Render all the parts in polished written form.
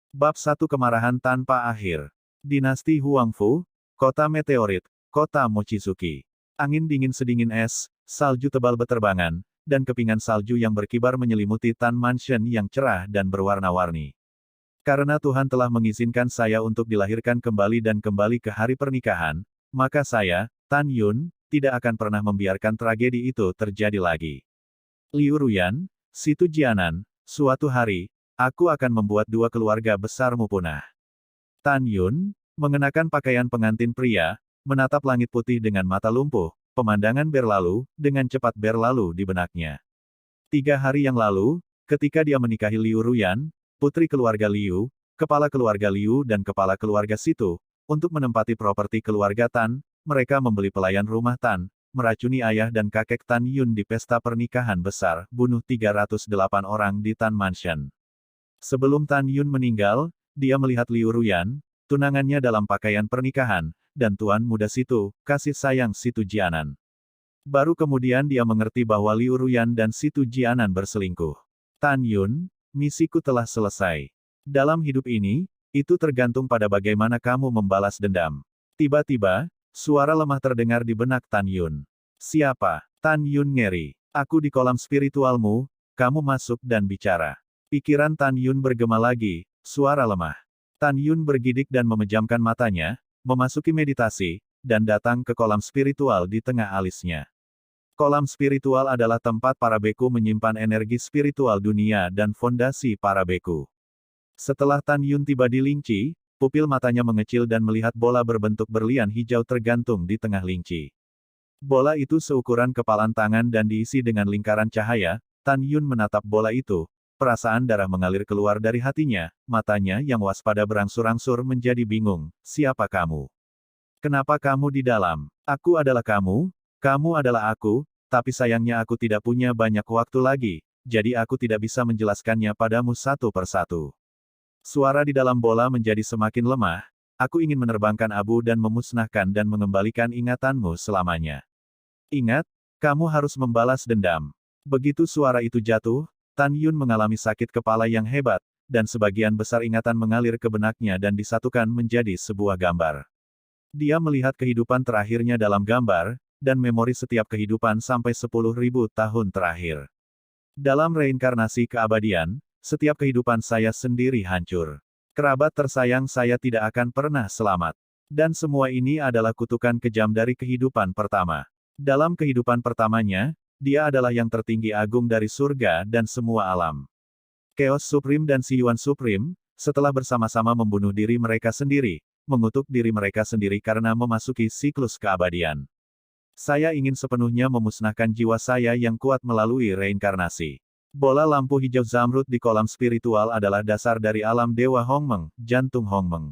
Bab 1 Kemarahan Tanpa Akhir. Dinasti Huangfu, Kota Meteorit, Kota Mochizuki. Angin dingin sedingin es, salju tebal beterbangan, dan kepingan salju yang berkibar menyelimuti Tan Mansion yang cerah dan berwarna-warni. Karena Tuhan telah mengizinkan saya untuk dilahirkan kembali dan kembali ke hari pernikahan, maka saya, Tan Yun, tidak akan pernah membiarkan tragedi itu terjadi lagi. Liu Ruyan, Situ Jianan, suatu hari, aku akan membuat dua keluarga besarmu punah. Tan Yun, mengenakan pakaian pengantin pria, menatap langit putih dengan mata lumpuh, pemandangan berlalu, dengan cepat berlalu di benaknya. 3 hari yang lalu, ketika dia menikahi Liu Ruyan, putri keluarga Liu, kepala keluarga Liu dan kepala keluarga Situ, untuk menempati properti keluarga Tan, mereka membeli pelayan rumah Tan, meracuni ayah dan kakek Tan Yun di pesta pernikahan besar, bunuh 308 orang di Tan Mansion. Sebelum Tan Yun meninggal, dia melihat Liu Ruyan, tunangannya dalam pakaian pernikahan, dan tuan muda Situ, kasih sayang Situ Jianan. Baru kemudian dia mengerti bahwa Liu Ruyan dan Situ Jianan berselingkuh. Tan Yun, misiku telah selesai. Dalam hidup ini, itu tergantung pada bagaimana kamu membalas dendam. Tiba-tiba, suara lemah terdengar di benak Tan Yun. Siapa? Tan Yun ngeri. Aku di kolam spiritualmu, kamu masuk dan bicara. Pikiran Tan Yun bergema lagi, suara lemah. Tan Yun bergidik dan memejamkan matanya, memasuki meditasi, dan datang ke kolam spiritual di tengah alisnya. Kolam spiritual adalah tempat para beku menyimpan energi spiritual dunia dan fondasi para beku. Setelah Tan Yun tiba di Lingqi, pupil matanya mengecil dan melihat bola berbentuk berlian hijau tergantung di tengah Lingqi. Bola itu seukuran kepalan tangan dan diisi dengan lingkaran cahaya. Tan Yun menatap bola itu. Perasaan darah mengalir keluar dari hatinya, matanya yang waspada berangsur-angsur menjadi bingung. Siapa kamu? Kenapa kamu di dalam? Aku adalah kamu adalah aku, tapi sayangnya aku tidak punya banyak waktu lagi, jadi aku tidak bisa menjelaskannya padamu satu persatu. Suara di dalam bola menjadi semakin lemah, aku ingin menerbangkan abu dan memusnahkan dan mengembalikan ingatanmu selamanya. Ingat, kamu harus membalas dendam. Begitu suara itu jatuh, Tan Yun mengalami sakit kepala yang hebat, dan sebagian besar ingatan mengalir ke benaknya dan disatukan menjadi sebuah gambar. Dia melihat kehidupan terakhirnya dalam gambar, dan memori setiap kehidupan sampai 10.000 tahun terakhir. Dalam reinkarnasi keabadian, setiap kehidupan saya sendiri hancur. Kerabat tersayang saya tidak akan pernah selamat. Dan semua ini adalah kutukan kejam dari kehidupan pertama. Dalam kehidupan pertamanya, dia adalah yang tertinggi agung dari surga dan semua alam. Chaos Supreme dan Siyuan Supreme, setelah bersama-sama membunuh diri mereka sendiri, mengutuk diri mereka sendiri karena memasuki siklus keabadian. Saya ingin sepenuhnya memusnahkan jiwa saya yang kuat melalui reinkarnasi. Bola lampu hijau zamrud di kolam spiritual adalah dasar dari alam Dewa Hongmeng, jantung Hongmeng.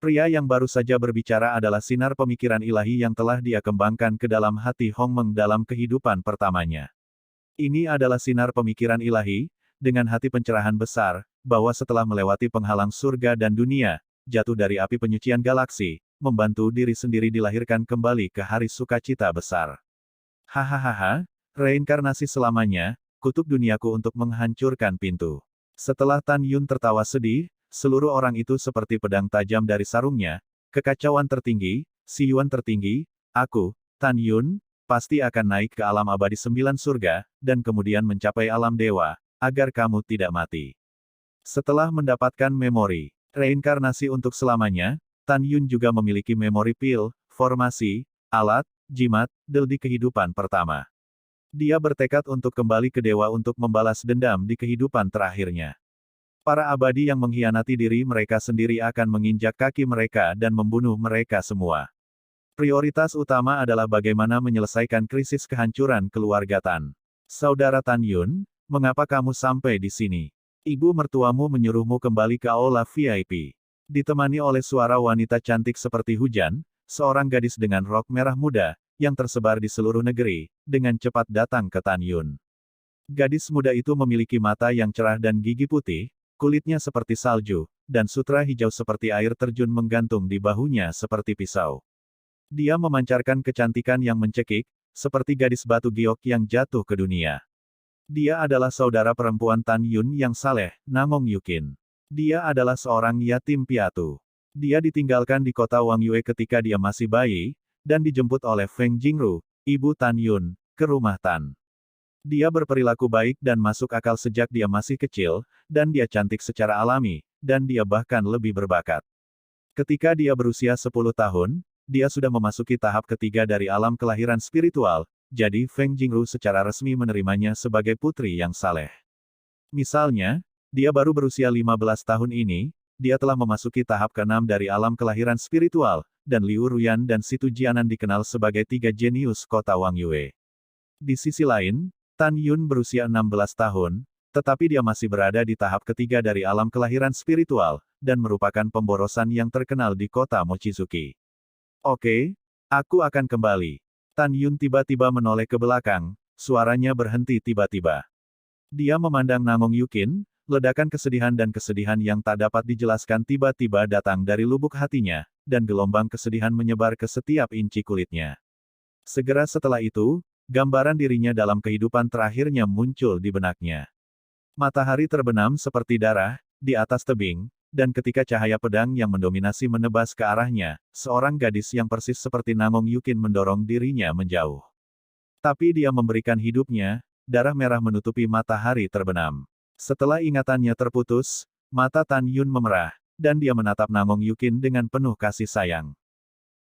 Pria yang baru saja berbicara adalah sinar pemikiran ilahi yang telah dia kembangkan ke dalam hati Hongmeng dalam kehidupan pertamanya. Ini adalah sinar pemikiran ilahi, dengan hati pencerahan besar, bahwa setelah melewati penghalang surga dan dunia, jatuh dari api penyucian galaksi, membantu diri sendiri dilahirkan kembali ke hari sukacita besar. Hahaha, reinkarnasi selamanya, kutuk duniaku untuk menghancurkan pintu. Setelah Tan Yun tertawa sedih, seluruh orang itu seperti pedang tajam dari sarungnya, kekacauan tertinggi, Siyuan tertinggi, aku, Tan Yun, pasti akan naik ke alam abadi 9 surga, dan kemudian mencapai alam dewa, agar kamu tidak mati. Setelah mendapatkan memori reinkarnasi untuk selamanya, Tan Yun juga memiliki memori pil, formasi, alat, jimat, del di kehidupan pertama. Dia bertekad untuk kembali ke dewa untuk membalas dendam di kehidupan terakhirnya. Para abadi yang mengkhianati diri mereka sendiri akan menginjak kaki mereka dan membunuh mereka semua. Prioritas utama adalah bagaimana menyelesaikan krisis kehancuran keluarga Tan. Saudara Tan Yun, mengapa kamu sampai di sini? Ibu mertuamu menyuruhmu kembali ke aula VIP. Ditemani oleh suara wanita cantik seperti hujan, seorang gadis dengan rok merah muda, yang tersebar di seluruh negeri, dengan cepat datang ke Tan Yun. Gadis muda itu memiliki mata yang cerah dan gigi putih, kulitnya seperti salju, dan sutra hijau seperti air terjun menggantung di bahunya seperti pisau. Dia memancarkan kecantikan yang mencekik, seperti gadis batu giok yang jatuh ke dunia. Dia adalah saudara perempuan Tan Yun yang saleh, Namong Yukin. Dia adalah seorang yatim piatu. Dia ditinggalkan di kota Wang Yue ketika dia masih bayi, dan dijemput oleh Feng Jingru, ibu Tan Yun, ke rumah Tan. Dia berperilaku baik dan masuk akal sejak dia masih kecil, dan dia cantik secara alami, dan dia bahkan lebih berbakat. Ketika dia berusia 10 tahun, dia sudah memasuki tahap ketiga dari alam kelahiran spiritual, jadi Feng Jingru secara resmi menerimanya sebagai putri yang saleh. Misalnya, dia baru berusia 15 tahun ini, dia telah memasuki tahap ke-6 dari alam kelahiran spiritual, dan Liu Ruyan dan Situ Jianan dikenal sebagai tiga jenius kota Wang Yue. Di sisi lain, Tan Yun berusia 16 tahun, tetapi dia masih berada di tahap ketiga dari alam kelahiran spiritual, dan merupakan pemborosan yang terkenal di kota Mochizuki. Oke, aku akan kembali. Tan Yun tiba-tiba menoleh ke belakang, suaranya berhenti tiba-tiba. Dia memandang Nangong Yukin, ledakan kesedihan dan kesedihan yang tak dapat dijelaskan tiba-tiba datang dari lubuk hatinya, dan gelombang kesedihan menyebar ke setiap inci kulitnya. Segera setelah itu, gambaran dirinya dalam kehidupan terakhirnya muncul di benaknya. Matahari terbenam seperti darah, di atas tebing, dan ketika cahaya pedang yang mendominasi menebas ke arahnya, seorang gadis yang persis seperti Nangong Yukin mendorong dirinya menjauh. Tapi dia memberikan hidupnya, darah merah menutupi matahari terbenam. Setelah ingatannya terputus, mata Tan Yun memerah, dan dia menatap Nangong Yukin dengan penuh kasih sayang.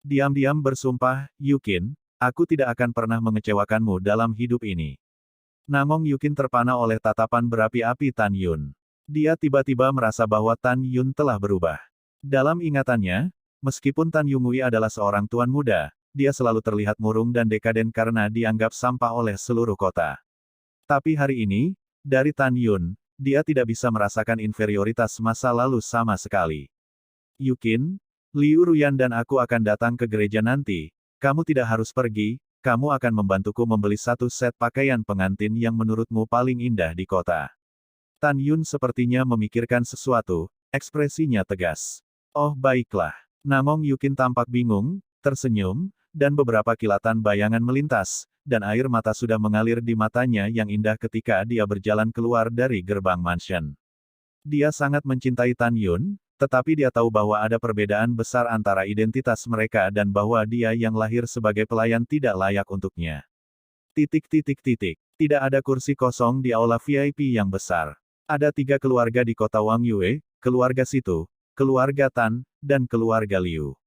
Diam-diam bersumpah, Yukin, aku tidak akan pernah mengecewakanmu dalam hidup ini. Nangong Yukin terpana oleh tatapan berapi-api Tan Yun. Dia tiba-tiba merasa bahwa Tan Yun telah berubah. Dalam ingatannya, meskipun Tan Yunggui adalah seorang tuan muda, dia selalu terlihat murung dan dekaden karena dianggap sampah oleh seluruh kota. Tapi hari ini, dari Tan Yun, dia tidak bisa merasakan inferioritas masa lalu sama sekali. Yukin, Liu Ruyan dan aku akan datang ke gereja nanti, kamu tidak harus pergi, kamu akan membantuku membeli satu set pakaian pengantin yang menurutmu paling indah di kota. Tan Yun sepertinya memikirkan sesuatu, ekspresinya tegas. Oh baiklah. Nangong Yukin tampak bingung, tersenyum, dan beberapa kilatan bayangan melintas, dan air mata sudah mengalir di matanya yang indah ketika dia berjalan keluar dari gerbang mansion. Dia sangat mencintai Tan Yun, tetapi dia tahu bahwa ada perbedaan besar antara identitas mereka dan bahwa dia yang lahir sebagai pelayan tidak layak untuknya. Tidak ada kursi kosong di aula VIP yang besar. Ada 3 keluarga di kota Wang Yue, keluarga Situ, keluarga Tan, dan keluarga Liu.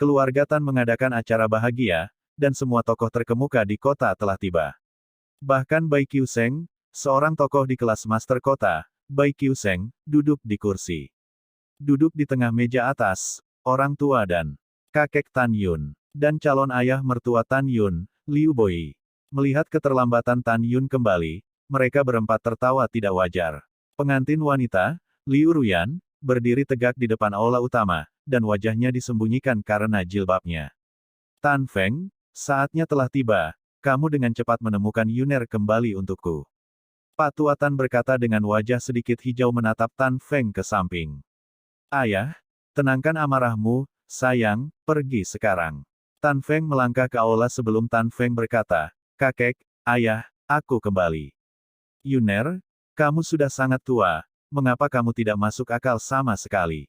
Keluarga Tan mengadakan acara bahagia, dan semua tokoh terkemuka di kota telah tiba. Bahkan Bai Qiuseng, seorang tokoh di kelas master kota, Bai Qiuseng, duduk di kursi. Duduk di tengah meja atas, orang tua dan kakek Tan Yun, dan calon ayah mertua Tan Yun, Liu Boi. Melihat keterlambatan Tan Yun kembali, mereka berempat tertawa tidak wajar. Pengantin wanita, Liu Ruyan, berdiri tegak di depan aula utama, dan wajahnya disembunyikan karena jilbabnya. Tan Feng, saatnya telah tiba, kamu dengan cepat menemukan Yuner kembali untukku. Pak Tua Tan berkata dengan wajah sedikit hijau menatap Tan Feng ke samping. Ayah, tenangkan amarahmu, sayang, pergi sekarang. Tan Feng melangkah ke aula sebelum Tan Feng berkata, kakek, ayah, aku kembali. Yuner, kamu sudah sangat tua, mengapa kamu tidak masuk akal sama sekali?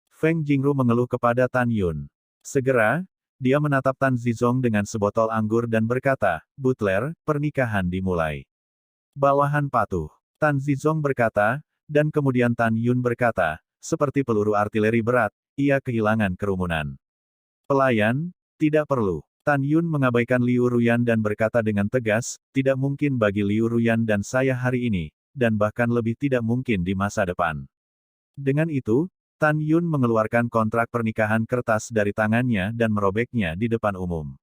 Feng Jingru mengeluh kepada Tan Yun. Segera, dia menatap Tan Zizong dengan sebotol anggur dan berkata, Butler, pernikahan dimulai. Bawahan patuh. Tan Zizong berkata, dan kemudian Tan Yun berkata, seperti peluru artileri berat, ia kehilangan kerumunan. Pelayan, tidak perlu. Tan Yun mengabaikan Liu Ruyan dan berkata dengan tegas, tidak mungkin bagi Liu Ruyan dan saya hari ini, dan bahkan lebih tidak mungkin di masa depan. Dengan itu, Tan Yun mengeluarkan kontrak pernikahan kertas dari tangannya dan merobeknya di depan umum.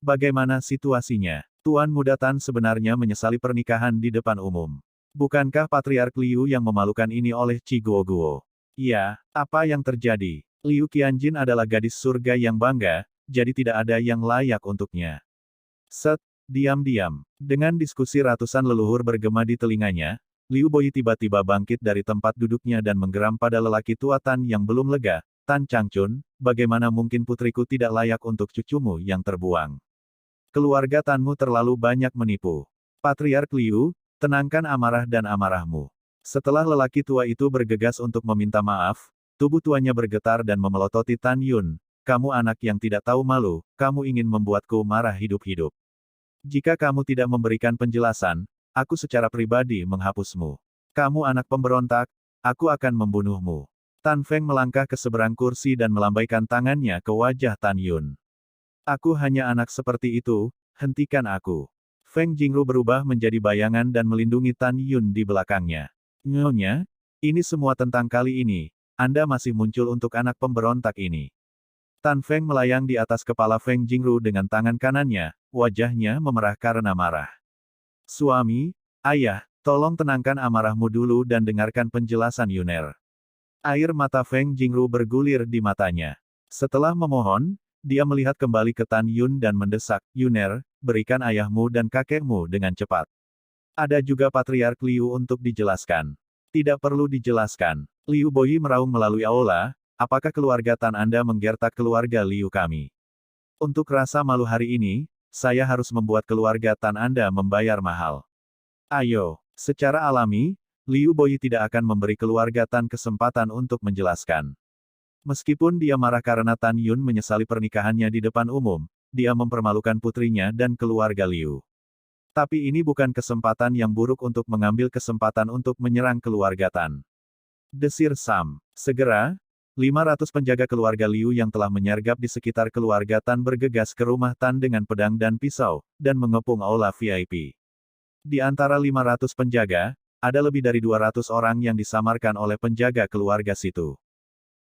Bagaimana situasinya? Tuan Muda Tan sebenarnya menyesali pernikahan di depan umum. Bukankah Patriark Liu yang memalukan ini oleh Chi Guoguo? Iya, apa yang terjadi? Liu Qianjin adalah gadis surga yang bangga, jadi tidak ada yang layak untuknya. Diam-diam. Dengan diskusi ratusan leluhur bergema di telinganya, Liu Boi tiba-tiba bangkit dari tempat duduknya dan menggeram pada lelaki tua Tan yang belum lega. Tan Changchun, bagaimana mungkin putriku tidak layak untuk cucumu yang terbuang? Keluarga Tanmu terlalu banyak menipu. Patriark Liu, tenangkan amarah dan amarahmu. Setelah lelaki tua itu bergegas untuk meminta maaf, tubuh tuanya bergetar dan memelototi Tan Yun. Kamu anak yang tidak tahu malu, kamu ingin membuatku marah hidup-hidup. Jika kamu tidak memberikan penjelasan, aku secara pribadi menghapusmu. Kamu anak pemberontak, aku akan membunuhmu. Tan Feng melangkah ke seberang kursi dan melambaikan tangannya ke wajah Tan Yun. Aku hanya anak seperti itu, hentikan aku. Feng Jingru berubah menjadi bayangan dan melindungi Tan Yun di belakangnya. Nyonya, ini semua tentang kali ini, Anda masih muncul untuk anak pemberontak ini. Tan Feng melayang di atas kepala Feng Jingru dengan tangan kanannya, wajahnya memerah karena marah. Suami, ayah, tolong tenangkan amarahmu dulu dan dengarkan penjelasan Yuner. Air mata Feng Jingru bergulir di matanya. Setelah memohon, dia melihat kembali ke Tan Yun dan mendesak, Yuner, berikan ayahmu dan kakekmu dengan cepat. Ada juga Patriark Liu untuk dijelaskan. Tidak perlu dijelaskan. Liu Boyi meraung melalui aula, apakah keluarga Tan Anda menggertak keluarga Liu kami? Untuk rasa malu hari ini, saya harus membuat keluarga Tan Anda membayar mahal. Ayo, secara alami, Liu Boyi tidak akan memberi keluarga Tan kesempatan untuk menjelaskan. Meskipun dia marah karena Tan Yun menyesali pernikahannya di depan umum, dia mempermalukan putrinya dan keluarga Liu. Tapi ini bukan kesempatan yang buruk untuk mengambil kesempatan untuk menyerang keluarga Tan. Desir Sam. Segera, 500 penjaga keluarga Liu yang telah menyergap di sekitar keluarga Tan bergegas ke rumah Tan dengan pedang dan pisau, dan mengepung aula VIP. Di antara 500 penjaga, ada lebih dari 200 orang yang disamarkan oleh penjaga keluarga situ.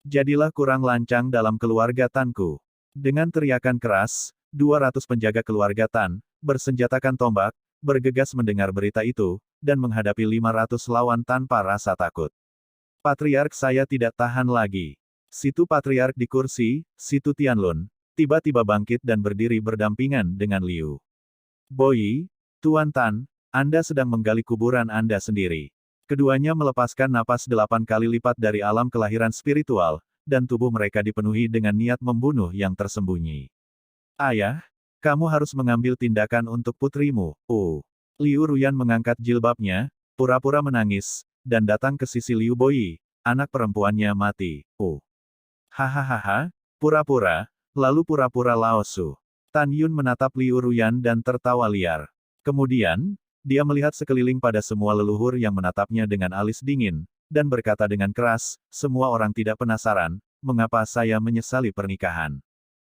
Jadilah kurang lancang dalam keluarga Tanku. Dengan teriakan keras, 200 penjaga keluarga Tan, bersenjatakan tombak, bergegas mendengar berita itu, dan menghadapi 500 lawan tanpa rasa takut. Patriark saya tidak tahan lagi. Situ Patriark di kursi, Situ Tianlun, tiba-tiba bangkit dan berdiri berdampingan dengan Liu Boyi. Tuan Tan, Anda sedang menggali kuburan Anda sendiri. Keduanya melepaskan napas 8 kali lipat dari alam kelahiran spiritual, dan tubuh mereka dipenuhi dengan niat membunuh yang tersembunyi. Ayah, kamu harus mengambil tindakan untuk putrimu. Liu Ruyan mengangkat jilbabnya, pura-pura menangis, dan datang ke sisi Liu Boyi, anak perempuannya mati. Hahaha, pura-pura, lalu pura-pura Laosu. Tan Yun menatap Liu Ruyan dan tertawa liar. Kemudian, dia melihat sekeliling pada semua leluhur yang menatapnya dengan alis dingin, dan berkata dengan keras, semua orang tidak penasaran, mengapa saya menyesali pernikahan.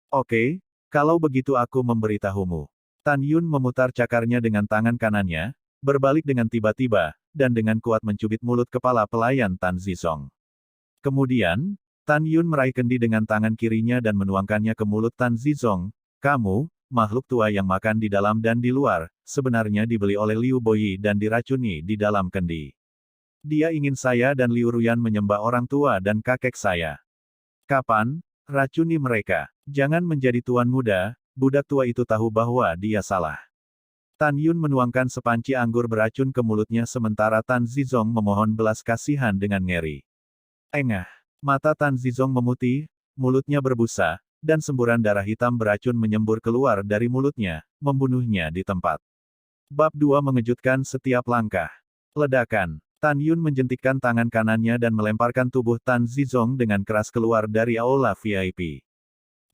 Oke, kalau begitu aku memberitahumu. Tan Yun memutar cakarnya dengan tangan kanannya, berbalik dengan tiba-tiba, dan dengan kuat mencubit mulut kepala pelayan Tan Zizong. Kemudian, Tan Yun meraih kendi dengan tangan kirinya dan menuangkannya ke mulut Tan Zizong. Kamu, makhluk tua yang makan di dalam dan di luar, sebenarnya dibeli oleh Liu Boyi dan diracuni di dalam kendi. Dia ingin saya dan Liu Ruyan menyembah orang tua dan kakek saya. Kapan? Racuni mereka. Jangan menjadi tuan muda, budak tua itu tahu bahwa dia salah. Tan Yun menuangkan sepanci anggur beracun ke mulutnya sementara Tan Zizong memohon belas kasihan dengan ngeri. Engah. Mata Tan Zizong memutih, mulutnya berbusa, dan semburan darah hitam beracun menyembur keluar dari mulutnya, membunuhnya di tempat. Bab 2 mengejutkan setiap langkah. Ledakan. Tan Yun menjentikkan tangan kanannya dan melemparkan tubuh Tan Zizong dengan keras keluar dari aula VIP.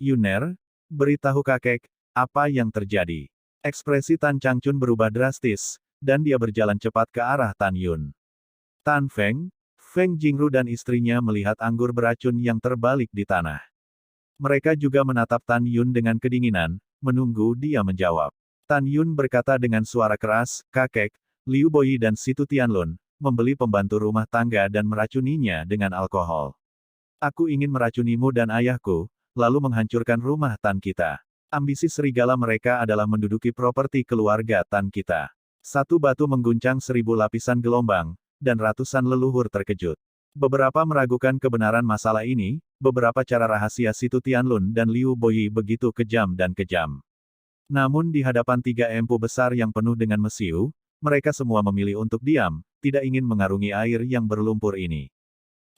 Yuner, beritahu kakek, apa yang terjadi? Ekspresi Tan Changchun berubah drastis, dan dia berjalan cepat ke arah Tan Yun. Tan Feng, Feng Jingru dan istrinya melihat anggur beracun yang terbalik di tanah. Mereka juga menatap Tan Yun dengan kedinginan, menunggu dia menjawab. Tan Yun berkata dengan suara keras, kakek, Liu Boyi dan Situ Tianlun, membeli pembantu rumah tangga dan meracuninya dengan alkohol. Aku ingin meracunimu dan ayahku, lalu menghancurkan rumah Tan kita. Ambisi serigala mereka adalah menduduki properti keluarga Tan kita. Satu batu mengguncang 1000 lapisan gelombang, dan ratusan leluhur terkejut. Beberapa meragukan kebenaran masalah ini, beberapa cara rahasia Situ Tianlun dan Liu Boyi begitu kejam dan kejam. Namun di hadapan 3 empu besar yang penuh dengan mesiu, mereka semua memilih untuk diam, tidak ingin mengarungi air yang berlumpur ini.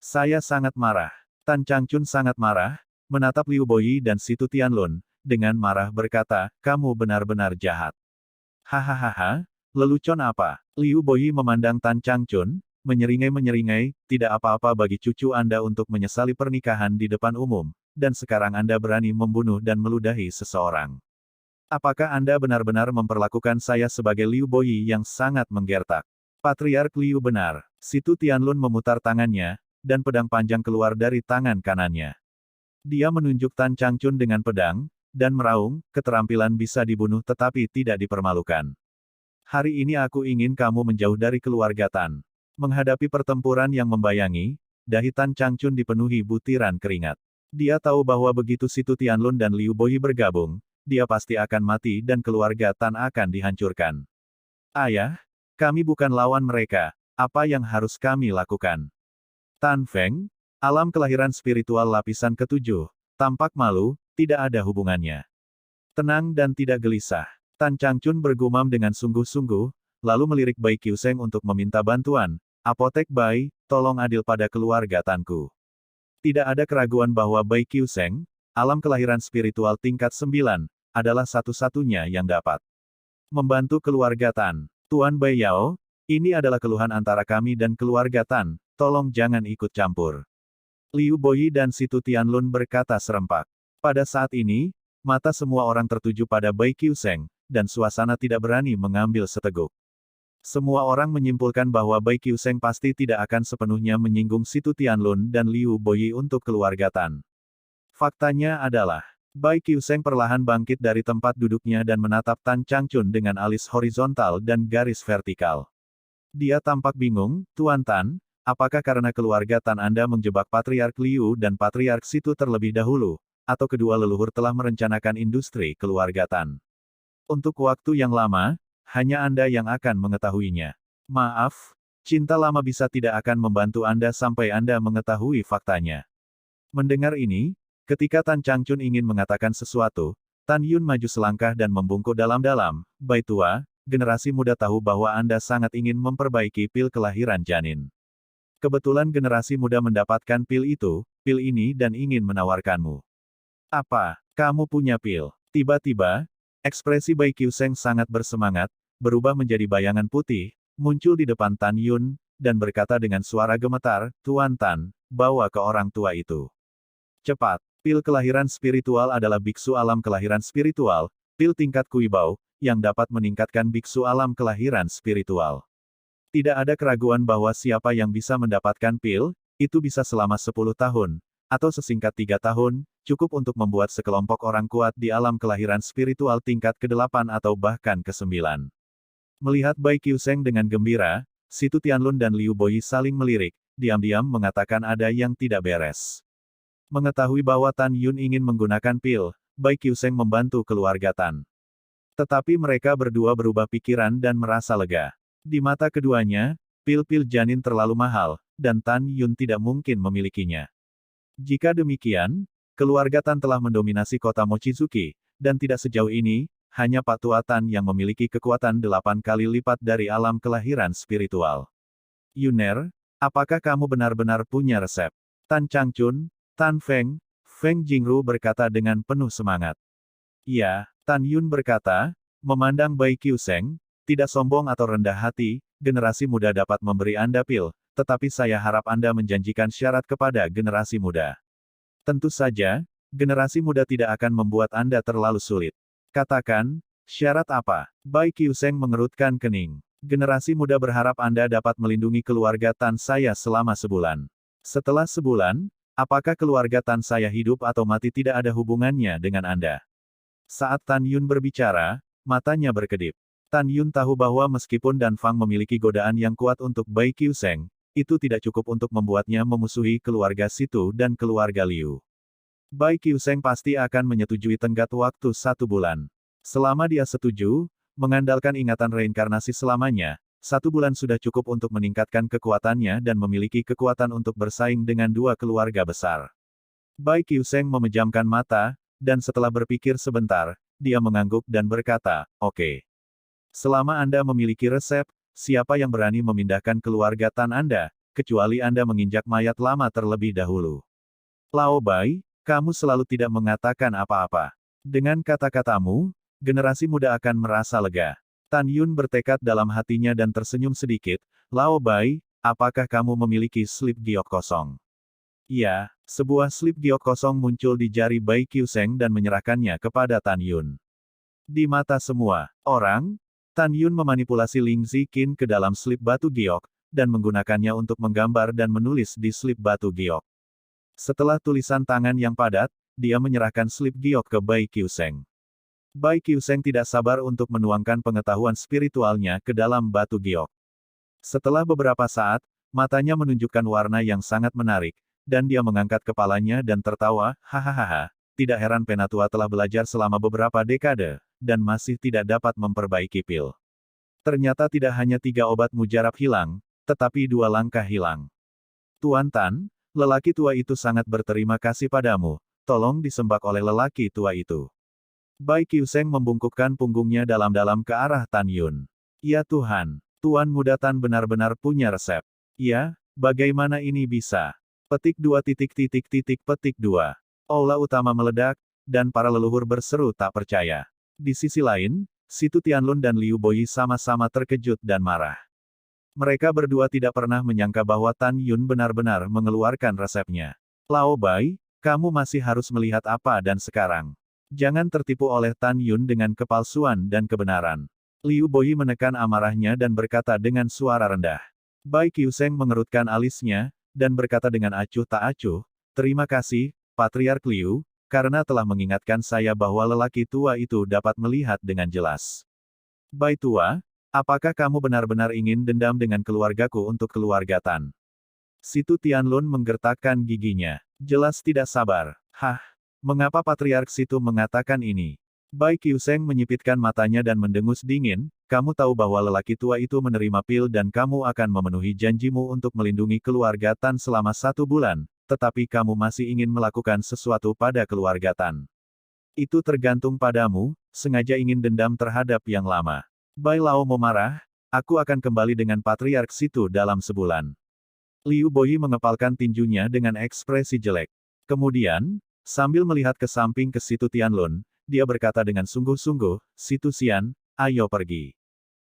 Saya sangat marah. Tan Changchun sangat marah, menatap Liu Boyi dan Situ Tianlun, dengan marah berkata, kamu benar-benar jahat. Hahaha, lelucon apa? Liu Boyi memandang Tan Changchun, menyeringai-menyeringai, tidak apa-apa bagi cucu Anda untuk menyesali pernikahan di depan umum, dan sekarang Anda berani membunuh dan meludahi seseorang. Apakah Anda benar-benar memperlakukan saya sebagai Liu Boyi yang sangat menggertak? Patriark Liu benar. Situ Tianlun memutar tangannya, dan pedang panjang keluar dari tangan kanannya. Dia menunjuk Tan Changchun dengan pedang, dan meraung, keterampilan bisa dibunuh tetapi tidak dipermalukan. Hari ini aku ingin kamu menjauh dari keluarga Tan. Menghadapi pertempuran yang membayangi, dahi Tan Changchun dipenuhi butiran keringat. Dia tahu bahwa begitu Situ Tianlun dan Liu Boyi bergabung, dia pasti akan mati dan keluarga Tan akan dihancurkan. Ayah, kami bukan lawan mereka, apa yang harus kami lakukan? Tan Feng, alam kelahiran spiritual lapisan ketujuh, tampak malu, tidak ada hubungannya. Tenang dan tidak gelisah. Tan Changchun bergumam dengan sungguh-sungguh, lalu melirik Bai Qiuseng untuk meminta bantuan. Apotek Bai, tolong adil pada keluarga Tanku. Tidak ada keraguan bahwa Bai Qiuseng, alam kelahiran spiritual tingkat 9, adalah satu-satunya yang dapat membantu keluarga Tan. Tuan Bai Yao, ini adalah keluhan antara kami dan keluarga Tan, tolong jangan ikut campur. Liu Boyi dan Situ Tianlun berkata serempak. Pada saat ini, mata semua orang tertuju pada Bai Qiuseng, dan suasana tidak berani mengambil seteguk. Semua orang menyimpulkan bahwa Bai Qiuseng pasti tidak akan sepenuhnya menyinggung Situ Tianlun dan Liu Boyi untuk keluarga Tan. Faktanya adalah, Bai Qiuseng perlahan bangkit dari tempat duduknya dan menatap Tan Changchun dengan alis horizontal dan garis vertikal. Dia tampak bingung, Tuan Tan, apakah karena keluarga Tan Anda menjebak Patriark Liu dan Patriark Situ terlebih dahulu, atau kedua leluhur telah merencanakan industri keluarga Tan? Untuk waktu yang lama, hanya Anda yang akan mengetahuinya. Maaf, cinta lama bisa tidak akan membantu Anda sampai Anda mengetahui faktanya. Mendengar ini, ketika Tan Changchun ingin mengatakan sesuatu, Tan Yun maju selangkah dan membungkuk dalam-dalam, Bai tua, generasi muda tahu bahwa Anda sangat ingin memperbaiki pil kelahiran janin. Kebetulan generasi muda mendapatkan pil itu, pil ini dan ingin menawarkanmu. Apa, kamu punya pil? Tiba-tiba, ekspresi Bai Qiuseng sangat bersemangat, berubah menjadi bayangan putih, muncul di depan Tan Yun, dan berkata dengan suara gemetar, Tuan Tan, bawa ke orang tua itu. Cepat. Pil kelahiran spiritual adalah biksu alam kelahiran spiritual, pil tingkat kuibao, yang dapat meningkatkan biksu alam kelahiran spiritual. Tidak ada keraguan bahwa siapa yang bisa mendapatkan pil, itu bisa selama 10 tahun, atau sesingkat 3 tahun, cukup untuk membuat sekelompok orang kuat di alam kelahiran spiritual tingkat ke-8 atau bahkan ke-9. Melihat Bai Qiuseng dengan gembira, Situ Tianlun dan Liu Boyi saling melirik, diam-diam mengatakan ada yang tidak beres. Mengetahui bahwa Tan Yun ingin menggunakan pil, Bai Qiuseng membantu keluarga Tan. Tetapi mereka berdua berubah pikiran dan merasa lega. Di mata keduanya, pil-pil janin terlalu mahal, dan Tan Yun tidak mungkin memilikinya. Jika demikian, keluarga Tan telah mendominasi kota Mochizuki, dan tidak sejauh ini, hanya Pak Tua Tan yang memiliki kekuatan 8 kali lipat dari alam kelahiran spiritual. Yuner, apakah kamu benar-benar punya resep? Tan Changchun, Tan Feng, Feng Jingru berkata dengan penuh semangat. Ya, Tan Yun berkata, memandang Bai Qiuseng, tidak sombong atau rendah hati, generasi muda dapat memberi Anda pil, tetapi saya harap Anda menjanjikan syarat kepada generasi muda. Tentu saja, generasi muda tidak akan membuat Anda terlalu sulit. Katakan, syarat apa? Bai Qiuseng mengerutkan kening. Generasi muda berharap Anda dapat melindungi keluarga Tan saya selama sebulan. Setelah sebulan, apakah keluarga Tan saya hidup atau mati tidak ada hubungannya dengan Anda. Saat Tan Yun berbicara, matanya berkedip. Tan Yun tahu bahwa meskipun Dan Fang memiliki godaan yang kuat untuk Bai Qiuseng, itu tidak cukup untuk membuatnya memusuhi keluarga Situ dan keluarga Liu. Bai Qiuseng pasti akan menyetujui tenggat waktu 1 bulan. Selama dia setuju, mengandalkan ingatan reinkarnasi selamanya, 1 bulan sudah cukup untuk meningkatkan kekuatannya dan memiliki kekuatan untuk bersaing dengan 2 keluarga besar. Bai Qiuseng memejamkan mata, dan setelah berpikir sebentar, dia mengangguk dan berkata, oke. Selama Anda memiliki resep, siapa yang berani memindahkan keluarga Tan Anda, kecuali Anda menginjak mayat lama terlebih dahulu. Lao Bai, kamu selalu tidak mengatakan apa-apa. Dengan kata-katamu, generasi muda akan merasa lega. Tan Yun bertekad dalam hatinya dan tersenyum sedikit, Lao Bai, apakah kamu memiliki slip giok kosong? Iya, sebuah slip giok kosong muncul di jari Bai Qiuseng dan menyerahkannya kepada Tan Yun. Di mata semua orang, Tan Yun memanipulasi Ling Ziqin ke dalam slip batu giok, dan menggunakannya untuk menggambar dan menulis di slip batu giok. Setelah tulisan tangan yang padat, dia menyerahkan slip giok ke Bai Qiuseng. Bai Qiuseng tidak sabar untuk menuangkan pengetahuan spiritualnya ke dalam batu giok. Setelah beberapa saat, matanya menunjukkan warna yang sangat menarik, dan dia mengangkat kepalanya dan tertawa, hahaha, tidak heran Penatua telah belajar selama beberapa dekade, dan masih tidak dapat memperbaiki pil. Ternyata tidak hanya 3 obat mujarab hilang, tetapi 2 langkah hilang. Tuan Tan, lelaki tua itu sangat berterima kasih padamu, tolong disembah oleh lelaki tua itu. Bai Qiuseng membungkukkan punggungnya dalam-dalam ke arah Tan Yun. Ya Tuhan, Tuan Muda Tan benar-benar punya resep. Ya, bagaimana ini bisa? Petik 2 petik 2. Aula utama meledak, dan para leluhur berseru tak percaya. Di sisi lain, Situ Tianlun dan Liu Boyi sama-sama terkejut dan marah. Mereka berdua tidak pernah menyangka bahwa Tan Yun benar-benar mengeluarkan resepnya. Lao Bai, kamu masih harus melihat apa dan sekarang. Jangan tertipu oleh Tan Yun dengan kepalsuan dan kebenaran. Liu Boyi menekan amarahnya dan berkata dengan suara rendah. Bai Qiuseng mengerutkan alisnya, dan berkata dengan acuh tak acuh, terima kasih, Patriark Liu, karena telah mengingatkan saya bahwa lelaki tua itu dapat melihat dengan jelas. Bai tua, apakah kamu benar-benar ingin dendam dengan keluargaku untuk keluarga Tan? Situ Tianlun menggertakkan giginya. Jelas tidak sabar. Hah? Mengapa Patriark Situ mengatakan ini? Bai Qiuseng menyipitkan matanya dan mendengus dingin, kamu tahu bahwa lelaki tua itu menerima pil dan kamu akan memenuhi janjimu untuk melindungi keluarga Tan selama 1 bulan, tetapi kamu masih ingin melakukan sesuatu pada keluarga Tan. Itu tergantung padamu, sengaja ingin dendam terhadap yang lama. Bai Lao memarah, aku akan kembali dengan Patriark Situ dalam sebulan. Liu Boyi mengepalkan tinjunya dengan ekspresi jelek. Kemudian, sambil melihat ke samping ke Situ Tianlun, dia berkata dengan sungguh-sungguh, Situ Xian, ayo pergi.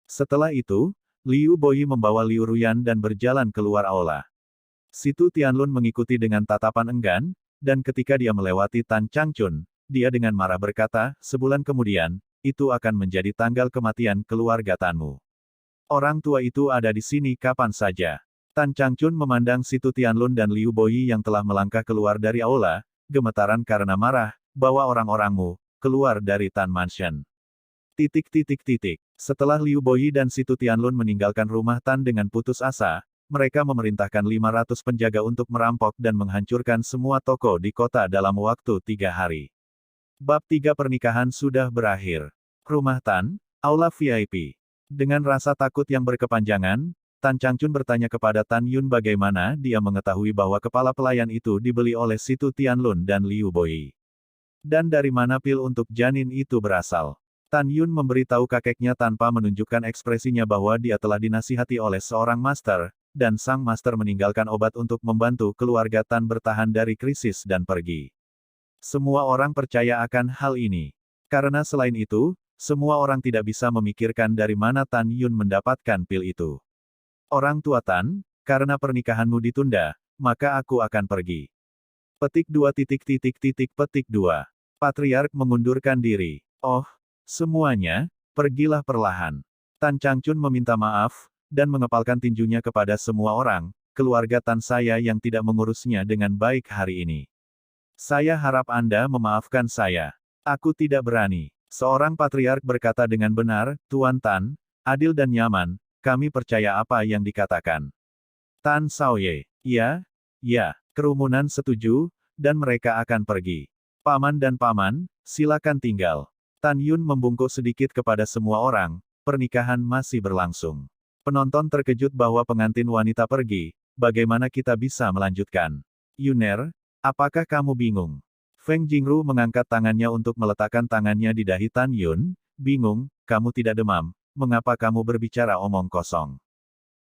Setelah itu, Liu Boyi membawa Liu Ruyan dan berjalan keluar aula. Situ Tianlun mengikuti dengan tatapan enggan, dan ketika dia melewati Tan Changchun, dia dengan marah berkata, sebulan kemudian, itu akan menjadi tanggal kematian keluarga Tanmu. Orang tua itu ada di sini kapan saja. Tan Changchun memandang Situ Tianlun dan Liu Boyi yang telah melangkah keluar dari aula, gemetaran karena marah, bawa orang-orangmu keluar dari Tan Mansion. Setelah Liu Boyi dan Situ Tianlun meninggalkan rumah Tan dengan putus asa, mereka memerintahkan 500 penjaga untuk merampok dan menghancurkan semua toko di kota dalam waktu 3 hari. Bab 3 pernikahan sudah berakhir. Rumah Tan, aula VIP. Dengan rasa takut yang berkepanjangan, Tan Changchun bertanya kepada Tan Yun bagaimana dia mengetahui bahwa kepala pelayan itu dibeli oleh Situ Tianlun dan Liu Boyi. Dan dari mana pil untuk janin itu berasal? Tan Yun memberitahu kakeknya tanpa menunjukkan ekspresinya bahwa dia telah dinasihati oleh seorang master, dan sang master meninggalkan obat untuk membantu keluarga Tan bertahan dari krisis dan pergi. Semua orang percaya akan hal ini. Karena selain itu, semua orang tidak bisa memikirkan dari mana Tan Yun mendapatkan pil itu. Orang tua Tan, karena pernikahanmu ditunda, maka aku akan pergi. Petik 2 petik 2. Patriark mengundurkan diri. Oh, semuanya, pergilah perlahan. Tan Changchun meminta maaf, dan mengepalkan tinjunya kepada semua orang, keluarga Tan saya yang tidak mengurusnya dengan baik hari ini. Saya harap Anda memaafkan saya. Aku tidak berani. Seorang patriark berkata dengan benar, Tuan Tan, adil dan nyaman, kami percaya apa yang dikatakan. Tan Shaoye. Ya, kerumunan setuju, dan mereka akan pergi. Paman dan paman, silakan tinggal. Tan Yun membungkuk sedikit kepada semua orang, pernikahan masih berlangsung. Penonton terkejut bahwa pengantin wanita pergi, bagaimana kita bisa melanjutkan? Yuner, apakah kamu bingung? Feng Jingru mengangkat tangannya untuk meletakkan tangannya di dahi Tan Yun, bingung, kamu tidak demam, mengapa kamu berbicara omong kosong?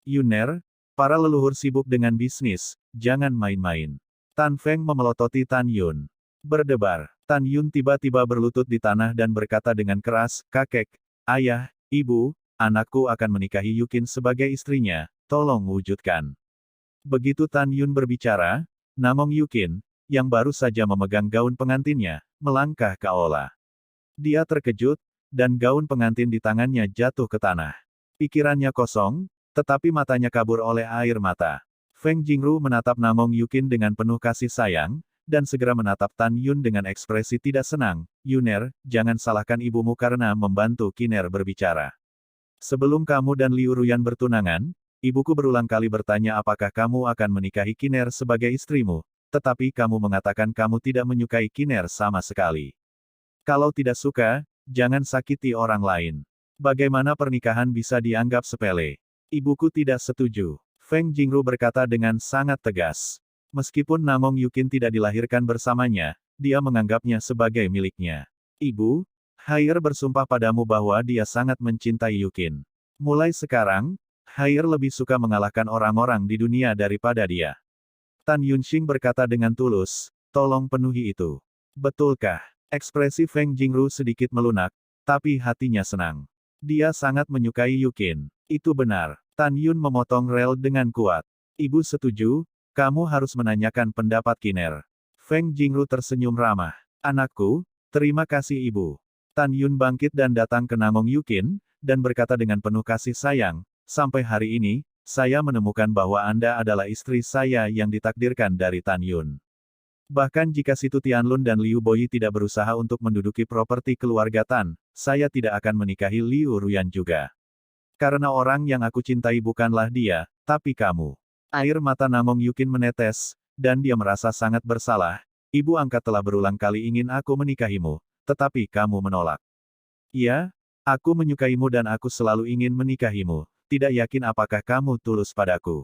Yuner, para leluhur sibuk dengan bisnis, jangan main-main. Tan Feng memelototi Tan Yun. Berdebar, Tan Yun tiba-tiba berlutut di tanah dan berkata dengan keras, kakek, ayah, ibu, anakku akan menikahi Yukin sebagai istrinya, tolong wujudkan. Begitu Tan Yun berbicara, Namong Yukin, yang baru saja memegang gaun pengantinnya, melangkah ke aula. Dia terkejut, dan gaun pengantin di tangannya jatuh ke tanah. Pikirannya kosong, tetapi matanya kabur oleh air mata. Feng Jingru menatap Namong Yukin dengan penuh kasih sayang, dan segera menatap Tan Yun dengan ekspresi tidak senang. Yuner, jangan salahkan ibumu karena membantu Kiner berbicara. Sebelum kamu dan Liu Ruyan bertunangan, ibuku berulang kali bertanya apakah kamu akan menikahi Kiner sebagai istrimu, tetapi kamu mengatakan kamu tidak menyukai Kiner sama sekali. Kalau tidak suka, jangan sakiti orang lain. Bagaimana pernikahan bisa dianggap sepele? Ibuku tidak setuju. Feng Jingru berkata dengan sangat tegas. Meskipun Namong Yukin tidak dilahirkan bersamanya, dia menganggapnya sebagai miliknya. Ibu, Haier bersumpah padamu bahwa dia sangat mencintai Yukin. Mulai sekarang, Haier lebih suka mengalahkan orang-orang di dunia daripada dia. Tan Yunxing berkata dengan tulus, tolong penuhi itu. Betulkah? Ekspresi Feng Jingru sedikit melunak, tapi hatinya senang. Dia sangat menyukai Yukin. Itu benar. Tan Yun memotong rel dengan kuat. Ibu setuju, kamu harus menanyakan pendapat Kiner. Feng Jingru tersenyum ramah. Anakku, terima kasih ibu. Tan Yun bangkit dan datang ke Namong Yukin, dan berkata dengan penuh kasih sayang, sampai hari ini, saya menemukan bahwa Anda adalah istri saya yang ditakdirkan dari Tan Yun. Bahkan jika Situ Tianlun dan Liu Boyi tidak berusaha untuk menduduki properti keluarga Tan, saya tidak akan menikahi Liu Ruyan juga. Karena orang yang aku cintai bukanlah dia, tapi kamu. Air mata Namong Yukin menetes, dan dia merasa sangat bersalah. Ibu angkat telah berulang kali ingin aku menikahimu, tetapi kamu menolak. Iya, aku menyukaimu dan aku selalu ingin menikahimu. Tidak yakin apakah kamu tulus padaku.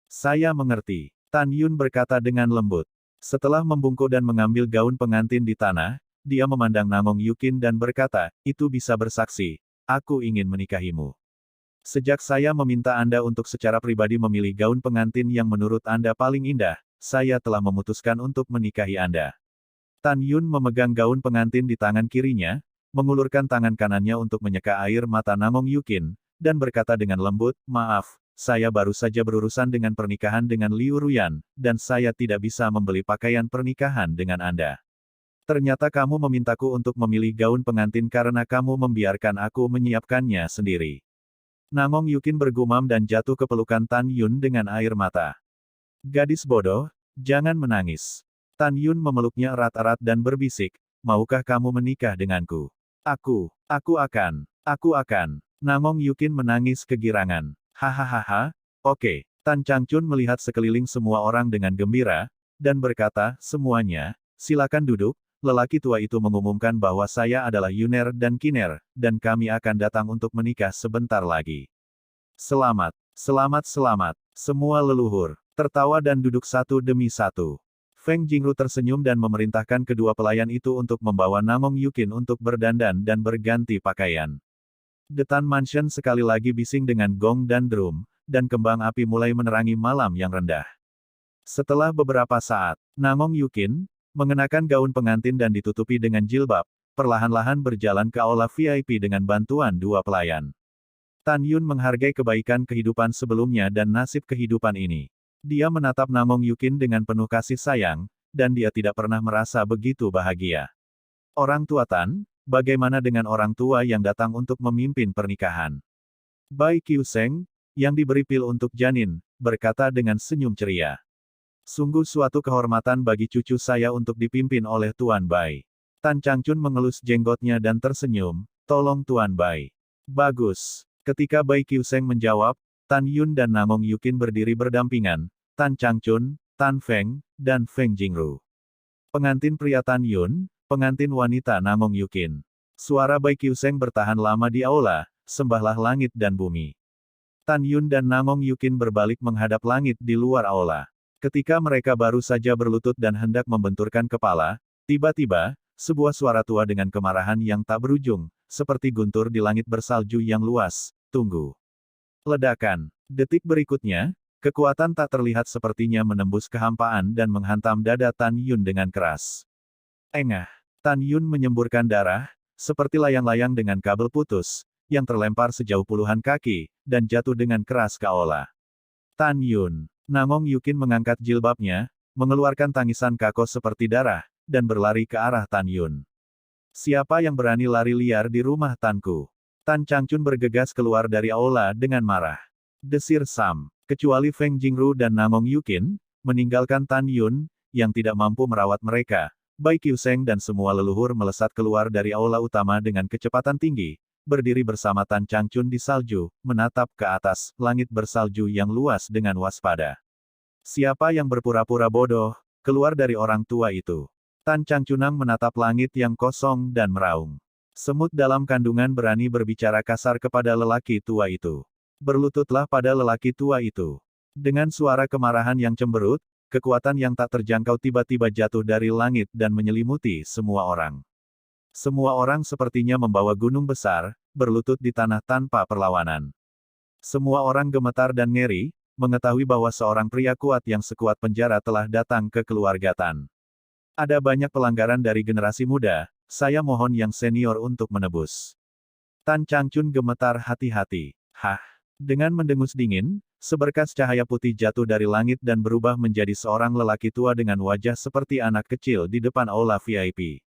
Saya mengerti. Tan Yun berkata dengan lembut. Setelah membungkuk dan mengambil gaun pengantin di tanah, dia memandang Namong Yukin dan berkata, itu bisa bersaksi, aku ingin menikahimu. Sejak saya meminta Anda untuk secara pribadi memilih gaun pengantin yang menurut Anda paling indah, saya telah memutuskan untuk menikahi Anda. Tan Yun memegang gaun pengantin di tangan kirinya, mengulurkan tangan kanannya untuk menyeka air mata Namong Yukin, dan berkata dengan lembut, maaf, saya baru saja berurusan dengan pernikahan dengan Liu Ruyan, dan saya tidak bisa membeli pakaian pernikahan dengan Anda. Ternyata kamu memintaku untuk memilih gaun pengantin karena kamu membiarkan aku menyiapkannya sendiri. Namong Yukin bergumam dan jatuh ke pelukan Tan Yun dengan air mata. Gadis bodoh, jangan menangis. Tan Yun memeluknya erat-erat dan berbisik, maukah kamu menikah denganku? Aku akan. Namong Yukin menangis kegirangan. Hahaha, oke. Tan Changchun melihat sekeliling semua orang dengan gembira, dan berkata, semuanya, silakan duduk. Lelaki tua itu mengumumkan bahwa saya adalah Yuner dan Kiner, dan kami akan datang untuk menikah sebentar lagi. Selamat, semua leluhur, tertawa dan duduk satu demi satu. Feng Jingru tersenyum dan memerintahkan kedua pelayan itu untuk membawa Namong Yukin untuk berdandan dan berganti pakaian. The Tan Mansion sekali lagi bising dengan gong dan drum, dan kembang api mulai menerangi malam yang rendah. Setelah beberapa saat, Namong Yukin, mengenakan gaun pengantin dan ditutupi dengan jilbab, perlahan-lahan berjalan ke aula VIP dengan bantuan dua pelayan. Tan Yun menghargai kebaikan kehidupan sebelumnya dan nasib kehidupan ini. Dia menatap Namong Yukin dengan penuh kasih sayang, dan dia tidak pernah merasa begitu bahagia. Orang tua Tan, bagaimana dengan orang tua yang datang untuk memimpin pernikahan? Bai Qiuseng, yang diberi pil untuk janin, berkata dengan senyum ceria. Sungguh suatu kehormatan bagi cucu saya untuk dipimpin oleh Tuan Bai. Tan Changchun mengelus jenggotnya dan tersenyum, tolong Tuan Bai. Bagus. Ketika Bai Qiuseng menjawab, Tan Yun dan Namong Yukin berdiri berdampingan, Tan Changchun, Tan Feng, dan Feng Jingru. Pengantin pria Tan Yun, pengantin wanita Namong Yukin. Suara Bai Qiuseng bertahan lama di aula, sembahlah langit dan bumi. Tan Yun dan Namong Yukin berbalik menghadap langit di luar aula. Ketika mereka baru saja berlutut dan hendak membenturkan kepala, tiba-tiba, sebuah suara tua dengan kemarahan yang tak berujung, seperti guntur di langit bersalju yang luas, tunggu. Ledakan. Detik berikutnya, kekuatan tak terlihat sepertinya menembus kehampaan dan menghantam dada Tan Yun dengan keras. Engah. Tan Yun menyemburkan darah, seperti layang-layang dengan kabel putus, yang terlempar sejauh puluhan kaki, dan jatuh dengan keras ke aula. Tan Yun. Namong Yukin mengangkat jilbabnya, mengeluarkan tangisan kako seperti darah, dan berlari ke arah Tan Yun. Siapa yang berani lari liar di rumah Tanku? Tan Changchun bergegas keluar dari aula dengan marah. Desir Sam, kecuali Feng Jingru dan Namong Yukin, meninggalkan Tan Yun, yang tidak mampu merawat mereka. Bai Qiuseng dan semua leluhur melesat keluar dari aula utama dengan kecepatan tinggi, berdiri bersama Tan Changchun di salju, menatap ke atas, langit bersalju yang luas dengan waspada. Siapa yang berpura-pura bodoh, keluar dari orang tua itu. Tan Changchunang menatap langit yang kosong dan meraung. Semut dalam kandungan berani berbicara kasar kepada lelaki tua itu. Berlututlah pada lelaki tua itu. Dengan suara kemarahan yang cemberut, kekuatan yang tak terjangkau tiba-tiba jatuh dari langit dan menyelimuti semua orang. Semua orang sepertinya membawa gunung besar, berlutut di tanah tanpa perlawanan. Semua orang gemetar dan ngeri, mengetahui bahwa seorang pria kuat yang sekuat penjara telah datang ke keluarga Tan. Ada banyak pelanggaran dari generasi muda, saya mohon yang senior untuk menebus. Tan Changchun gemetar hati-hati. Hah? Dengan mendengus dingin, seberkas cahaya putih jatuh dari langit dan berubah menjadi seorang lelaki tua dengan wajah seperti anak kecil di depan aula VIP.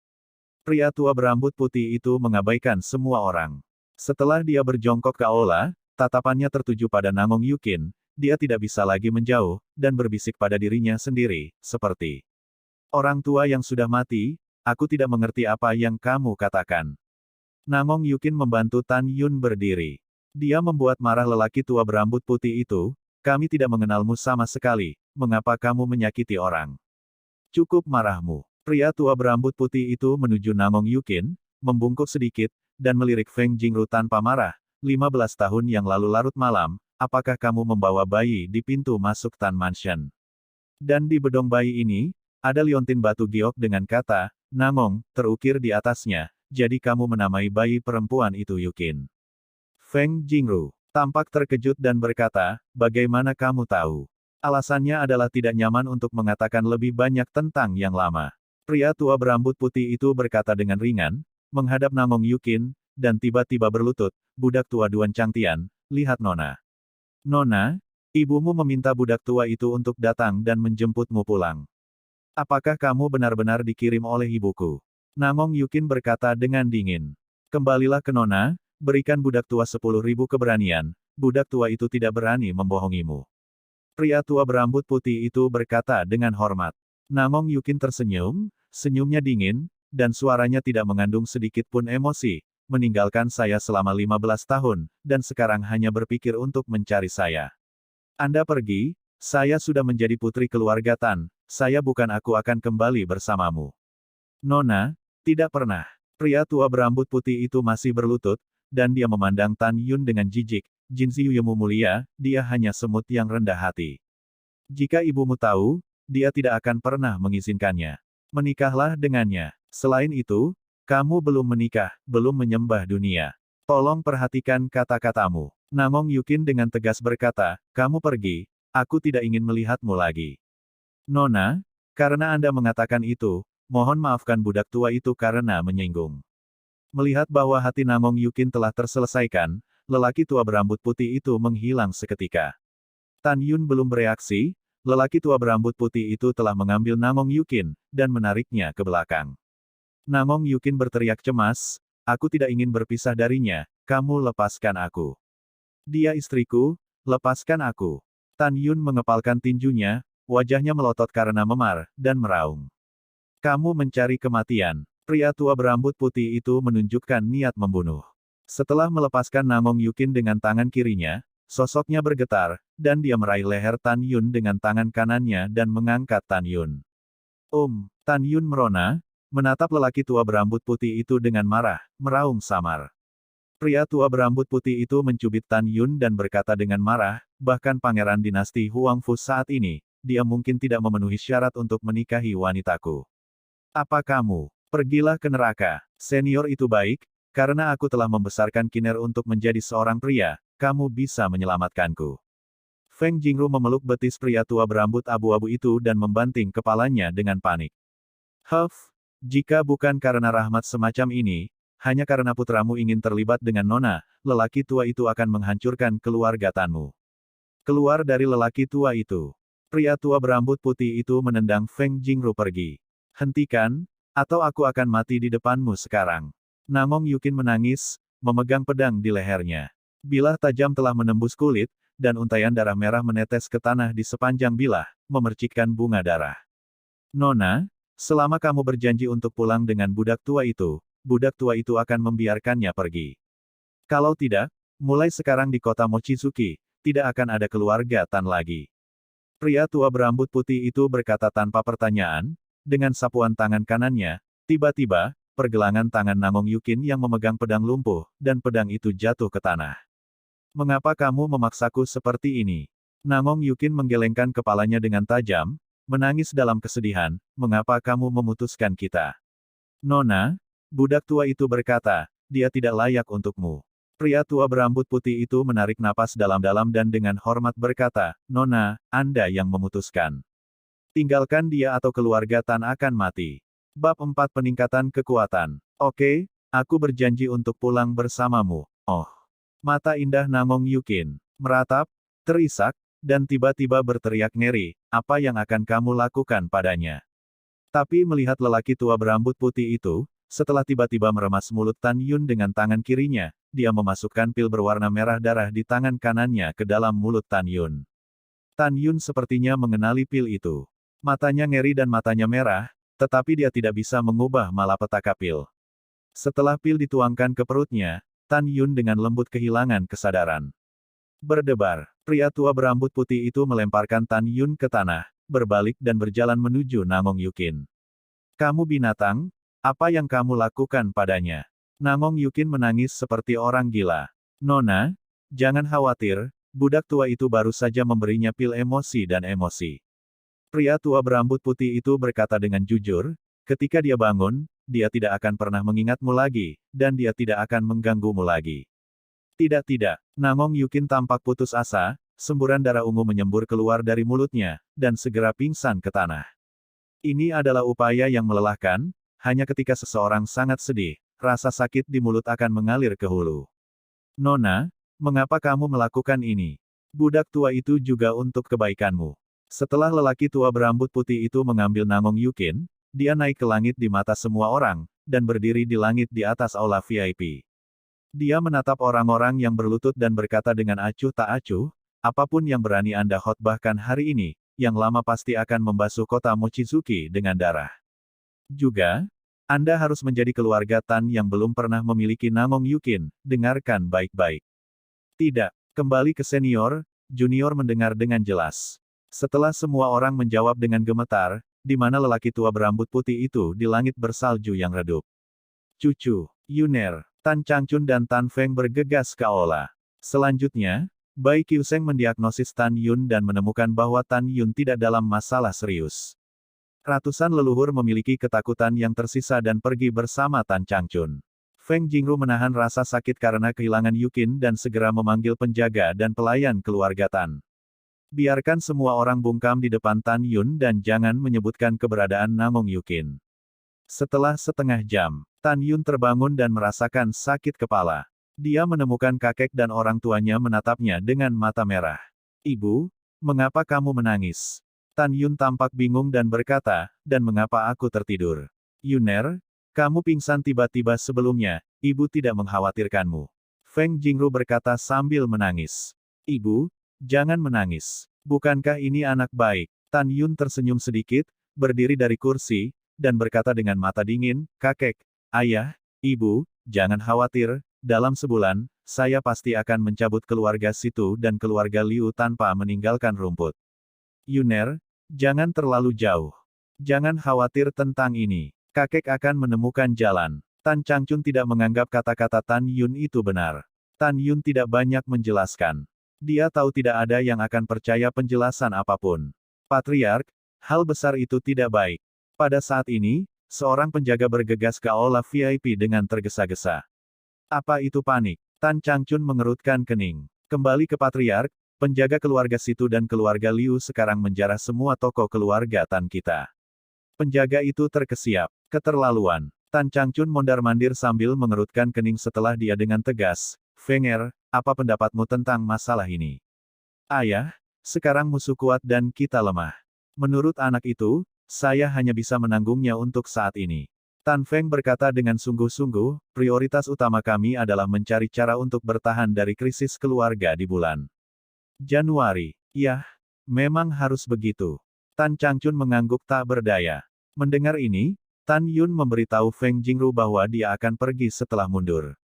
Pria tua berambut putih itu mengabaikan semua orang. Setelah dia berjongkok ke aula, tatapannya tertuju pada Namong Yukin, dia tidak bisa lagi menjauh, dan berbisik pada dirinya sendiri, seperti orang tua yang sudah mati, aku tidak mengerti apa yang kamu katakan. Namong Yukin membantu Tan Yun berdiri. Dia membuat marah lelaki tua berambut putih itu, kami tidak mengenalmu sama sekali, mengapa kamu menyakiti orang? Cukup marahmu. Pria tua berambut putih itu menuju Namong Yukin, membungkuk sedikit, dan melirik Feng Jingru tanpa marah. 15 tahun yang lalu larut malam, apakah kamu membawa bayi di pintu masuk Tan Mansion? Dan di bedong bayi ini, ada liontin batu giok dengan kata, Namong, terukir di atasnya, jadi kamu menamai bayi perempuan itu Yukin. Feng Jingru tampak terkejut dan berkata, bagaimana kamu tahu? Alasannya adalah tidak nyaman untuk mengatakan lebih banyak tentang yang lama. Pria tua berambut putih itu berkata dengan ringan, menghadap Namong Yukin, dan tiba-tiba berlutut, budak tua Duan Changtian, lihat Nona. Nona, ibumu meminta budak tua itu untuk datang dan menjemputmu pulang. Apakah kamu benar-benar dikirim oleh ibuku? Namong Yukin berkata dengan dingin. Kembalilah ke Nona, berikan budak tua 10.000 keberanian, budak tua itu tidak berani membohongimu. Pria tua berambut putih itu berkata dengan hormat. Namong Yukin tersenyum, senyumnya dingin, dan suaranya tidak mengandung sedikit pun emosi, meninggalkan saya selama 15 tahun, dan sekarang hanya berpikir untuk mencari saya. Anda pergi, saya sudah menjadi putri keluarga Tan, saya bukan aku akan kembali bersamamu. Nona, tidak pernah. Pria tua berambut putih itu masih berlutut, dan dia memandang Tan Yun dengan jijik, Jin Ziyumu mulia, dia hanya semut yang rendah hati. Jika ibumu tahu, dia tidak akan pernah mengizinkannya. Menikahlah dengannya. Selain itu, kamu belum menikah, belum menyembah dunia. Tolong perhatikan kata-katamu. Namong Yukin dengan tegas berkata, kamu pergi, aku tidak ingin melihatmu lagi. Nona, karena Anda mengatakan itu, mohon maafkan budak tua itu karena menyinggung. Melihat bahwa hati Namong Yukin telah terselesaikan, lelaki tua berambut putih itu menghilang seketika. Tan Yun belum bereaksi, lelaki tua berambut putih itu telah mengambil Namong Yukin, dan menariknya ke belakang. Namong Yukin berteriak cemas, aku tidak ingin berpisah darinya, kamu lepaskan aku. Dia istriku, lepaskan aku. Tan Yun mengepalkan tinjunya, wajahnya melotot karena memar, dan meraung. Kamu mencari kematian. Pria tua berambut putih itu menunjukkan niat membunuh. Setelah melepaskan Namong Yukin dengan tangan kirinya, sosoknya bergetar, dan dia meraih leher Tan Yun dengan tangan kanannya dan mengangkat Tan Yun. Tan Yun merona, menatap lelaki tua berambut putih itu dengan marah, meraung samar. Pria tua berambut putih itu mencubit Tan Yun dan berkata dengan marah, bahkan pangeran dinasti Huangfu saat ini, dia mungkin tidak memenuhi syarat untuk menikahi wanitaku. Apa kamu? Pergilah ke neraka. Senior itu baik, karena aku telah membesarkan Kiner untuk menjadi seorang pria, kamu bisa menyelamatkanku. Feng Jingru memeluk betis pria tua berambut abu-abu itu dan membanting kepalanya dengan panik. Jika bukan karena rahmat semacam ini, hanya karena putramu ingin terlibat dengan Nona, lelaki tua itu akan menghancurkan keluarga Tanmu. Keluar dari lelaki tua itu. Pria tua berambut putih itu menendang Feng Jingru pergi. Hentikan, atau aku akan mati di depanmu sekarang. Namong Yukin menangis, memegang pedang di lehernya. Bilah tajam telah menembus kulit, dan untaian darah merah menetes ke tanah di sepanjang bilah, memercikkan bunga darah. Nona, selama kamu berjanji untuk pulang dengan budak tua itu akan membiarkannya pergi. Kalau tidak, mulai sekarang di kota Mochizuki, tidak akan ada keluarga Tan lagi. Pria tua berambut putih itu berkata tanpa pertanyaan, dengan sapuan tangan kanannya, tiba-tiba, pergelangan tangan Namong Yukin yang memegang pedang lumpuh, dan pedang itu jatuh ke tanah. Mengapa kamu memaksaku seperti ini? Namong Yukin menggelengkan kepalanya dengan tajam, menangis dalam kesedihan, mengapa kamu memutuskan kita? Nona, budak tua itu berkata, dia tidak layak untukmu. Pria tua berambut putih itu menarik napas dalam-dalam dan dengan hormat berkata, Nona, Anda yang memutuskan. Tinggalkan dia atau keluarga Tan akan mati. Bab 4 Peningkatan Kekuatan. Oke, aku berjanji untuk pulang bersamamu. Oh. Mata indah Namong Yukin meratap, terisak, dan tiba-tiba berteriak ngeri, apa yang akan kamu lakukan padanya? Tapi melihat lelaki tua berambut putih itu, setelah tiba-tiba meremas mulut Tan Yun dengan tangan kirinya, dia memasukkan pil berwarna merah darah di tangan kanannya ke dalam mulut Tan Yun. Tan Yun sepertinya mengenali pil itu. Matanya ngeri dan matanya merah, tetapi dia tidak bisa mengubah malapetaka pil. Setelah pil dituangkan ke perutnya, Tan Yun dengan lembut kehilangan kesadaran. Berdebar, pria tua berambut putih itu melemparkan Tan Yun ke tanah, berbalik dan berjalan menuju Namong Yukin. Kamu binatang, apa yang kamu lakukan padanya? Namong Yukin menangis seperti orang gila. Nona, jangan khawatir, budak tua itu baru saja memberinya pil emosi dan emosi. Pria tua berambut putih itu berkata dengan jujur, ketika dia bangun, dia tidak akan pernah mengingatmu lagi, dan dia tidak akan mengganggumu lagi. Tidak, Namong Yukin tampak putus asa, semburan darah ungu menyembur keluar dari mulutnya, dan segera pingsan ke tanah. Ini adalah upaya yang melelahkan, hanya ketika seseorang sangat sedih, rasa sakit di mulut akan mengalir ke hulu. Nona, mengapa kamu melakukan ini? Budak tua itu juga untuk kebaikanmu. Setelah lelaki tua berambut putih itu mengambil Namong Yukin, dia naik ke langit di mata semua orang, dan berdiri di langit di atas aula VIP. Dia menatap orang-orang yang berlutut dan berkata dengan acuh tak acuh, apapun yang berani Anda khotbahkan hari ini, yang lama pasti akan membasuh kota Mochizuki dengan darah. Juga, Anda harus menjadi keluarga Tan yang belum pernah memiliki Namong Yukin, dengarkan baik-baik. Tidak, kembali ke senior, junior mendengar dengan jelas. Setelah semua orang menjawab dengan gemetar, di mana lelaki tua berambut putih itu di langit bersalju yang redup. Cucu, Yuner, Tan Changchun dan Tan Feng bergegas ke aula. Selanjutnya, Bai Qiuseng mendiagnosis Tan Yun dan menemukan bahwa Tan Yun tidak dalam masalah serius. Ratusan leluhur memiliki ketakutan yang tersisa dan pergi bersama Tan Changchun. Feng Jingru menahan rasa sakit karena kehilangan Yukin dan segera memanggil penjaga dan pelayan keluarga Tan. Biarkan semua orang bungkam di depan Tan Yun dan jangan menyebutkan keberadaan Namong Yukin. Setelah setengah jam, Tan Yun terbangun dan merasakan sakit kepala. Dia menemukan kakek dan orang tuanya menatapnya dengan mata merah. Ibu, mengapa kamu menangis? Tan Yun tampak bingung dan berkata, dan mengapa aku tertidur? Yuner, kamu pingsan tiba-tiba sebelumnya, ibu tidak mengkhawatirkanmu. Feng Jingru berkata sambil menangis. Ibu, jangan menangis. Bukankah ini anak baik? Tan Yun tersenyum sedikit, berdiri dari kursi, dan berkata dengan mata dingin, kakek, ayah, ibu, jangan khawatir, dalam sebulan, saya pasti akan mencabut keluarga Situ dan keluarga Liu tanpa meninggalkan rumput. Yuner, jangan terlalu jauh. Jangan khawatir tentang ini. Kakek akan menemukan jalan. Tan Changchun tidak menganggap kata-kata Tan Yun itu benar. Tan Yun tidak banyak menjelaskan. Dia tahu tidak ada yang akan percaya penjelasan apapun. Patriark, hal besar itu tidak baik. Pada saat ini, seorang penjaga bergegas ke aula VIP dengan tergesa-gesa. Apa itu panik? Tan Changchun mengerutkan kening. Kembali ke Patriark, penjaga keluarga Situ dan keluarga Liu sekarang menjarah semua toko keluarga Tan kita. Penjaga itu terkesiap. Keterlaluan. Tan Changchun mondar-mandir sambil mengerutkan kening setelah dia dengan tegas, Fenger, apa pendapatmu tentang masalah ini? Ayah, sekarang musuh kuat dan kita lemah. Menurut anak itu, saya hanya bisa menanggungnya untuk saat ini. Tan Feng berkata dengan sungguh-sungguh, prioritas utama kami adalah mencari cara untuk bertahan dari krisis keluarga di bulan Januari. Yah, memang harus begitu. Tan Changchun mengangguk tak berdaya. Mendengar ini, Tan Yun memberitahu Feng Jingru bahwa dia akan pergi setelah mundur.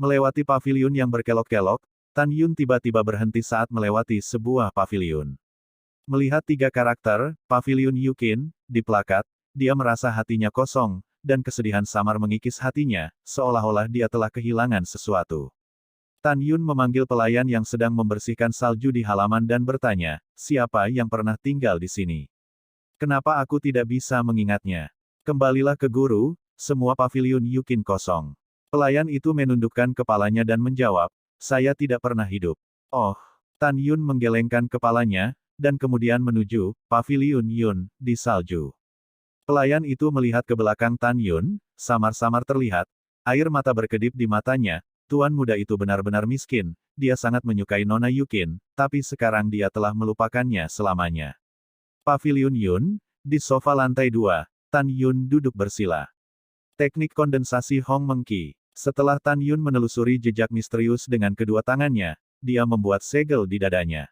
Melewati paviliun yang berkelok-kelok, Tan Yun tiba-tiba berhenti saat melewati sebuah paviliun. Melihat 3 karakter, paviliun Yukin, di plakat, dia merasa hatinya kosong, dan kesedihan samar mengikis hatinya, seolah-olah dia telah kehilangan sesuatu. Tan Yun memanggil pelayan yang sedang membersihkan salju di halaman dan bertanya, siapa yang pernah tinggal di sini? Kenapa aku tidak bisa mengingatnya? Kembalilah ke guru, semua paviliun Yukin kosong. Pelayan itu menundukkan kepalanya dan menjawab, saya tidak pernah hidup. Oh, Tan Yun menggelengkan kepalanya, dan kemudian menuju paviliun Yun di salju. Pelayan itu melihat ke belakang Tan Yun, samar-samar terlihat, air mata berkedip di matanya, tuan muda itu benar-benar miskin, dia sangat menyukai Nona Yukin, tapi sekarang dia telah melupakannya selamanya. Paviliun Yun, di sofa lantai 2, Tan Yun duduk bersila. Teknik kondensasi Hong Meng Qi. Setelah Tan Yun menelusuri jejak misterius dengan kedua tangannya, dia membuat segel di dadanya.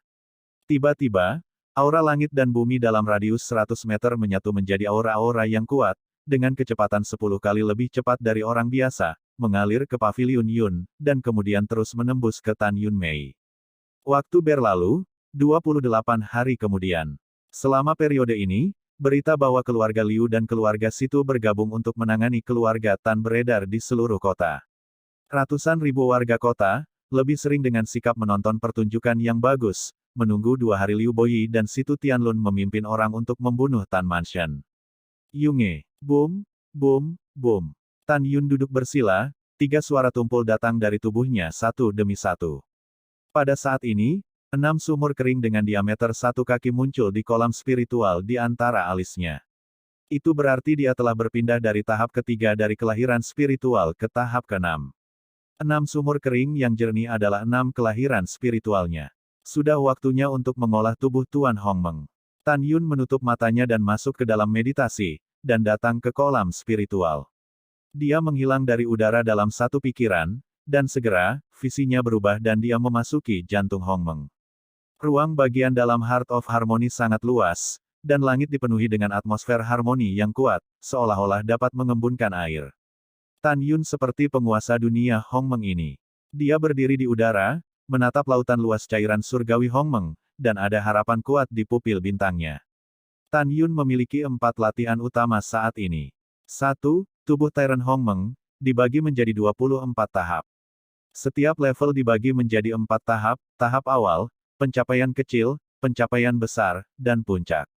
Tiba-tiba, aura langit dan bumi dalam radius 100 meter menyatu menjadi aura-aura yang kuat, dengan kecepatan 10 kali lebih cepat dari orang biasa, mengalir ke paviliun Yun, dan kemudian terus menembus ke Tan Yun Mei. Waktu berlalu, 28 hari kemudian. Selama periode ini, berita bahwa keluarga Liu dan keluarga Situ bergabung untuk menangani keluarga Tan beredar di seluruh kota. Ratusan ribu warga kota, lebih sering dengan sikap menonton pertunjukan yang bagus, menunggu 2 hari Liu Boyi dan Situ Tianlun memimpin orang untuk membunuh Tan Manshan. Yunge. Boom, boom, boom. Tan Yun duduk bersila, 3 suara tumpul datang dari tubuhnya satu demi satu. Pada saat ini, 6 sumur kering dengan diameter 1 kaki muncul di kolam spiritual di antara alisnya. Itu berarti dia telah berpindah dari tahap ketiga dari kelahiran spiritual ke tahap ke-6. 6 sumur kering yang jernih adalah 6 kelahiran spiritualnya. Sudah waktunya untuk mengolah tubuh Tuan Hongmeng. Tan Yun menutup matanya dan masuk ke dalam meditasi, dan datang ke kolam spiritual. Dia menghilang dari udara dalam satu pikiran, dan segera, visinya berubah dan dia memasuki jantung Hongmeng. Ruang bagian dalam Heart of Harmony sangat luas, dan langit dipenuhi dengan atmosfer harmoni yang kuat, seolah-olah dapat mengembunkan air. Tan Yun seperti penguasa dunia Hongmeng ini. Dia berdiri di udara, menatap lautan luas cairan surgawi Hongmeng, dan ada harapan kuat di pupil bintangnya. Tan Yun memiliki 4 latihan utama saat ini. 1. Tubuh Tyrant Hongmeng, dibagi menjadi 24 tahap. Setiap level dibagi menjadi 4 tahap, tahap awal, pencapaian kecil, pencapaian besar, dan puncak.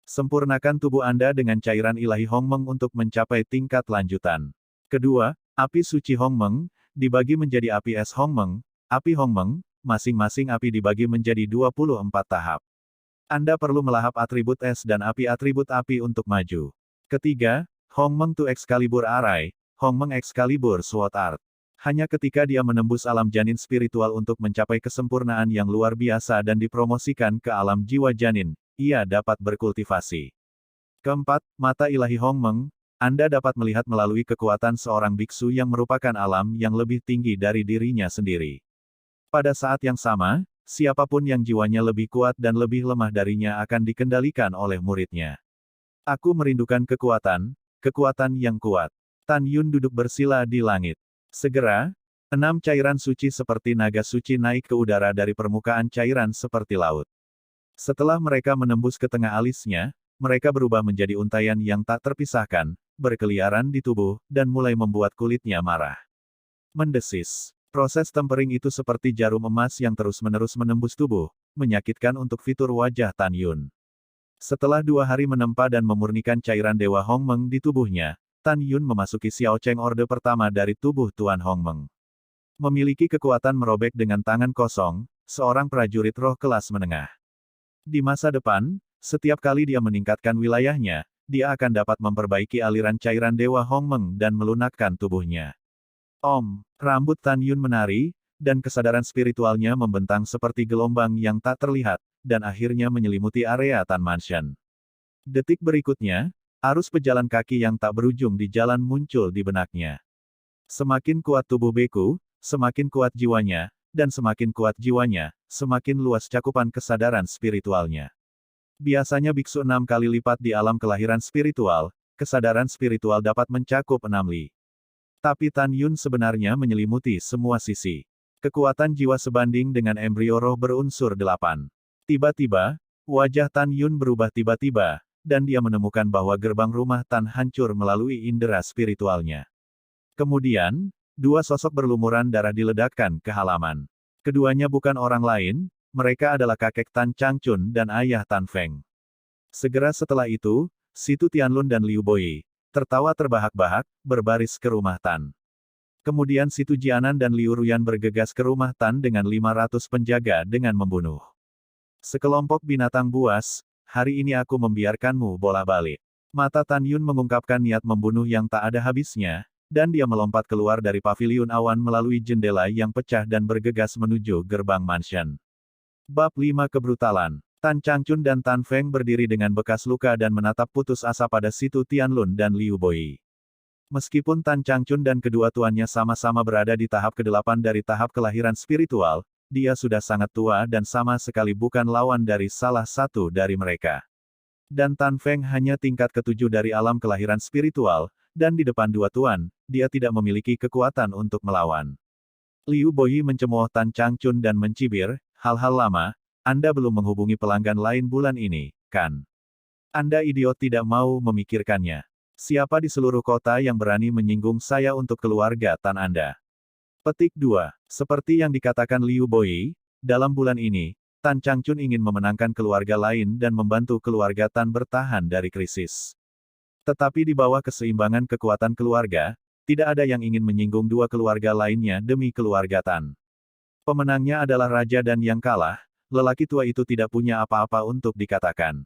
Sempurnakan tubuh Anda dengan cairan ilahi Hongmeng untuk mencapai tingkat lanjutan. Kedua, api suci Hongmeng, dibagi menjadi api es Hongmeng, api Hongmeng, masing-masing api dibagi menjadi 24 tahap. Anda perlu melahap atribut es dan atribut api untuk maju. Ketiga, Hongmeng to Excalibur Arai, Hongmeng Excalibur Sword Art. Hanya ketika dia menembus alam janin spiritual untuk mencapai kesempurnaan yang luar biasa dan dipromosikan ke alam jiwa janin, ia dapat berkultivasi. Keempat, mata ilahi Hongmeng, Anda dapat melihat melalui kekuatan seorang biksu yang merupakan alam yang lebih tinggi dari dirinya sendiri. Pada saat yang sama, siapapun yang jiwanya lebih kuat dan lebih lemah darinya akan dikendalikan oleh muridnya. Aku merindukan kekuatan, kekuatan yang kuat. Tan Yun duduk bersila di langit. Segera, 6 cairan suci seperti naga suci naik ke udara dari permukaan cairan seperti laut. Setelah mereka menembus ke tengah alisnya, mereka berubah menjadi untaian yang tak terpisahkan, berkeliaran di tubuh, dan mulai membuat kulitnya marah. Mendesis. Proses tempering itu seperti jarum emas yang terus-menerus menembus tubuh, menyakitkan untuk fitur wajah Tan Yun. Setelah 2 hari menempa dan memurnikan cairan Dewa Hongmeng di tubuhnya, Tan Yun memasuki Xiao Cheng Orde pertama dari tubuh Tuan Hongmeng. Memiliki kekuatan merobek dengan tangan kosong, seorang prajurit roh kelas menengah. Di masa depan, setiap kali dia meningkatkan wilayahnya, dia akan dapat memperbaiki aliran cairan Dewa Hongmeng dan melunakkan tubuhnya. Rambut Tan Yun menari, dan kesadaran spiritualnya membentang seperti gelombang yang tak terlihat, dan akhirnya menyelimuti area Tan Mansion. Detik berikutnya, arus pejalan kaki yang tak berujung di jalan muncul di benaknya. Semakin kuat tubuh Beku, semakin kuat jiwanya, dan semakin kuat jiwanya, semakin luas cakupan kesadaran spiritualnya. Biasanya biksu 6 kali lipat di alam kelahiran spiritual, kesadaran spiritual dapat mencakup 6 li. Tapi Tan Yun sebenarnya menyelimuti semua sisi. Kekuatan jiwa sebanding dengan embrio roh berunsur 8. Tiba-tiba, wajah Tan Yun berubah tiba-tiba, dan dia menemukan bahwa gerbang rumah Tan hancur melalui indera spiritualnya. Kemudian, dua sosok berlumuran darah diledakkan ke halaman. Keduanya bukan orang lain, mereka adalah kakek Tan Changchun dan ayah Tan Feng. Segera setelah itu, Situ Tianlun dan Liu Boyi tertawa terbahak-bahak, berbaris ke rumah Tan. Kemudian Situ Jianan dan Liu Ruyan bergegas ke rumah Tan dengan 500 penjaga dengan membunuh sekelompok binatang buas. Hari ini aku membiarkanmu bola-balik. Mata Tan Yun mengungkapkan niat membunuh yang tak ada habisnya, dan dia melompat keluar dari paviliun awan melalui jendela yang pecah dan bergegas menuju gerbang mansion. Bab 5 Kebrutalan. Tan Changchun dan Tan Feng berdiri dengan bekas luka dan menatap putus asa pada Situ Tianlun dan Liu Boyi. Meskipun Tan Changchun dan kedua tuannya sama-sama berada di tahap ke-8 dari tahap kelahiran spiritual, dia sudah sangat tua dan sama sekali bukan lawan dari salah satu dari mereka. Dan Tan Feng hanya tingkat ke-7 dari alam kelahiran spiritual, dan di depan dua tuan, dia tidak memiliki kekuatan untuk melawan. Liu Boyi mencemooh Tan Changchun dan mencibir, hal-hal lama, Anda belum menghubungi pelanggan lain bulan ini, kan? Anda idiot tidak mau memikirkannya. Siapa di seluruh kota yang berani menyinggung saya untuk keluarga Tan Anda? Petik 2. Seperti yang dikatakan Liu Boyi, dalam bulan ini, Tan Changchun ingin memenangkan keluarga lain dan membantu keluarga Tan bertahan dari krisis. Tetapi di bawah keseimbangan kekuatan keluarga, tidak ada yang ingin menyinggung dua keluarga lainnya demi keluarga Tan. Pemenangnya adalah raja dan yang kalah, lelaki tua itu tidak punya apa-apa untuk dikatakan.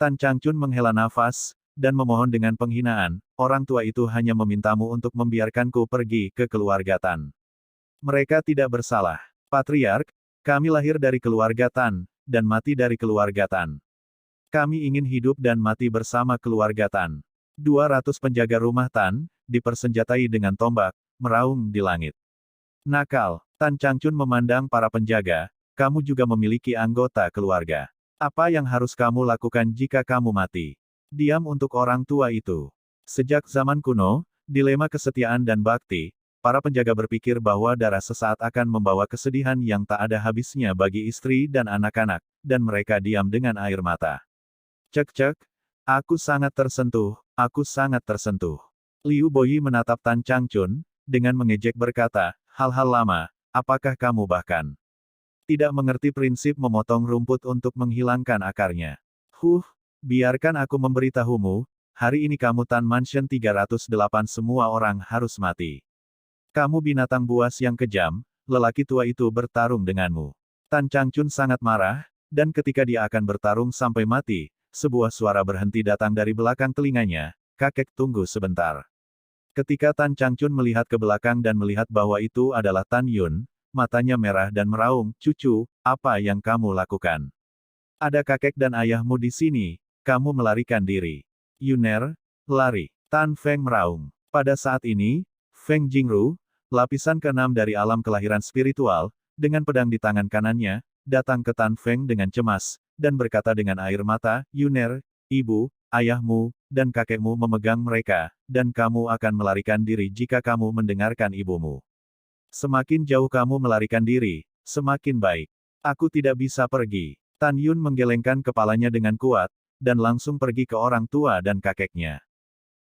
Tan Changchun menghela nafas, dan memohon dengan penghinaan, orang tua itu hanya memintamu untuk membiarkanku pergi ke keluarga Tan. Mereka tidak bersalah. Patriark, kami lahir dari keluarga Tan, dan mati dari keluarga Tan. Kami ingin hidup dan mati bersama keluarga Tan. 200 penjaga rumah Tan, dipersenjatai dengan tombak, meraung di langit. Nakal, Tan Changchun memandang para penjaga, kamu juga memiliki anggota keluarga. Apa yang harus kamu lakukan jika kamu mati? Diam untuk orang tua itu. Sejak zaman kuno, dilema kesetiaan dan bakti, para penjaga berpikir bahwa darah sesaat akan membawa kesedihan yang tak ada habisnya bagi istri dan anak-anak, dan mereka diam dengan air mata. Cek-cek, aku sangat tersentuh, aku sangat tersentuh. Liu Boyi menatap Tan Changchun, dengan mengejek berkata, hal-hal lama, apakah kamu bahkan tidak mengerti prinsip memotong rumput untuk menghilangkan akarnya? Biarkan aku memberitahumu, hari ini kamu Tan Mansion 308 semua orang harus mati. Kamu binatang buas yang kejam, lelaki tua itu bertarung denganmu. Tan Changchun sangat marah, dan ketika dia akan bertarung sampai mati, sebuah suara berhenti datang dari belakang telinganya, kakek tunggu sebentar. Ketika Tan Changchun melihat ke belakang dan melihat bahwa itu adalah Tan Yun, matanya merah dan meraung, cucu, apa yang kamu lakukan? Ada kakek dan ayahmu di sini. Kamu melarikan diri. Yuner, lari. Tan Feng meraung. Pada saat ini, Feng Jingru, lapisan ke-6 dari alam kelahiran spiritual, dengan pedang di tangan kanannya, datang ke Tan Feng dengan cemas, dan berkata dengan air mata, Yuner, ibu, ayahmu, dan kakekmu memegang mereka, dan kamu akan melarikan diri jika kamu mendengarkan ibumu. Semakin jauh kamu melarikan diri, semakin baik. Aku tidak bisa pergi. Tan Yun menggelengkan kepalanya dengan kuat, dan langsung pergi ke orang tua dan kakeknya.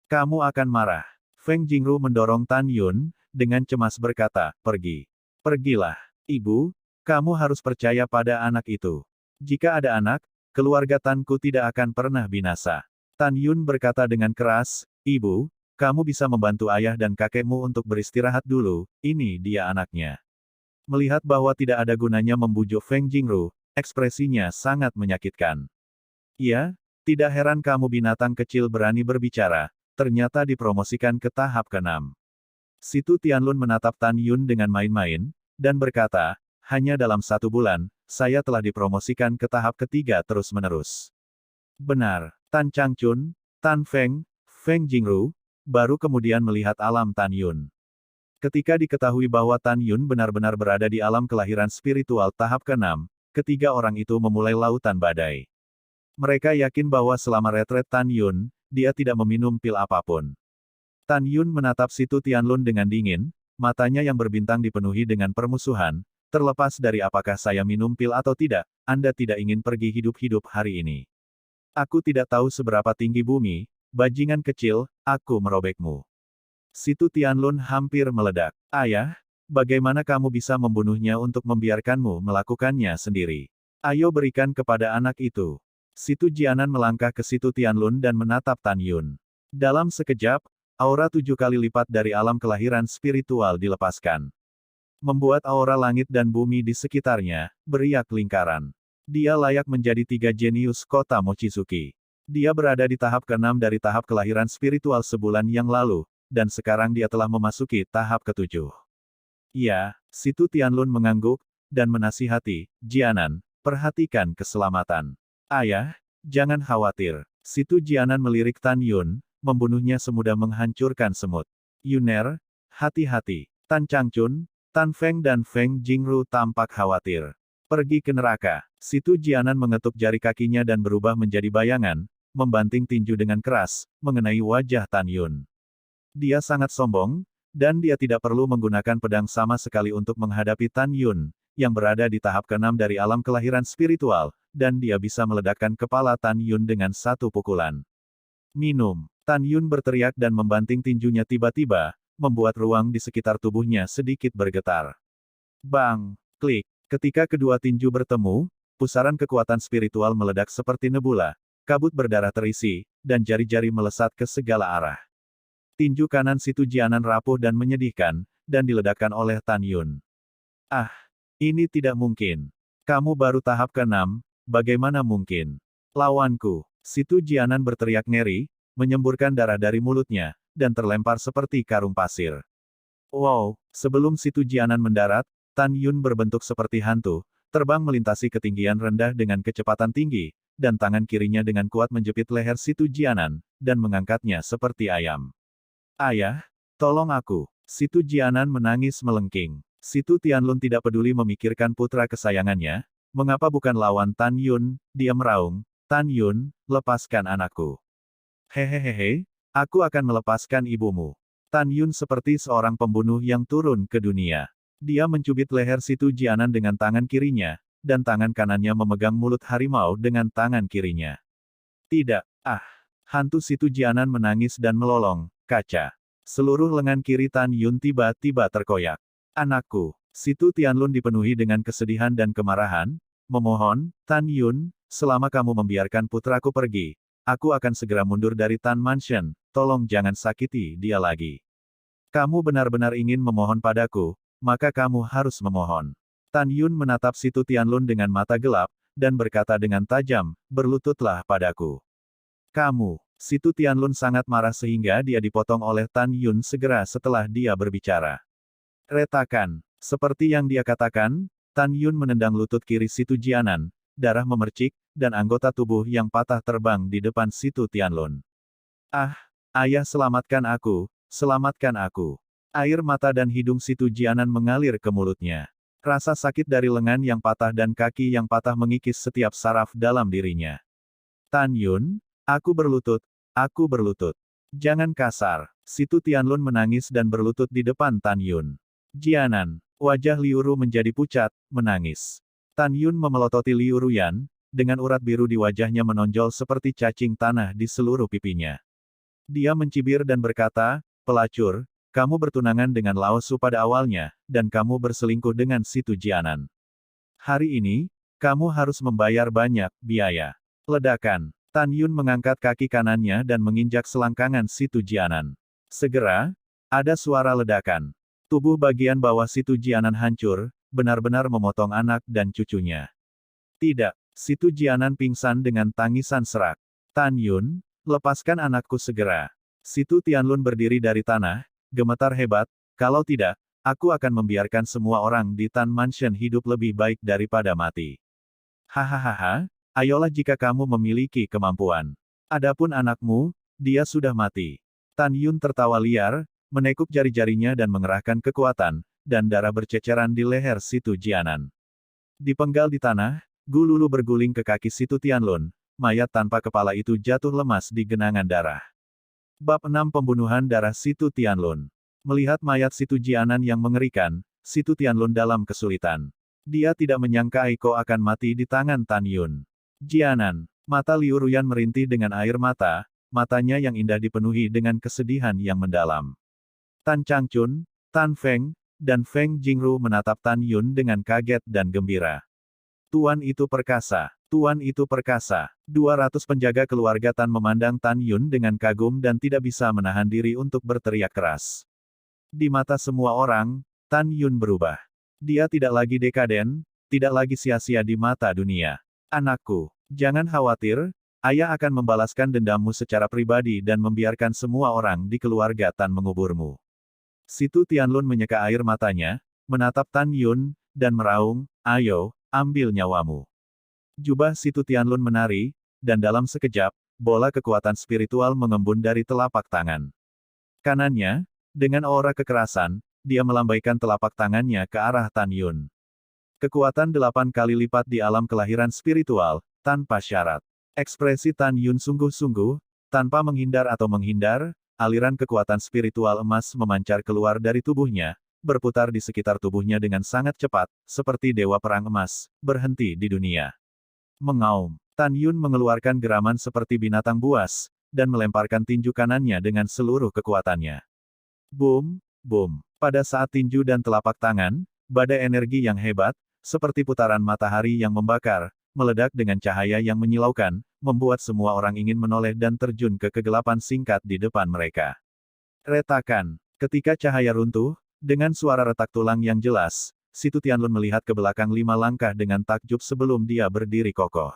Kamu akan marah. Feng Jingru mendorong Tan Yun, dengan cemas berkata, pergi. Pergilah. Ibu, kamu harus percaya pada anak itu. Jika ada anak, keluarga Tanku tidak akan pernah binasa. Tan Yun berkata dengan keras, Ibu, kamu bisa membantu ayah dan kakekmu untuk beristirahat dulu, ini dia anaknya. Melihat bahwa tidak ada gunanya membujuk Feng Jingru, ekspresinya sangat menyakitkan. Iya, tidak heran kamu binatang kecil berani berbicara, ternyata dipromosikan ke tahap ke-6. Situ Tianlun menatap Tan Yun dengan main-main, dan berkata, hanya dalam 1 bulan, saya telah dipromosikan ke tahap ketiga terus-menerus. Benar, Tan Changchun, Tan Feng, Feng Jingru, baru kemudian melihat alam Tan Yun. Ketika diketahui bahwa Tan Yun benar-benar berada di alam kelahiran spiritual tahap ke-6, ketiga orang itu memulai lautan badai. Mereka yakin bahwa selama retret Tan Yun, dia tidak meminum pil apapun. Tan Yun menatap Situ Tianlun dengan dingin, matanya yang berbintang dipenuhi dengan permusuhan, terlepas dari apakah saya minum pil atau tidak, Anda tidak ingin pergi hidup-hidup hari ini. Aku tidak tahu seberapa tinggi bumi, bajingan kecil, aku merobekmu. Situ Tianlun hampir meledak. Ayah, bagaimana kamu bisa membunuhnya untuk membiarkanmu melakukannya sendiri? Ayo berikan kepada anak itu. Situ Jianan melangkah ke Situ Tianlun dan menatap Tan Yun. Dalam sekejap, aura 7 kali lipat dari alam kelahiran spiritual dilepaskan. Membuat aura langit dan bumi di sekitarnya, beriak lingkaran. Dia layak menjadi 3 jenius kota Mochizuki. Dia berada di tahap ke-6 dari tahap kelahiran spiritual sebulan yang lalu, dan sekarang dia telah memasuki tahap ke-7. Ya, Situ Tianlun mengangguk, dan menasihati, Jianan, perhatikan keselamatan. Ayah, jangan khawatir. Situ Jianan melirik Tan Yun, membunuhnya semudah menghancurkan semut. Yuner, hati-hati. Tan Changchun, Tan Feng dan Feng Jingru tampak khawatir. Pergi ke neraka. Situ Jianan mengetuk jari kakinya dan berubah menjadi bayangan, membanting tinju dengan keras, mengenai wajah Tan Yun. Dia sangat sombong, dan dia tidak perlu menggunakan pedang sama sekali untuk menghadapi Tan Yun, yang berada di tahap ke-6 dari alam kelahiran spiritual, dan dia bisa meledakkan kepala Tan Yun dengan 1 pukulan. Minum. Tan Yun berteriak dan membanting tinjunya tiba-tiba, membuat ruang di sekitar tubuhnya sedikit bergetar. Bang! Klik. Ketika kedua tinju bertemu, pusaran kekuatan spiritual meledak seperti nebula, kabut berdarah terisi, dan jari-jari melesat ke segala arah. Tinju kanan Situ Jianan rapuh dan menyedihkan, dan diledakkan oleh Tan Yun. Ah! Ini tidak mungkin. Kamu baru tahap ke-6, bagaimana mungkin? Lawanku. Situ Jianan berteriak ngeri, menyemburkan darah dari mulutnya, dan terlempar seperti karung pasir. Wow! Sebelum Situ Jianan mendarat, Tan Yun berbentuk seperti hantu, terbang melintasi ketinggian rendah dengan kecepatan tinggi, dan tangan kirinya dengan kuat menjepit leher Situ Jianan, dan mengangkatnya seperti ayam. Ayah, tolong aku. Situ Jianan menangis melengking. Situ Tianlun tidak peduli memikirkan putra kesayangannya, mengapa bukan lawan Tan Yun, dia meraung, Tan Yun, lepaskan anakku. Hehehehe, aku akan melepaskan ibumu. Tan Yun seperti seorang pembunuh yang turun ke dunia. Dia mencubit leher Situ Jianan dengan tangan kirinya, dan tangan kanannya memegang mulut harimau dengan tangan kirinya. Tidak, hantu Situ Jianan menangis dan melolong, kaca. Seluruh lengan kiri Tan Yun tiba-tiba terkoyak. Anakku, Situ Tianlun dipenuhi dengan kesedihan dan kemarahan, memohon, Tan Yun, selama kamu membiarkan putraku pergi, aku akan segera mundur dari Tan Mansion, tolong jangan sakiti dia lagi. Kamu benar-benar ingin memohon padaku, maka kamu harus memohon. Tan Yun menatap Situ Tianlun dengan mata gelap, dan berkata dengan tajam, berlututlah padaku. Kamu, Situ Tianlun sangat marah sehingga dia dipotong oleh Tan Yun segera setelah dia berbicara. Retakan. Seperti yang dia katakan, Tan Yun menendang lutut kiri Situ Jianan, darah memercik, dan anggota tubuh yang patah terbang di depan Situ Tianlun. Ah, ayah selamatkan aku, selamatkan aku. Air mata dan hidung Situ Jianan mengalir ke mulutnya. Rasa sakit dari lengan yang patah dan kaki yang patah mengikis setiap saraf dalam dirinya. Tan Yun, aku berlutut, aku berlutut. Jangan kasar. Situ Tianlun menangis dan berlutut di depan Tan Yun. Jianan, wajah Liu Ru menjadi pucat, menangis. Tan Yun memelototi Liu Ruyan, dengan urat biru di wajahnya menonjol seperti cacing tanah di seluruh pipinya. Dia mencibir dan berkata, pelacur, kamu bertunangan dengan Lao Su pada awalnya, dan kamu berselingkuh dengan Situ Jianan. Hari ini, kamu harus membayar banyak biaya. Ledakan. Tan Yun mengangkat kaki kanannya dan menginjak selangkangan Situ Jianan. Segera, ada suara ledakan. Tubuh bagian bawah Situ Jianan hancur, benar-benar memotong anak dan cucunya. Tidak, Situ Jianan pingsan dengan tangisan serak. Tan Yun, lepaskan anakku segera. Situ Tianlun berdiri dari tanah, gemetar hebat, kalau tidak, Aku akan membiarkan semua orang di Tan Mansion hidup lebih baik daripada mati. Hahaha, ayolah jika kamu memiliki kemampuan. Adapun anakmu, dia sudah mati. Tan Yun tertawa liar, menekuk jari-jarinya dan mengerahkan kekuatan, dan darah berceceran di leher Situ Jianan. Dipenggal di tanah, Gu Lulu berguling ke kaki Situ Tianlun, mayat tanpa kepala itu jatuh lemas di genangan darah. Bab 6 Pembunuhan Darah Situ Tianlun. Melihat mayat Situ Jianan yang mengerikan, Situ Tianlun dalam kesulitan. Dia tidak menyangka Aiko akan mati di tangan Tan Yun. Jianan, mata Liu Ruyan merintih dengan air mata, matanya yang indah dipenuhi dengan kesedihan yang mendalam. Tan Changchun, Tan Feng, dan Feng Jingru menatap Tan Yun dengan kaget dan gembira. Tuan itu perkasa. Tuan itu perkasa. 200 penjaga keluarga Tan memandang Tan Yun dengan kagum dan tidak bisa menahan diri untuk berteriak keras. Di mata semua orang, Tan Yun berubah. Dia tidak lagi dekaden, tidak lagi sia-sia di mata dunia. Anakku, jangan khawatir, ayah akan membalaskan dendammu secara pribadi dan membiarkan semua orang di keluarga Tan menguburmu. Situ Tianlun menyeka air matanya, menatap Tan Yun, dan meraung, ayo, ambil nyawamu. Jubah Situ Tianlun menari, dan dalam sekejap, bola kekuatan spiritual mengembun dari telapak tangan. Kanannya, dengan aura kekerasan, dia melambaikan telapak tangannya ke arah Tan Yun. Kekuatan 8 kali lipat di alam kelahiran spiritual, tanpa syarat. Ekspresi Tan Yun sungguh-sungguh, tanpa menghindar atau menghindar, aliran kekuatan spiritual emas memancar keluar dari tubuhnya, berputar di sekitar tubuhnya dengan sangat cepat, seperti dewa perang emas, berhenti di dunia. Mengaum, Tan Yun mengeluarkan geraman seperti binatang buas, dan melemparkan tinju kanannya dengan seluruh kekuatannya. Boom, boom. Pada saat tinju dan telapak tangan, badai energi yang hebat, seperti putaran matahari yang membakar, meledak dengan cahaya yang menyilaukan, membuat semua orang ingin menoleh dan terjun ke kegelapan singkat di depan mereka. Retakan. Ketika cahaya runtuh, dengan suara retak tulang yang jelas, Situ Tianlun melihat ke belakang 5 langkah dengan takjub sebelum dia berdiri kokoh.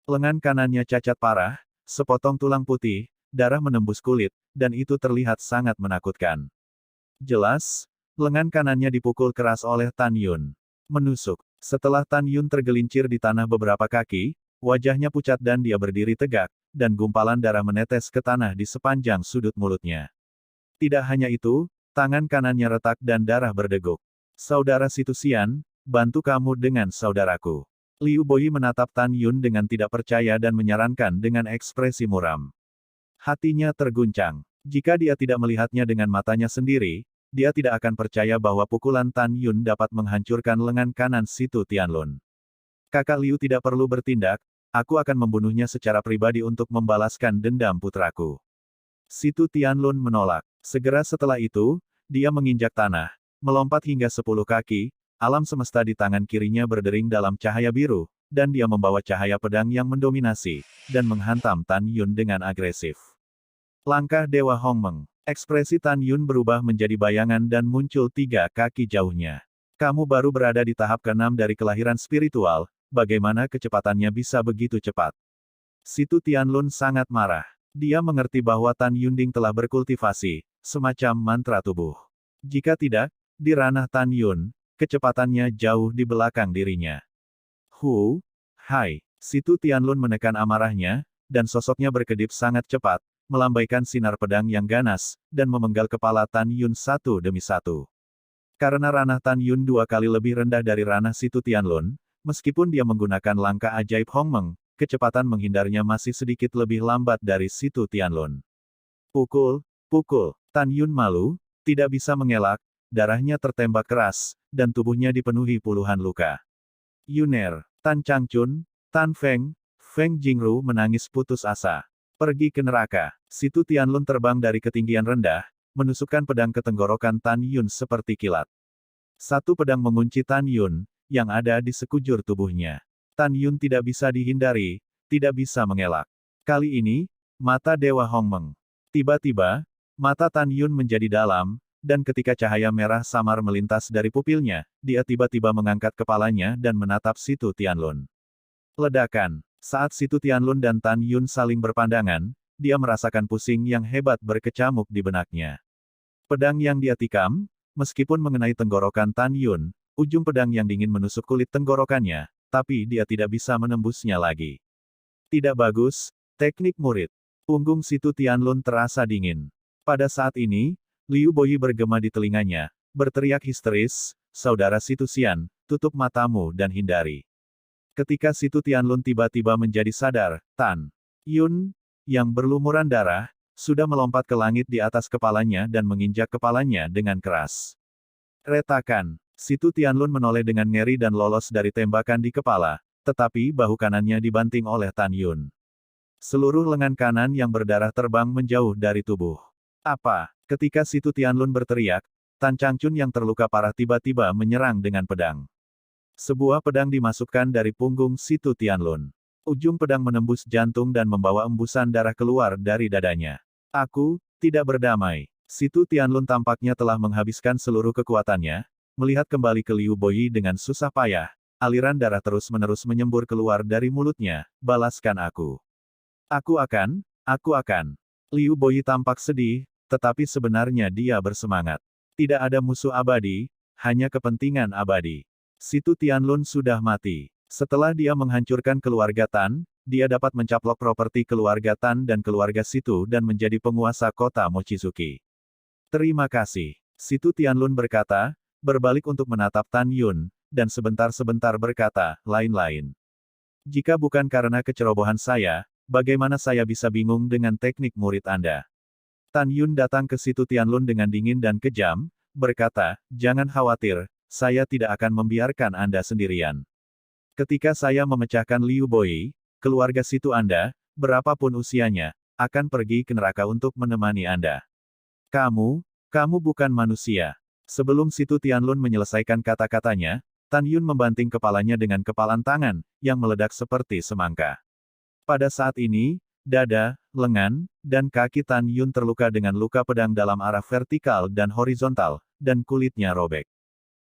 Lengan kanannya cacat parah, sepotong tulang putih, darah menembus kulit, dan itu terlihat sangat menakutkan. Jelas, lengan kanannya dipukul keras oleh Tan Yun. Menusuk. Setelah Tan Yun tergelincir di tanah beberapa kaki, wajahnya pucat dan dia berdiri tegak, dan gumpalan darah menetes ke tanah di sepanjang sudut mulutnya. Tidak hanya itu, tangan kanannya retak dan darah berdeguk. Saudara Situ Xian, bantu kamu dengan saudaraku. Liu Boyi menatap Tan Yun dengan tidak percaya dan menyarankan dengan ekspresi muram. Hatinya terguncang. Jika dia tidak melihatnya dengan matanya sendiri, dia tidak akan percaya bahwa pukulan Tan Yun dapat menghancurkan lengan kanan Situ Tianlun. Kakak Liu tidak perlu bertindak, aku akan membunuhnya secara pribadi untuk membalaskan dendam putraku. Situ Tianlun menolak. Segera setelah itu, dia menginjak tanah, melompat hingga 10 kaki, alam semesta di tangan kirinya berdering dalam cahaya biru, dan dia membawa cahaya pedang yang mendominasi, dan menghantam Tan Yun dengan agresif. Langkah Dewa Hongmeng. Ekspresi Tan Yun berubah menjadi bayangan dan muncul 3 kaki jauhnya. Kamu baru berada di tahap ke-6 dari kelahiran spiritual, bagaimana kecepatannya bisa begitu cepat? Situ Tianlun sangat marah. Dia mengerti bahwa Tan Yunding telah berkultivasi, semacam mantra tubuh. Jika tidak, di ranah Tan Yun, kecepatannya jauh di belakang dirinya. Hai. Situ Tianlun menekan amarahnya, dan sosoknya berkedip sangat cepat, melambaikan sinar pedang yang ganas, dan memenggal kepala Tan Yun satu demi satu. Karena ranah Tan Yun 2 kali lebih rendah dari ranah Situ Tianlun, meskipun dia menggunakan langkah ajaib Hongmeng, kecepatan menghindarnya masih sedikit lebih lambat dari Situ Tianlun. Pukul. Tan Yun malu, tidak bisa mengelak, darahnya tertembak keras, dan tubuhnya dipenuhi puluhan luka. Yuner, Tan Changchun, Tan Feng, Feng Jingru menangis putus asa. Pergi ke neraka. Situ Tianlun terbang dari ketinggian rendah, menusukkan pedang ke tenggorokan Tan Yun seperti kilat. Satu pedang mengunci Tan Yun, yang ada di sekujur tubuhnya. Tan Yun tidak bisa dihindari, tidak bisa mengelak. Kali ini, mata Dewa Hongmeng. Tiba-tiba, mata Tan Yun menjadi dalam, dan ketika cahaya merah samar melintas dari pupilnya, dia tiba-tiba mengangkat kepalanya dan menatap Situ Tianlun. Ledakan. Saat Situ Tianlun dan Tan Yun saling berpandangan, dia merasakan pusing yang hebat berkecamuk di benaknya. Pedang yang dia tikam, Meskipun mengenai tenggorokan Tan Yun, ujung pedang yang dingin menusuk kulit tenggorokannya, tapi dia tidak bisa menembusnya lagi. Tidak bagus, teknik murid. Punggung Situ Tianlun terasa dingin. Pada saat ini, Liu Boyi bergema di telinganya, berteriak histeris, "Saudara Situ Xian, tutup matamu dan hindari." Ketika Situ Tianlun tiba-tiba menjadi sadar, Tan Yun, yang berlumuran darah, sudah melompat ke langit di atas kepalanya dan menginjak kepalanya dengan keras. Retakan. Situ Tianlun menoleh dengan ngeri dan lolos dari tembakan di kepala, tetapi bahu kanannya dibanting oleh Tan Yun. Seluruh lengan kanan yang berdarah terbang menjauh dari tubuh. Apa? Ketika Situ Tianlun berteriak, Tan Changchun yang terluka parah tiba-tiba menyerang dengan pedang. Sebuah pedang dimasukkan dari punggung Situ Tianlun. Ujung pedang menembus jantung dan membawa embusan darah keluar dari dadanya. Aku tidak berdamai. Situ Tianlun tampaknya telah menghabiskan seluruh kekuatannya. Melihat kembali ke Liu Boyi dengan susah payah, aliran darah terus-menerus menyembur keluar dari mulutnya. Balaskan aku. Aku akan. Liu Boyi tampak sedih, tetapi sebenarnya dia bersemangat. Tidak ada musuh abadi, hanya kepentingan abadi. Situ Tianlun sudah mati. Setelah dia menghancurkan keluarga Tan, dia dapat mencaplok properti keluarga Tan dan keluarga Situ dan menjadi penguasa kota Mochizuki. Terima kasih. Situ Tianlun berkata, berbalik untuk menatap Tan Yun, dan sebentar-sebentar berkata, lain-lain. Jika bukan karena kecerobohan saya, bagaimana saya bisa bingung dengan teknik murid Anda? Tan Yun datang ke Situ Tianlun dengan dingin dan kejam, berkata, jangan khawatir, saya tidak akan membiarkan Anda sendirian. Ketika saya memecahkan Liu Boyi, keluarga Situ Anda, berapapun usianya, akan pergi ke neraka untuk menemani Anda. Kamu bukan manusia. Sebelum Situ Tianlun menyelesaikan kata-katanya, Tan Yun membanting kepalanya dengan kepalan tangan, yang meledak seperti semangka. Pada saat ini, dada, lengan, dan kaki Tan Yun terluka dengan luka pedang dalam arah vertikal dan horizontal, dan kulitnya robek.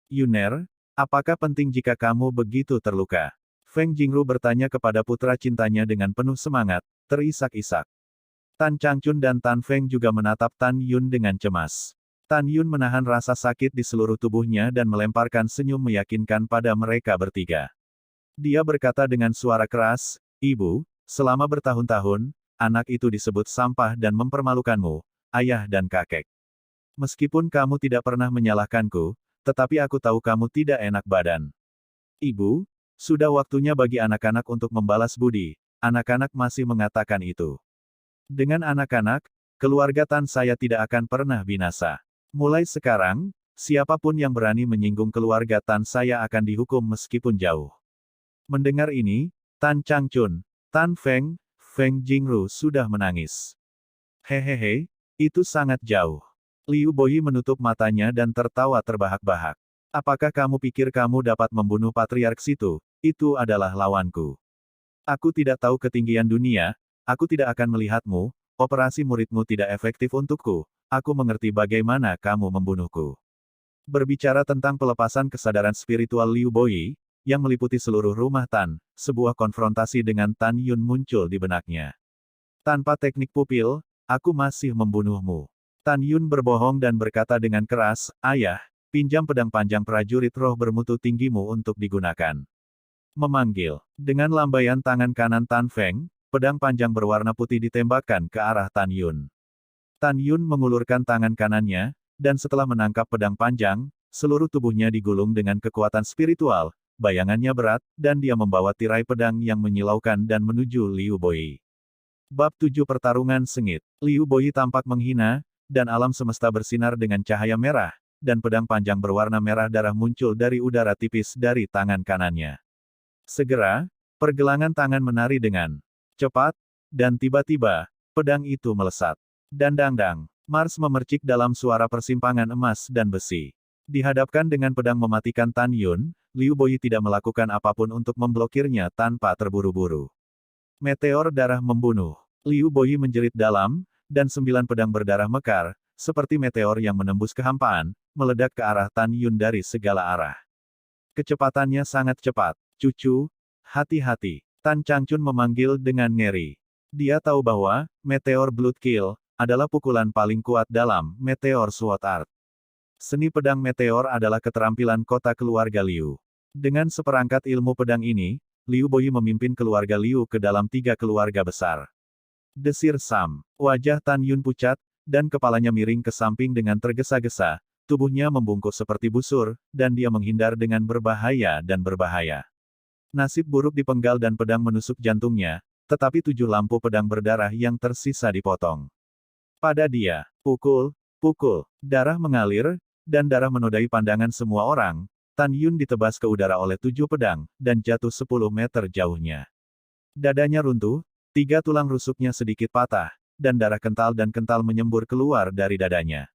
Yuner, apakah penting jika kamu begitu terluka? Feng Jingru bertanya kepada putra cintanya dengan penuh semangat, terisak-isak. Tan Changchun dan Tan Feng juga menatap Tan Yun dengan cemas. Tan Yun menahan rasa sakit di seluruh tubuhnya dan melemparkan senyum meyakinkan pada mereka bertiga. Dia berkata dengan suara keras, Ibu, selama bertahun-tahun, anak itu disebut sampah dan mempermalukanmu, ayah dan kakek. Meskipun kamu tidak pernah menyalahkanku, tetapi aku tahu kamu tidak enak badan. Ibu, sudah waktunya bagi anak-anak untuk membalas budi. Anak-anak masih mengatakan itu. Dengan anak-anak, keluarga Tan saya tidak akan pernah binasa. Mulai sekarang, siapapun yang berani menyinggung keluarga Tan saya akan dihukum meskipun jauh. Mendengar ini, Tan Changchun, Tan Feng, Feng Jingru sudah menangis. Hehehe, itu sangat jauh. Liu Boyi menutup matanya dan tertawa terbahak-bahak. Apakah kamu pikir kamu dapat membunuh Patriark Situ? Itu adalah lawanku. Aku tidak tahu ketinggian dunia, aku tidak akan melihatmu, operasi muridmu tidak efektif untukku, aku mengerti bagaimana kamu membunuhku. Berbicara tentang pelepasan kesadaran spiritual Liu Boyi, yang meliputi seluruh rumah Tan, sebuah konfrontasi dengan Tan Yun muncul di benaknya. Tanpa teknik pupil, aku masih membunuhmu. Tan Yun berbohong dan berkata dengan keras, ayah, pinjam pedang panjang prajurit roh bermutu tinggimu untuk digunakan. Memanggil. Dengan lambaian tangan kanan Tan Feng, pedang panjang berwarna putih ditembakkan ke arah Tan Yun. Tan Yun mengulurkan tangan kanannya, dan setelah menangkap pedang panjang, seluruh tubuhnya digulung dengan kekuatan spiritual, bayangannya berat, dan dia membawa tirai pedang yang menyilaukan dan menuju Liu Boyi. Bab 7 Pertarungan Sengit. Liu Boyi tampak menghina, dan alam semesta bersinar dengan cahaya merah, dan pedang panjang berwarna merah darah muncul dari udara tipis dari tangan kanannya. Segera, pergelangan tangan menari dengan cepat, dan tiba-tiba, pedang itu melesat. Dandang-dang, Mars memercik dalam suara persimpangan emas dan besi. Dihadapkan dengan pedang mematikan Tan Yun, Liu Boyi tidak melakukan apapun untuk memblokirnya tanpa terburu-buru. Meteor darah membunuh. Liu Boyi menjerit dalam, dan 9 pedang berdarah mekar, seperti meteor yang menembus kehampaan, meledak ke arah Tan Yun dari segala arah. Kecepatannya sangat cepat. Cucu, hati-hati. Tan Changchun memanggil dengan ngeri. Dia tahu bahwa, meteor Blood Kill, adalah pukulan paling kuat dalam Meteor Sword Art. Seni pedang meteor adalah keterampilan kota keluarga Liu. Dengan seperangkat ilmu pedang ini, Liu Boyi memimpin keluarga Liu ke dalam 3 keluarga besar. Desir Sam. Wajah Tan Yun pucat, dan kepalanya miring ke samping dengan tergesa-gesa, tubuhnya membungkuk seperti busur, dan dia menghindar dengan berbahaya dan berbahaya. Nasib buruk dipenggal dan pedang menusuk jantungnya, tetapi 7 lampu pedang berdarah yang tersisa dipotong. Pada dia, pukul, darah mengalir, dan darah menodai pandangan semua orang. Tan Yun ditebas ke udara oleh 7 pedang, dan jatuh 10 meter jauhnya. Dadanya runtuh, 3 tulang rusuknya sedikit patah, dan darah kental menyembur keluar dari dadanya.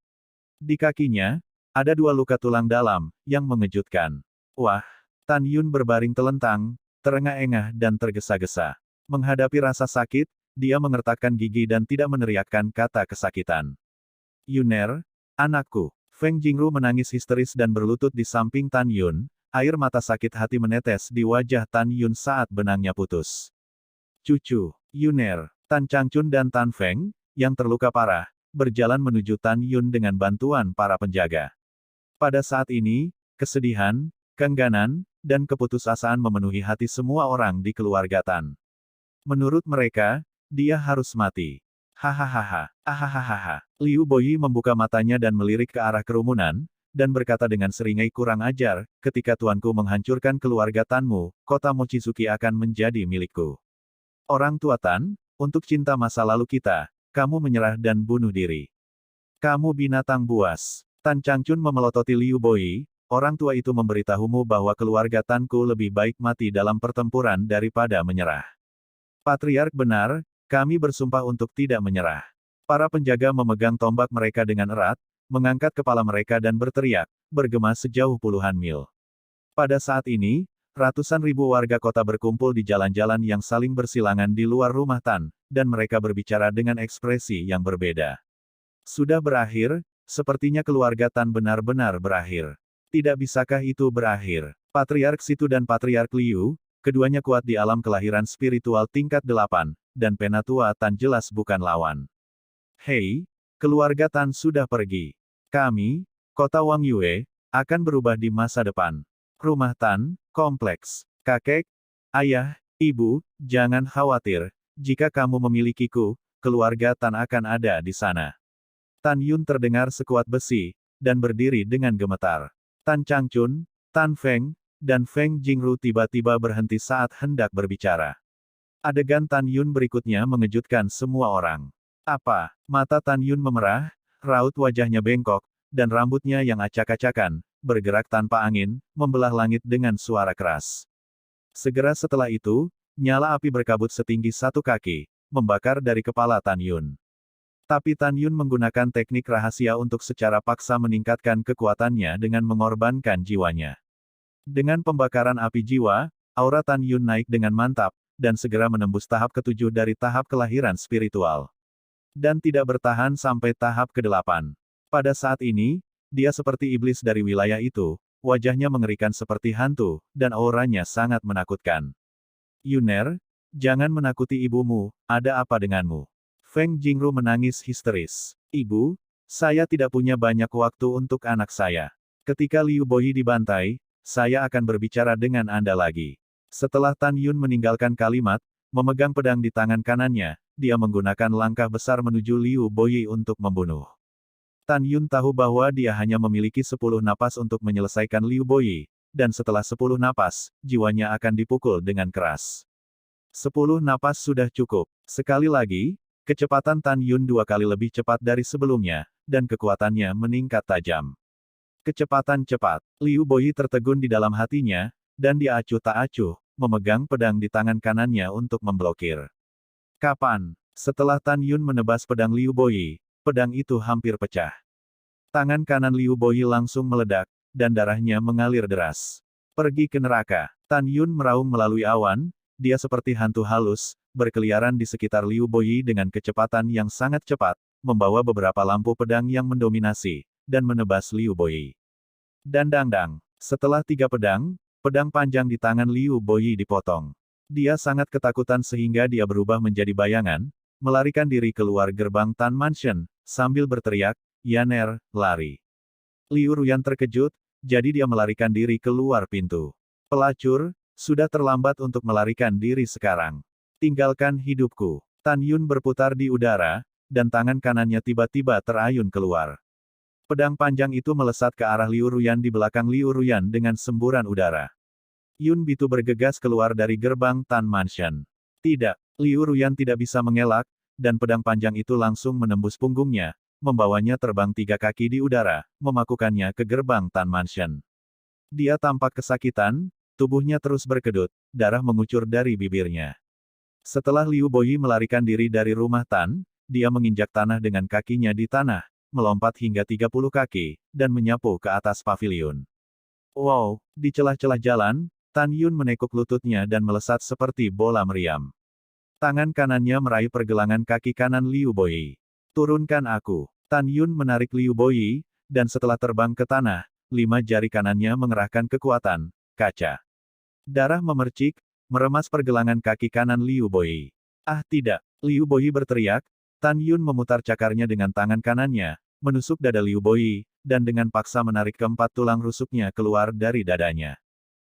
Di kakinya, ada 2 luka tulang dalam, yang mengejutkan. Wah! Tan Yun berbaring telentang, terengah-engah dan tergesa-gesa. Menghadapi rasa sakit, dia mengertakkan gigi dan tidak meneriakkan kata kesakitan. Yuner, anakku. Feng Jingru menangis histeris dan berlutut di samping Tan Yun, air mata sakit hati menetes di wajah Tan Yun saat benangnya putus. Cucu, Yuner, Tan Changchun dan Tan Feng, yang terluka parah, berjalan menuju Tan Yun dengan bantuan para penjaga. Pada saat ini, kesedihan, keengganan, dan keputusasaan memenuhi hati semua orang di keluarga Tan. Menurut mereka, dia harus mati. Hahaha, ahahaha. Liu Boyi membuka matanya dan melirik ke arah kerumunan, dan berkata dengan seringai kurang ajar, ketika tuanku menghancurkan keluarga Tanmu, kota Mochizuki akan menjadi milikku. Orang tua Tan, untuk cinta masa lalu kita, kamu menyerah dan bunuh diri. Kamu binatang buas. Tan Changchun memelototi Liu Boyi, orang tua itu memberitahumu bahwa keluarga Tanku lebih baik mati dalam pertempuran daripada menyerah. Patriark benar, kami bersumpah untuk tidak menyerah. Para penjaga memegang tombak mereka dengan erat, mengangkat kepala mereka dan berteriak, bergema sejauh puluhan mil. Pada saat ini, ratusan ribu warga kota berkumpul di jalan-jalan yang saling bersilangan di luar rumah Tan, dan mereka berbicara dengan ekspresi yang berbeda. Sudah berakhir, sepertinya keluarga Tan benar-benar berakhir. Tidak bisakah itu berakhir? Patriark Situ dan Patriark Liu, keduanya kuat di alam kelahiran spiritual tingkat 8, dan Penatua Tan jelas bukan lawan. Hei, keluarga Tan sudah pergi. Kami, kota Wang Yue, akan berubah di masa depan. Rumah Tan, kompleks. Kakek, ayah, ibu, jangan khawatir. Jika kamu memilikiku, keluarga Tan akan ada di sana. Tan Yun terdengar sekuat besi, dan berdiri dengan gemetar. Tan Changchun, Tan Feng, dan Feng Jingru tiba-tiba berhenti saat hendak berbicara. Adegan Tan Yun berikutnya mengejutkan semua orang. Apa? Mata Tan Yun memerah, raut wajahnya bengkok, dan rambutnya yang acak-acakan, bergerak tanpa angin, membelah langit dengan suara keras. Segera setelah itu, nyala api berkabut setinggi 1 kaki, membakar dari kepala Tan Yun. Tapi Tan Yun menggunakan teknik rahasia untuk secara paksa meningkatkan kekuatannya dengan mengorbankan jiwanya. Dengan pembakaran api jiwa, aura Tan Yun naik dengan mantap, dan segera menembus tahap ke-7 dari tahap kelahiran spiritual. Dan tidak bertahan sampai tahap ke-8. Pada saat ini, dia seperti iblis dari wilayah itu, wajahnya mengerikan seperti hantu, dan auranya sangat menakutkan. Yuner, jangan menakuti ibumu, ada apa denganmu? Feng Jingru menangis histeris. Ibu, saya tidak punya banyak waktu untuk anak saya. Ketika Liu Boyi dibantai, saya akan berbicara dengan Anda lagi. Setelah Tan Yun meninggalkan kalimat, memegang pedang di tangan kanannya, dia menggunakan langkah besar menuju Liu Boyi untuk membunuh. Tan Yun tahu bahwa dia hanya memiliki 10 napas untuk menyelesaikan Liu Boyi, dan setelah 10 napas, jiwanya akan dipukul dengan keras. 10 napas sudah cukup. Sekali lagi, kecepatan Tan Yun 2 kali lebih cepat dari sebelumnya, dan kekuatannya meningkat tajam. Kecepatan cepat. Liu Boyi tertegun di dalam hatinya, dan dia acuh tak acuh, memegang pedang di tangan kanannya untuk memblokir. Kapan? Setelah Tan Yun menebas pedang Liu Boyi, pedang itu hampir pecah. Tangan kanan Liu Boyi langsung meledak, dan darahnya mengalir deras. Pergi ke neraka. Tan Yun meraung melalui awan, dia seperti hantu halus, berkeliaran di sekitar Liu Boyi dengan kecepatan yang sangat cepat, membawa beberapa lampu pedang yang mendominasi, dan menebas Liu Boyi. Dang-dang-dang. Setelah 3 pedang, pedang panjang di tangan Liu Boyi dipotong. Dia sangat ketakutan sehingga dia berubah menjadi bayangan, melarikan diri keluar gerbang Tan Mansion, sambil berteriak, Yaner, lari. Liu Ruyan terkejut, jadi dia melarikan diri keluar pintu. Pelacur, sudah terlambat untuk melarikan diri sekarang. Tinggalkan hidupku. Tan Yun berputar di udara, dan tangan kanannya tiba-tiba terayun keluar. Pedang panjang itu melesat ke arah Liu Ruyan di belakang Liu Ruyan dengan semburan udara. Yun Bitu bergegas keluar dari gerbang Tan Mansion. Tidak, Liu Ruyan tidak bisa mengelak, dan pedang panjang itu langsung menembus punggungnya, membawanya terbang 3 kaki di udara, memakukannya ke gerbang Tan Mansion. Dia tampak kesakitan, tubuhnya terus berkedut, darah mengucur dari bibirnya. Setelah Liu Boyi melarikan diri dari rumah Tan, dia menginjak tanah dengan kakinya di tanah, melompat hingga 30 kaki, dan menyapu ke atas pavilion. Wow, di celah-celah jalan, Tan Yun menekuk lututnya dan melesat seperti bola meriam. Tangan kanannya meraih pergelangan kaki kanan Liu Boyi. Turunkan aku. Tan Yun menarik Liu Boyi, dan setelah terbang ke tanah, 5 jari kanannya mengerahkan kekuatan, kaca. Darah memercik, meremas pergelangan kaki kanan Liu Boyi. Ah tidak, Liu Boyi berteriak, Tan Yun memutar cakarnya dengan tangan kanannya, menusuk dada Liu Boyi, dan dengan paksa menarik keempat tulang rusuknya keluar dari dadanya.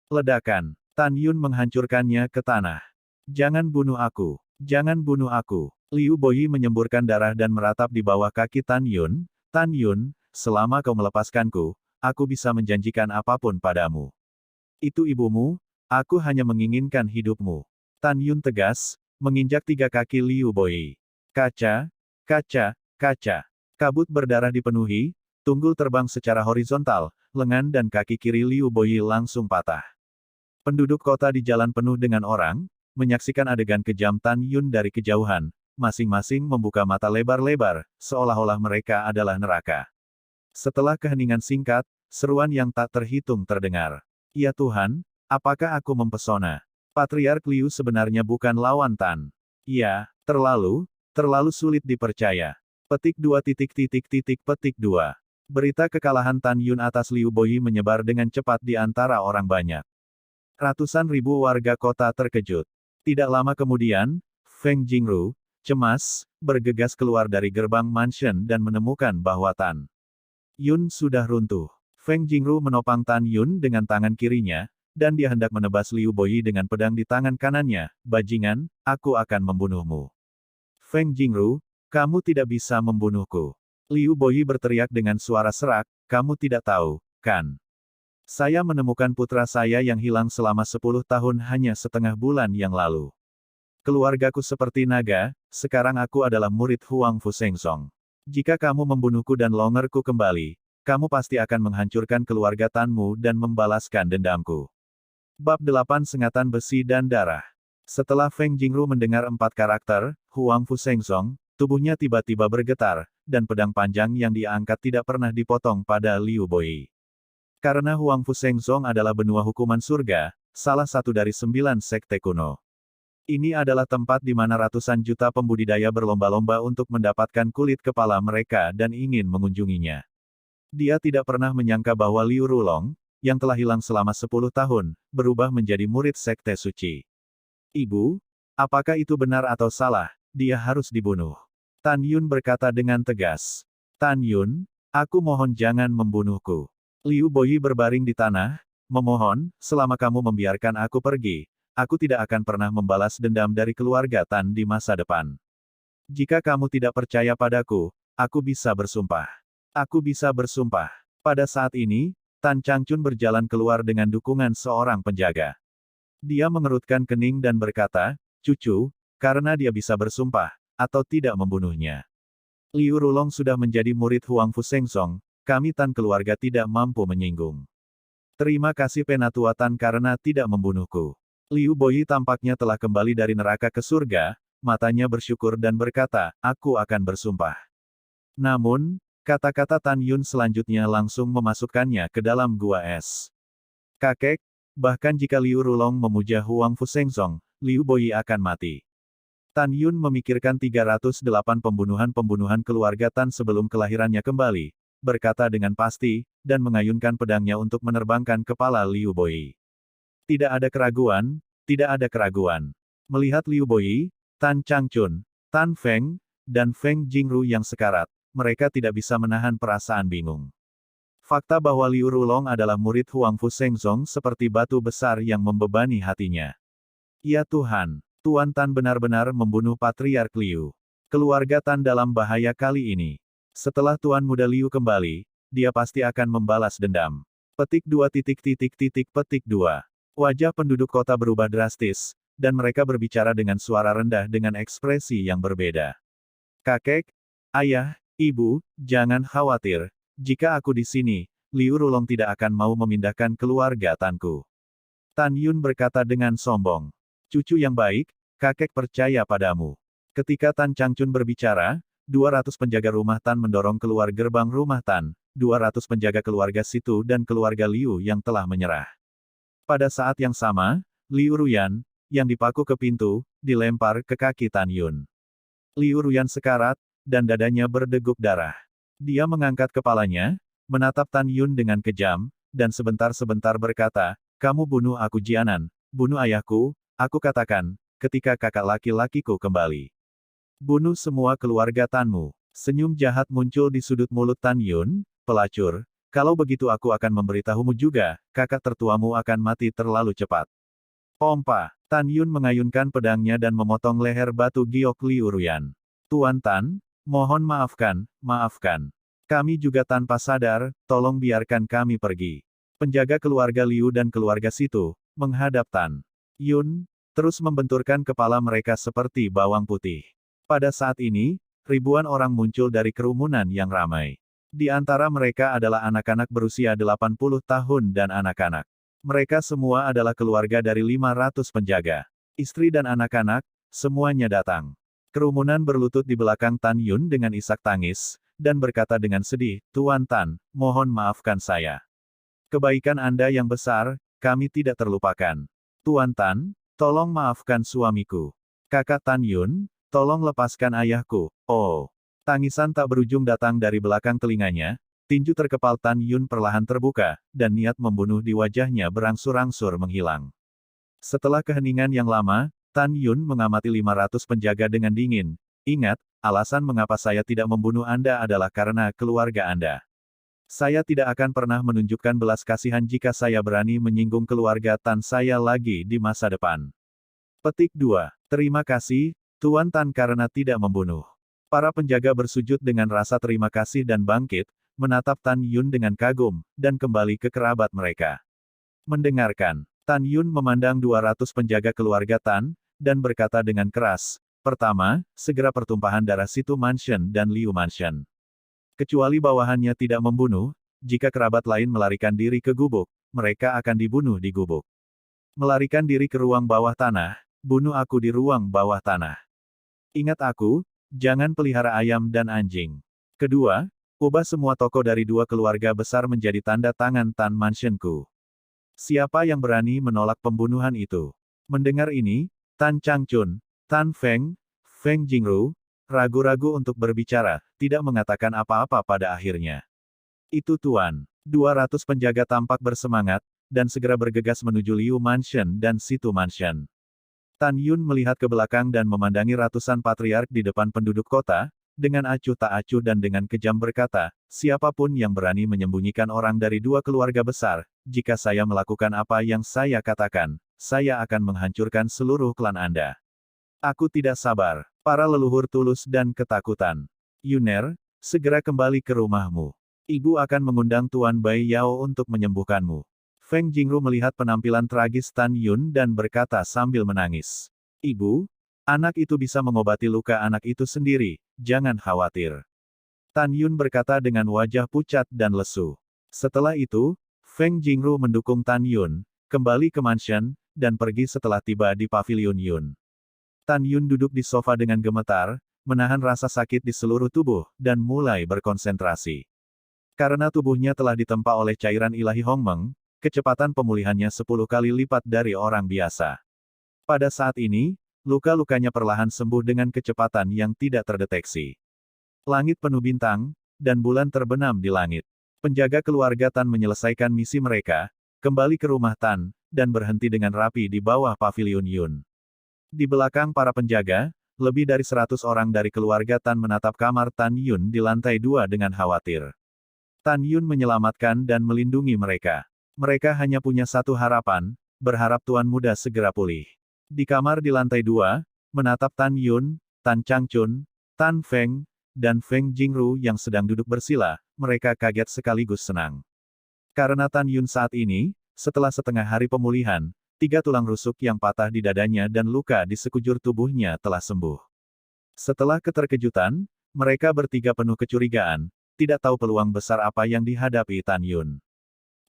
Ledakan, Tan Yun menghancurkannya ke tanah. Jangan bunuh aku, jangan bunuh aku. Liu Boyi menyemburkan darah dan meratap di bawah kaki Tan Yun. Tan Yun, selama kau melepaskanku, aku bisa menjanjikan apapun padamu. Itu ibumu, aku hanya menginginkan hidupmu. Tan Yun tegas, menginjak 3 kaki Liu Boyi. Kaca, kaca, kaca. Kabut berdarah dipenuhi, tunggul terbang secara horizontal, lengan dan kaki kiri Liu Boyi langsung patah. Penduduk kota di jalan penuh dengan orang, menyaksikan adegan kejam Tan Yun dari kejauhan, masing-masing membuka mata lebar-lebar, seolah-olah mereka adalah neraka. Setelah keheningan singkat, seruan yang tak terhitung terdengar. Ya Tuhan, apakah aku mempesona? Patriark Liu sebenarnya bukan lawan Tan. Ya, terlalu sulit dipercaya. Petik 2 titik titik titik petik 2. Berita kekalahan Tan Yun atas Liu Boyi menyebar dengan cepat di antara orang banyak. Ratusan ribu warga kota terkejut. Tidak lama kemudian, Feng Jingru, cemas, bergegas keluar dari gerbang mansion dan menemukan bahwa Tan Yun sudah runtuh. Feng Jingru menopang Tan Yun dengan tangan kirinya, dan dia hendak menebas Liu Boyi dengan pedang di tangan kanannya. Bajingan, aku akan membunuhmu. Feng Jingru, kamu tidak bisa membunuhku. Liu Boyi berteriak dengan suara serak, kamu tidak tahu, kan? Saya menemukan putra saya yang hilang selama 10 tahun hanya setengah bulan yang lalu. Keluargaku seperti naga, sekarang aku adalah murid Huang Fu Sengsong. Jika kamu membunuhku dan longerku kembali, kamu pasti akan menghancurkan keluarga Tanmu dan membalaskan dendamku. Bab 8 Sengatan Besi dan Darah. Setelah Feng Jingru mendengar 4 karakter, Huang Fu Sengsong, tubuhnya tiba-tiba bergetar, dan pedang panjang yang dia angkat tidak pernah dipotong pada Liu Boyi. Karena Huang Fu Sengsong adalah benua hukuman surga, salah satu dari 9 sekte kuno. Ini adalah tempat di mana ratusan juta pembudidaya berlomba-lomba untuk mendapatkan kulit kepala mereka dan ingin mengunjunginya. Dia tidak pernah menyangka bahwa Liu Rulong, yang telah hilang selama 10 tahun, berubah menjadi murid sekte suci. Ibu, apakah itu benar atau salah? Dia harus dibunuh. Tan Yun berkata dengan tegas. Tan Yun, aku mohon jangan membunuhku. Liu Boyi berbaring di tanah, memohon, selama kamu membiarkan aku pergi, aku tidak akan pernah membalas dendam dari keluarga Tan di masa depan. Jika kamu tidak percaya padaku, aku bisa bersumpah. Aku bisa bersumpah. Pada saat ini, Tan Changchun berjalan keluar dengan dukungan seorang penjaga. Dia mengerutkan kening dan berkata, cucu, karena dia bisa bersumpah, atau tidak membunuhnya. Liu Rulong sudah menjadi murid Huang Fu Sengsong, kami Tan keluarga tidak mampu menyinggung. Terima kasih Penatua Tan karena tidak membunuhku. Liu Boyi tampaknya telah kembali dari neraka ke surga, matanya bersyukur dan berkata, aku akan bersumpah. Namun, kata-kata Tan Yun selanjutnya langsung memasukkannya ke dalam gua es. Kakek, bahkan jika Liu Rulong memuja Huang Fu Sengsong, Liu Boyi akan mati. Tan Yun memikirkan 308 pembunuhan-pembunuhan keluarga Tan sebelum kelahirannya kembali, berkata dengan pasti, dan mengayunkan pedangnya untuk menerbangkan kepala Liu Boyi. Tidak ada keraguan, tidak ada keraguan. Melihat Liu Boyi, Tan Changchun, Tan Feng, dan Feng Jingru yang sekarat, mereka tidak bisa menahan perasaan bingung. Fakta bahwa Liu Rulong adalah murid Huang Fu Shengzong seperti batu besar yang membebani hatinya. Ya Tuhan, Tuan Tan benar-benar membunuh Patriark Liu. Keluarga Tan dalam bahaya kali ini. Setelah Tuan Muda Liu kembali, dia pasti akan membalas dendam. Petik 2 petik 2. Wajah penduduk kota berubah drastis, dan mereka berbicara dengan suara rendah dengan ekspresi yang berbeda. Kakek, ayah, ibu, jangan khawatir. Jika aku di sini, Liu Rulong tidak akan mau memindahkan keluarga Tanku. Tan Yun berkata dengan sombong. Cucu yang baik, kakek percaya padamu. Ketika Tan Changchun berbicara, 200 penjaga rumah Tan mendorong keluar gerbang rumah Tan, 200 penjaga keluarga Situ dan keluarga Liu yang telah menyerah. Pada saat yang sama, Liu Ruyan, yang dipaku ke pintu, dilempar ke kaki Tan Yun. Liu Ruyan sekarat, dan dadanya berdegup darah. Dia mengangkat kepalanya, menatap Tan Yun dengan kejam, dan sebentar-sebentar berkata, kamu bunuh aku Jianan, bunuh ayahku, aku katakan, ketika kakak laki-lakiku kembali. Bunuh semua keluarga Tanmu. Senyum jahat muncul di sudut mulut Tan Yun, pelacur, kalau begitu aku akan memberitahumu juga, kakak tertuamu akan mati terlalu cepat. Pompa, Tan Yun mengayunkan pedangnya dan memotong leher batu giok Liu Ruyan. Tuan Tan, mohon maafkan, maafkan. Kami juga tanpa sadar, tolong biarkan kami pergi. Penjaga keluarga Liu dan keluarga Situ, menghadap Tan Yun, terus membenturkan kepala mereka seperti bawang putih. Pada saat ini, ribuan orang muncul dari kerumunan yang ramai. Di antara mereka adalah anak-anak berusia 80 tahun dan anak-anak. Mereka semua adalah keluarga dari 500 penjaga. Istri dan anak-anak, semuanya datang. Kerumunan berlutut di belakang Tan Yun dengan isak tangis, dan berkata dengan sedih, Tuan Tan, mohon maafkan saya. Kebaikan Anda yang besar, kami tidak terlupakan. Tuan Tan, tolong maafkan suamiku. Kakak Tan Yun, tolong lepaskan ayahku. Oh. Tangisan tak berujung datang dari belakang telinganya, tinju terkepal Tan Yun perlahan terbuka, dan niat membunuh di wajahnya berangsur-angsur menghilang. Setelah keheningan yang lama, Tan Yun mengamati 500 penjaga dengan dingin. Ingat, alasan mengapa saya tidak membunuh Anda adalah karena keluarga Anda. Saya tidak akan pernah menunjukkan belas kasihan jika saya berani menyinggung keluarga Tan saya lagi di masa depan. Petik 2. Terima kasih, Tuan Tan karena tidak membunuh. Para penjaga bersujud dengan rasa terima kasih dan bangkit, menatap Tan Yun dengan kagum, dan kembali ke kerabat mereka. Mendengarkan, Tan Yun memandang 200 penjaga keluarga Tan, dan berkata dengan keras, pertama, segera pertumpahan darah Situ Mansion dan Liu Mansion. Kecuali bawahannya tidak membunuh, jika kerabat lain melarikan diri ke gubuk, mereka akan dibunuh di gubuk. Melarikan diri ke ruang bawah tanah, bunuh aku di ruang bawah tanah. Ingat aku, jangan pelihara ayam dan anjing. Kedua, ubah semua toko dari dua keluarga besar menjadi tanda tangan Tan Mansionku. Siapa yang berani menolak pembunuhan itu? Mendengar ini, Tan Changchun, Tan Feng, Feng Jingru, ragu-ragu untuk berbicara, tidak mengatakan apa-apa pada akhirnya. Itu Tuan. 200 penjaga tampak bersemangat, dan segera bergegas menuju Liu Mansion dan Situ Mansion. Tan Yun melihat ke belakang dan memandangi ratusan patriark di depan penduduk kota, dengan acuh tak acuh dan dengan kejam berkata, siapapun yang berani menyembunyikan orang dari dua keluarga besar, jika saya melakukan apa yang saya katakan, saya akan menghancurkan seluruh klan Anda. Aku tidak sabar. Para leluhur tulus dan ketakutan. Yuner, segera kembali ke rumahmu. Ibu akan mengundang Tuan Bai Yao untuk menyembuhkanmu. Feng Jingru melihat penampilan tragis Tan Yun dan berkata sambil menangis. Ibu, anak itu bisa mengobati luka anak itu sendiri, jangan khawatir. Tan Yun berkata dengan wajah pucat dan lesu. Setelah itu, Feng Jingru mendukung Tan Yun, kembali ke mansion, dan pergi setelah tiba di pavilion Yun. Tan Yun duduk di sofa dengan gemetar, menahan rasa sakit di seluruh tubuh, dan mulai berkonsentrasi. Karena tubuhnya telah ditempa oleh cairan ilahi Hongmeng, kecepatan pemulihannya 10 kali lipat dari orang biasa. Pada saat ini, luka-lukanya perlahan sembuh dengan kecepatan yang tidak terdeteksi. Langit penuh bintang, dan bulan terbenam di langit. Penjaga keluarga Tan menyelesaikan misi mereka, kembali ke rumah Tan, dan berhenti dengan rapi di bawah pavilion Yun. Di belakang para penjaga, lebih dari 100 orang dari keluarga Tan menatap kamar Tan Yun di lantai 2 dengan khawatir. Tan Yun menyelamatkan dan melindungi mereka. Mereka hanya punya satu harapan, berharap Tuan Muda segera pulih. Di kamar di lantai 2, menatap Tan Yun, Tan Changchun, Tan Feng, dan Feng Jingru yang sedang duduk bersila, mereka kaget sekaligus senang. Karena Tan Yun saat ini, setelah setengah hari pemulihan, 3 tulang rusuk yang patah di dadanya dan luka di sekujur tubuhnya telah sembuh. Setelah keterkejutan, mereka bertiga penuh kecurigaan, tidak tahu peluang besar apa yang dihadapi Tan Yun.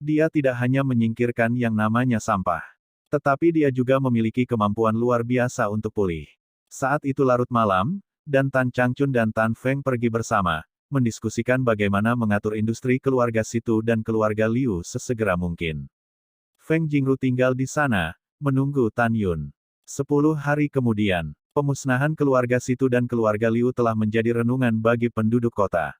Dia tidak hanya menyingkirkan yang namanya sampah, tetapi dia juga memiliki kemampuan luar biasa untuk pulih. Saat itu larut malam, dan Tan Changchun dan Tan Feng pergi bersama, mendiskusikan bagaimana mengatur industri keluarga Situ dan keluarga Liu sesegera mungkin. Feng Jingru tinggal di sana, menunggu Tan Yun. 10 hari kemudian, pemusnahan keluarga Situ dan keluarga Liu telah menjadi renungan bagi penduduk kota.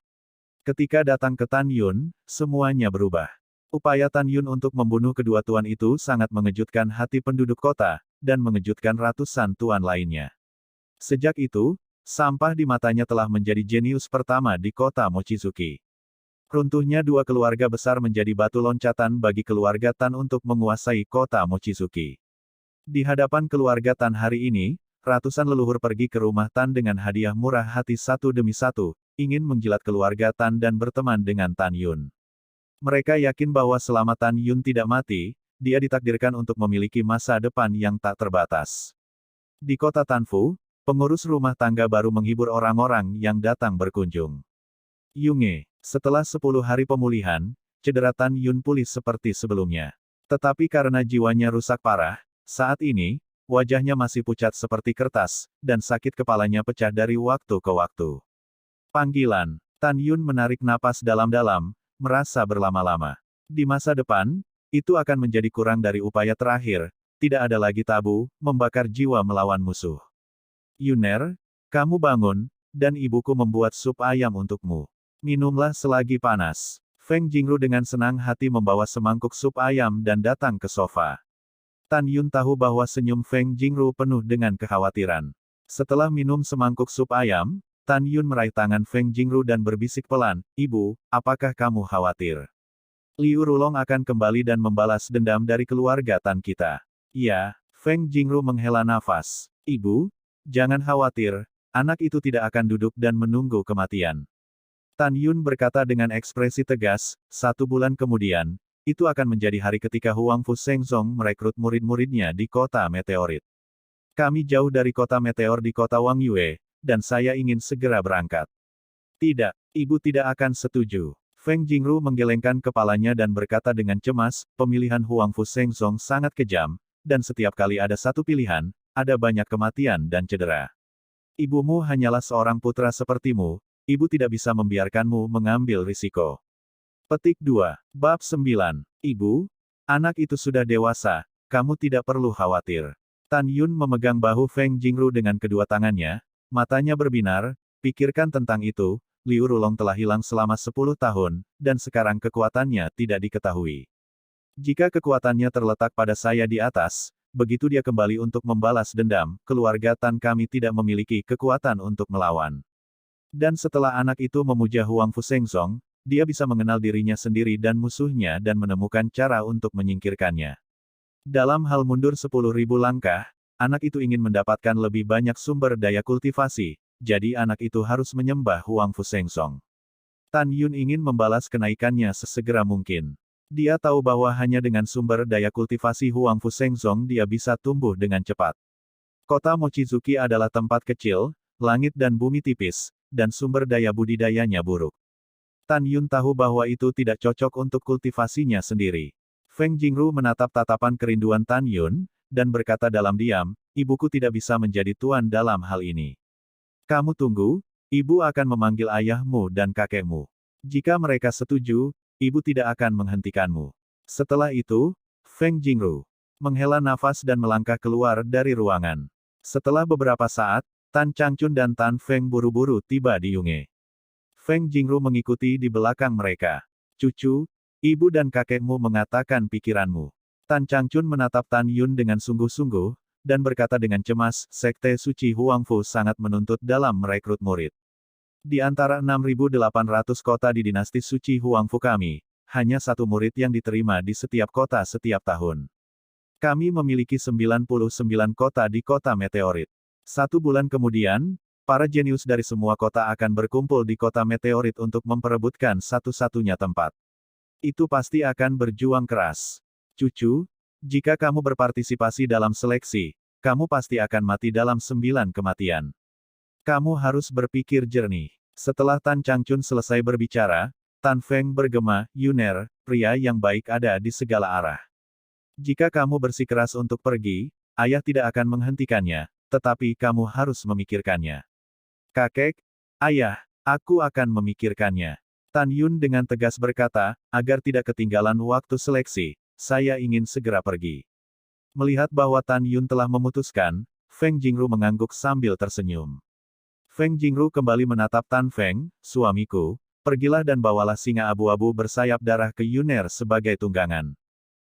Ketika datang ke Tan Yun, semuanya berubah. Upaya Tan Yun untuk membunuh kedua tuan itu sangat mengejutkan hati penduduk kota, dan mengejutkan ratusan tuan lainnya. Sejak itu, sampah di matanya telah menjadi jenius pertama di kota Mochizuki. Runtuhnya 2 keluarga besar menjadi batu loncatan bagi keluarga Tan untuk menguasai kota Mochizuki. Di hadapan keluarga Tan hari ini, ratusan leluhur pergi ke rumah Tan dengan hadiah murah hati satu demi satu, ingin menjilat keluarga Tan dan berteman dengan Tan Yun. Mereka yakin bahwa selama Tan Yun tidak mati, dia ditakdirkan untuk memiliki masa depan yang tak terbatas. Di kota Tanfu, pengurus rumah tangga baru menghibur orang-orang yang datang berkunjung. Yunge, setelah 10 hari pemulihan, cedera Tan Yun pulih seperti sebelumnya. Tetapi karena jiwanya rusak parah, saat ini, wajahnya masih pucat seperti kertas, dan sakit kepalanya pecah dari waktu ke waktu. Panggilan. Tan Yun menarik napas dalam-dalam, merasa berlama-lama. Di masa depan, itu akan menjadi kurang dari upaya terakhir, tidak ada lagi tabu, membakar jiwa melawan musuh. Yuner, kamu bangun, dan ibuku membuat sup ayam untukmu. Minumlah selagi panas. Feng Jingru dengan senang hati membawa semangkuk sup ayam dan datang ke sofa. Tan Yun tahu bahwa senyum Feng Jingru penuh dengan kekhawatiran. Setelah minum semangkuk sup ayam, Tan Yun meraih tangan Feng Jingru dan berbisik pelan, "Ibu, apakah kamu khawatir? Liu Rulong akan kembali dan membalas dendam dari keluarga Tan kita." "Ya." Feng Jingru menghela nafas. "Ibu, jangan khawatir, anak itu tidak akan duduk dan menunggu kematian." Tan Yun berkata dengan ekspresi tegas, 1 bulan kemudian, itu akan menjadi hari ketika Huang Fu Shengzong merekrut murid-muridnya di kota meteorit. Kami jauh dari kota meteor di kota Wang Yue, dan saya ingin segera berangkat. Tidak, ibu tidak akan setuju. Feng Jingru menggelengkan kepalanya dan berkata dengan cemas, pemilihan Huang Fu Shengzong sangat kejam, dan setiap kali ada satu pilihan, ada banyak kematian dan cedera. Ibumu hanyalah seorang putra sepertimu, ibu tidak bisa membiarkanmu mengambil risiko. Petik 2. Bab 9. Ibu, anak itu sudah dewasa, kamu tidak perlu khawatir. Tan Yun memegang bahu Feng Jingru dengan kedua tangannya, matanya berbinar, pikirkan tentang itu, Liu Rulong telah hilang selama 10 tahun, dan sekarang kekuatannya tidak diketahui. Jika kekuatannya terletak pada saya di atas, begitu dia kembali untuk membalas dendam, keluarga Tan kami tidak memiliki kekuatan untuk melawan. Dan setelah anak itu memuja Huang Fu Shengzong, dia bisa mengenal dirinya sendiri dan musuhnya dan menemukan cara untuk menyingkirkannya. Dalam hal mundur 10.000 langkah, anak itu ingin mendapatkan lebih banyak sumber daya kultivasi, jadi anak itu harus menyembah Huang Fu Shengzong. Tan Yun ingin membalas kenaikannya sesegera mungkin. Dia tahu bahwa hanya dengan sumber daya kultivasi Huang Fu Shengzong dia bisa tumbuh dengan cepat. Kota Mochizuki adalah tempat kecil, langit dan bumi tipis, dan sumber daya budidayanya buruk. Tan Yun tahu bahwa itu tidak cocok untuk kultivasinya sendiri. Feng Jingru menatap tatapan kerinduan Tan Yun, dan berkata dalam diam, ibuku tidak bisa menjadi tuan dalam hal ini. Kamu tunggu, ibu akan memanggil ayahmu dan kakekmu. Jika mereka setuju, ibu tidak akan menghentikanmu. Setelah itu, Feng Jingru menghela nafas dan melangkah keluar dari ruangan. Setelah beberapa saat, Tan Changchun dan Tan Feng buru-buru tiba di Yunge. Feng Jingru mengikuti di belakang mereka. Cucu, ibu dan kakekmu mengatakan pikiranmu. Tan Changchun menatap Tan Yun dengan sungguh-sungguh, dan berkata dengan cemas, Sekte Suci Huang Fu sangat menuntut dalam merekrut murid. Di antara 6.800 kota di dinasti suci Huangfu kami, hanya satu murid yang diterima di setiap kota setiap tahun. Kami memiliki 99 kota di kota meteorit. 1 bulan kemudian, para jenius dari semua kota akan berkumpul di kota meteorit untuk memperebutkan satu-satunya tempat. Itu pasti akan berjuang keras. Cucu, jika kamu berpartisipasi dalam seleksi, kamu pasti akan mati dalam 9 kematian. Kamu harus berpikir jernih. Setelah Tan Changchun selesai berbicara, Tan Feng bergema, Yuner, pria yang baik ada di segala arah. Jika kamu bersikeras untuk pergi, ayah tidak akan menghentikannya, tetapi kamu harus memikirkannya. Kakek, ayah, aku akan memikirkannya. Tan Yun dengan tegas berkata, agar tidak ketinggalan waktu seleksi, saya ingin segera pergi. Melihat bahwa Tan Yun telah memutuskan, Feng Jingru mengangguk sambil tersenyum. Feng Jingru kembali menatap Tan Feng, suamiku, pergilah dan bawalah singa abu-abu bersayap darah ke Yuner sebagai tunggangan.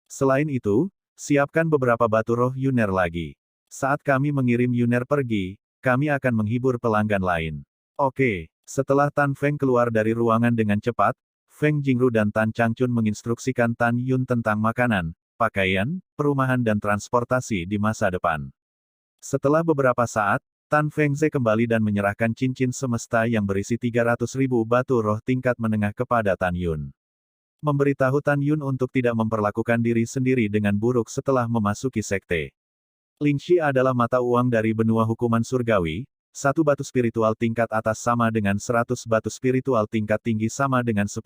Selain itu, siapkan beberapa batu roh Yuner lagi. Saat kami mengirim Yuner pergi, kami akan menghibur pelanggan lain. Oke, setelah Tan Feng keluar dari ruangan dengan cepat, Feng Jingru dan Tan Changchun menginstruksikan Tan Yun tentang makanan, pakaian, perumahan dan transportasi di masa depan. Setelah beberapa saat, Tan Fengze kembali dan menyerahkan cincin semesta yang berisi 300.000 batu roh tingkat menengah kepada Tan Yun. Memberitahu Tan Yun untuk tidak memperlakukan diri sendiri dengan buruk setelah memasuki sekte. Lingxi adalah mata uang dari benua hukuman surgawi, 1 batu spiritual tingkat atas sama dengan 100 batu spiritual tingkat tinggi sama dengan 10.000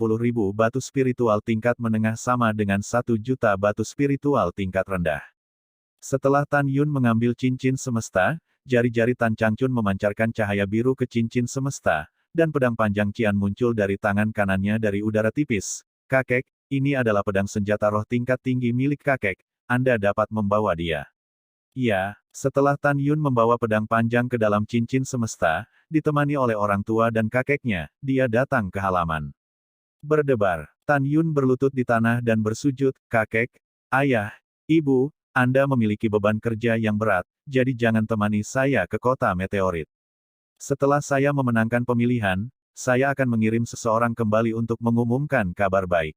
batu spiritual tingkat menengah sama dengan 1 juta batu spiritual tingkat rendah. Setelah Tan Yun mengambil cincin semesta, jari-jari Tan Changchun memancarkan cahaya biru ke cincin semesta, dan pedang panjang Qian muncul dari tangan kanannya dari udara tipis. Kakek, ini adalah pedang senjata roh tingkat tinggi milik kakek, Anda dapat membawa dia. Ya, setelah Tan Yun membawa pedang panjang ke dalam cincin semesta, ditemani oleh orang tua dan kakeknya, dia datang ke halaman. Berdebar, Tan Yun berlutut di tanah dan bersujud, kakek, ayah, ibu, Anda memiliki beban kerja yang berat, jadi jangan temani saya ke kota meteorit. Setelah saya memenangkan pemilihan, saya akan mengirim seseorang kembali untuk mengumumkan kabar baik.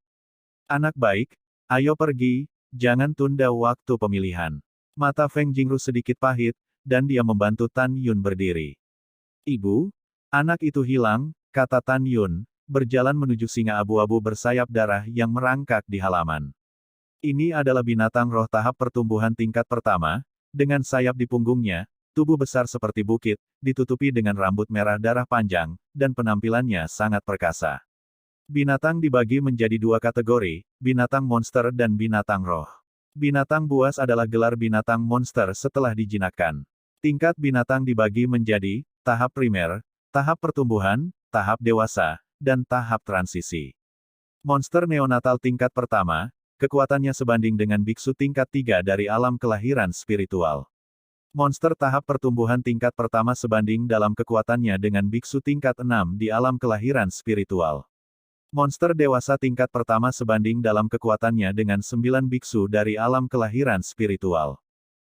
Anak baik, ayo pergi, jangan tunda waktu pemilihan. Mata Feng Jingru sedikit pahit, dan dia membantu Tan Yun berdiri. Ibu, anak itu hilang, kata Tan Yun, berjalan menuju singa abu-abu bersayap darah yang merangkak di halaman. Ini adalah binatang roh tahap pertumbuhan tingkat pertama, dengan sayap di punggungnya, tubuh besar seperti bukit, ditutupi dengan rambut merah darah panjang, dan penampilannya sangat perkasa. Binatang dibagi menjadi 2 kategori, binatang monster dan binatang roh. Binatang buas adalah gelar binatang monster setelah dijinakkan. Tingkat binatang dibagi menjadi, tahap primer, tahap pertumbuhan, tahap dewasa, dan tahap transisi. Monster neonatal tingkat pertama, kekuatannya sebanding dengan biksu tingkat 3 dari alam kelahiran spiritual. Monster tahap pertumbuhan tingkat pertama sebanding dalam kekuatannya dengan biksu tingkat 6 di alam kelahiran spiritual. Monster dewasa tingkat pertama sebanding dalam kekuatannya dengan 9 biksu dari alam kelahiran spiritual.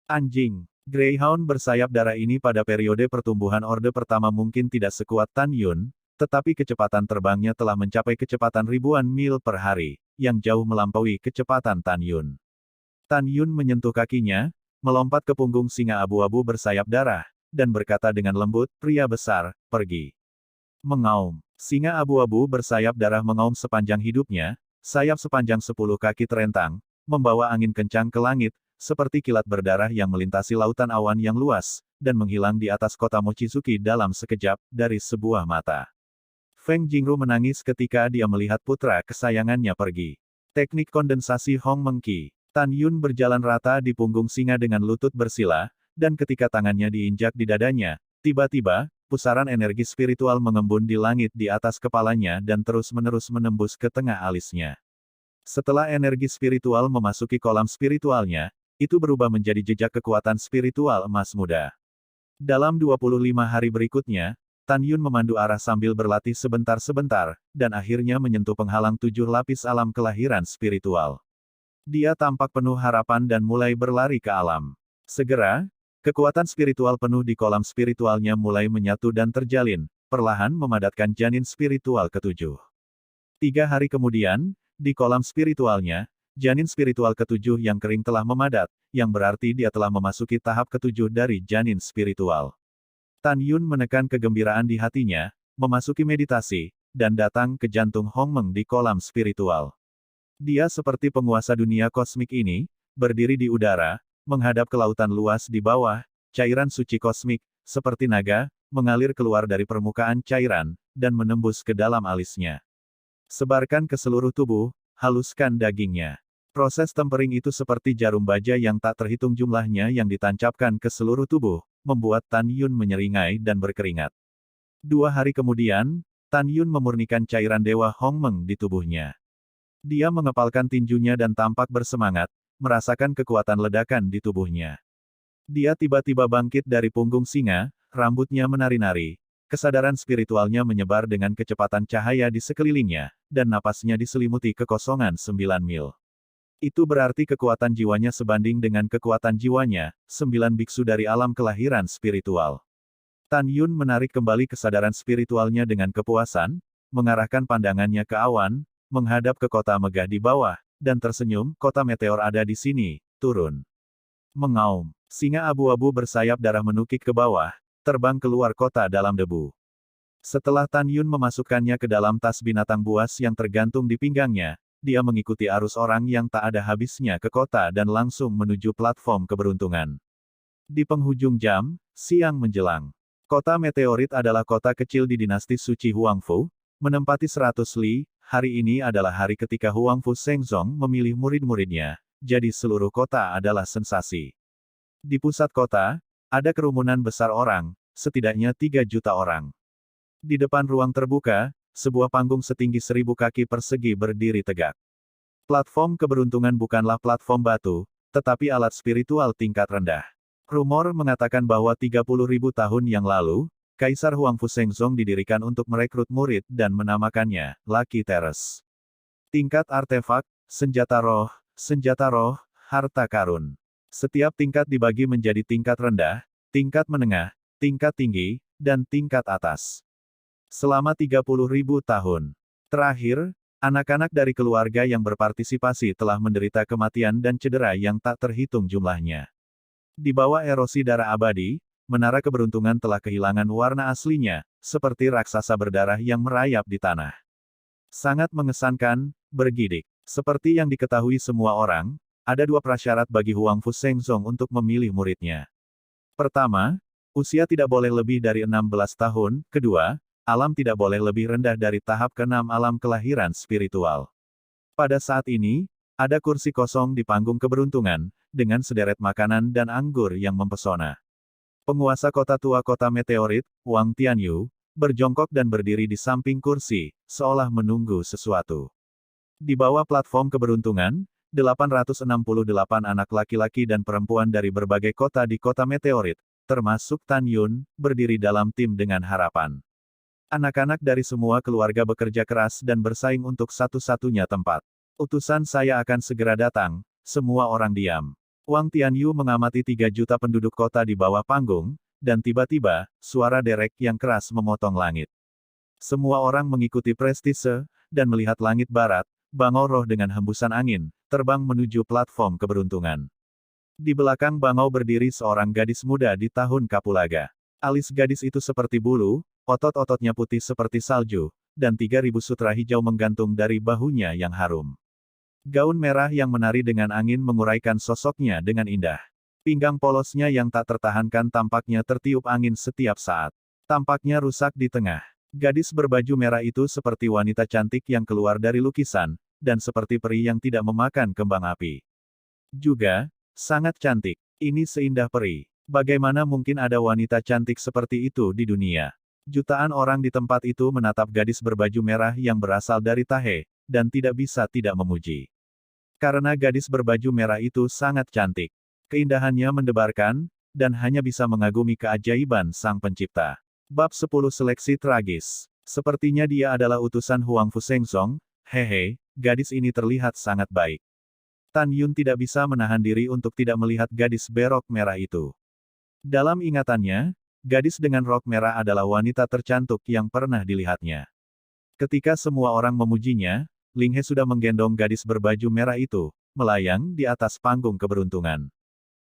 Anjing, Greyhound bersayap darah ini pada periode pertumbuhan orde pertama mungkin tidak sekuat Tan Yun, tetapi kecepatan terbangnya telah mencapai kecepatan ribuan mil per hari, yang jauh melampaui kecepatan Tan Yun. Tan Yun menyentuh kakinya, melompat ke punggung singa abu-abu bersayap darah, dan berkata dengan lembut, pria besar, pergi. Mengaum. Singa abu-abu bersayap darah mengaum sepanjang hidupnya, sayap sepanjang 10 kaki terentang, membawa angin kencang ke langit, seperti kilat berdarah yang melintasi lautan awan yang luas, dan menghilang di atas kota Mochizuki dalam sekejap, dari sebuah mata. Feng Jingru menangis ketika dia melihat putra kesayangannya pergi. Teknik kondensasi Hong Mengqi. Tan Yun berjalan rata di punggung singa dengan lutut bersila, dan ketika tangannya diinjak di dadanya, tiba-tiba, pusaran energi spiritual mengembun di langit di atas kepalanya dan terus-menerus menembus ke tengah alisnya. Setelah energi spiritual memasuki kolam spiritualnya, itu berubah menjadi jejak kekuatan spiritual emas muda. Dalam 25 hari berikutnya, Tan Yun memandu arah sambil berlatih sebentar-sebentar, dan akhirnya menyentuh penghalang 7 lapis alam kelahiran spiritual. Dia tampak penuh harapan dan mulai berlari ke alam. Segera, kekuatan spiritual penuh di kolam spiritualnya mulai menyatu dan terjalin, perlahan memadatkan janin spiritual ketujuh. 3 hari kemudian, di kolam spiritualnya, janin spiritual ketujuh yang kering telah memadat, yang berarti dia telah memasuki tahap ketujuh dari janin spiritual. Tan Yun menekan kegembiraan di hatinya, memasuki meditasi, dan datang ke jantung Hong Meng di kolam spiritual. Dia seperti penguasa dunia kosmik ini, berdiri di udara, menghadap ke lautan luas di bawah, cairan suci kosmik, seperti naga, mengalir keluar dari permukaan cairan, dan menembus ke dalam alisnya. Sebarkan ke seluruh tubuh, haluskan dagingnya. Proses tempering itu seperti jarum baja yang tak terhitung jumlahnya yang ditancapkan ke seluruh tubuh, membuat Tan Yun menyeringai dan berkeringat. 2 hari kemudian, Tan Yun memurnikan cairan Dewa Hong Meng di tubuhnya. Dia mengepalkan tinjunya dan tampak bersemangat, merasakan kekuatan ledakan di tubuhnya. Dia tiba-tiba bangkit dari punggung singa, rambutnya menari-nari, kesadaran spiritualnya menyebar dengan kecepatan cahaya di sekelilingnya, dan napasnya diselimuti kekosongan 9 mil. Itu berarti kekuatan jiwanya sebanding dengan kekuatan jiwanya, 9 biksu dari alam kelahiran spiritual. Tan Yun menarik kembali kesadaran spiritualnya dengan kepuasan, mengarahkan pandangannya ke awan, menghadap ke kota megah di bawah, dan tersenyum, kota meteor ada di sini, turun. Mengaum. Singa abu-abu bersayap darah menukik ke bawah, terbang keluar kota dalam debu. Setelah Tan Yun memasukkannya ke dalam tas binatang buas yang tergantung di pinggangnya, dia mengikuti arus orang yang tak ada habisnya ke kota dan langsung menuju platform keberuntungan. Di penghujung jam, siang menjelang. Kota meteorit adalah kota kecil di dinasti suci Huangfu, menempati 100 li, hari ini adalah hari ketika Huangfu Shengzong memilih murid-muridnya, jadi seluruh kota adalah sensasi. Di pusat kota, ada kerumunan besar orang, setidaknya 3 juta orang. Di depan ruang terbuka, sebuah panggung setinggi 1000 kaki persegi berdiri tegak. Platform keberuntungan bukanlah platform batu, tetapi alat spiritual tingkat rendah. Rumor mengatakan bahwa 30.000 tahun yang lalu, Kaisar Huangfu Shengzong didirikan untuk merekrut murid dan menamakannya Lucky Terrace. Tingkat artefak, senjata roh, harta karun. Setiap tingkat dibagi menjadi tingkat rendah, tingkat menengah, tingkat tinggi, dan tingkat atas. Selama 30.000 tahun terakhir, anak-anak dari keluarga yang berpartisipasi telah menderita kematian dan cedera yang tak terhitung jumlahnya. Di bawah erosi darah abadi, menara keberuntungan telah kehilangan warna aslinya, seperti raksasa berdarah yang merayap di tanah. Sangat mengesankan, bergidik. Seperti yang diketahui semua orang, ada 2 prasyarat bagi Huangfu Shengzong untuk memilih muridnya. Pertama, usia tidak boleh lebih dari 16 tahun, kedua, alam tidak boleh lebih rendah dari tahap ke-6 alam kelahiran spiritual. Pada saat ini, ada kursi kosong di panggung keberuntungan, dengan sederet makanan dan anggur yang mempesona. Penguasa kota tua kota meteorit, Wang Tianyu, berjongkok dan berdiri di samping kursi, seolah menunggu sesuatu. Di bawah platform keberuntungan, 868 anak laki-laki dan perempuan dari berbagai kota di kota meteorit, termasuk Tan Yun, berdiri dalam tim dengan harapan. Anak-anak dari semua keluarga bekerja keras dan bersaing untuk satu-satunya tempat. Utusan saya akan segera datang, semua orang diam. Wang Tianyu mengamati 3 juta penduduk kota di bawah panggung, dan tiba-tiba, suara derek yang keras memotong langit. Semua orang mengikuti prestise, dan melihat langit barat, bangau roh dengan hembusan angin, terbang menuju platform keberuntungan. Di belakang bangau berdiri seorang gadis muda di tahun kapulaga. Alis gadis itu seperti bulu, otot-ototnya putih seperti salju, dan 3.000 sutra hijau menggantung dari bahunya yang harum. Gaun merah yang menari dengan angin menguraikan sosoknya dengan indah. Pinggang polosnya yang tak tertahankan tampaknya tertiup angin setiap saat. Tampaknya rusak di tengah. Gadis berbaju merah itu seperti wanita cantik yang keluar dari lukisan, dan seperti peri yang tidak memakan kembang api. Juga, sangat cantik. Ini seindah peri. Bagaimana mungkin ada wanita cantik seperti itu di dunia? Jutaan orang di tempat itu menatap gadis berbaju merah yang berasal dari Tahe, dan tidak bisa tidak memuji. Karena gadis berbaju merah itu sangat cantik. Keindahannya mendebarkan, dan hanya bisa mengagumi keajaiban Sang Pencipta. Bab 10 Seleksi Tragis. Sepertinya dia adalah utusan Huangfu Shengzong, hehe, gadis ini terlihat sangat baik. Tan Yun tidak bisa menahan diri untuk tidak melihat gadis berok merah itu. Dalam ingatannya, gadis dengan rok merah adalah wanita tercantik yang pernah dilihatnya. Ketika semua orang memujinya, Ling He sudah menggendong gadis berbaju merah itu, melayang di atas panggung keberuntungan.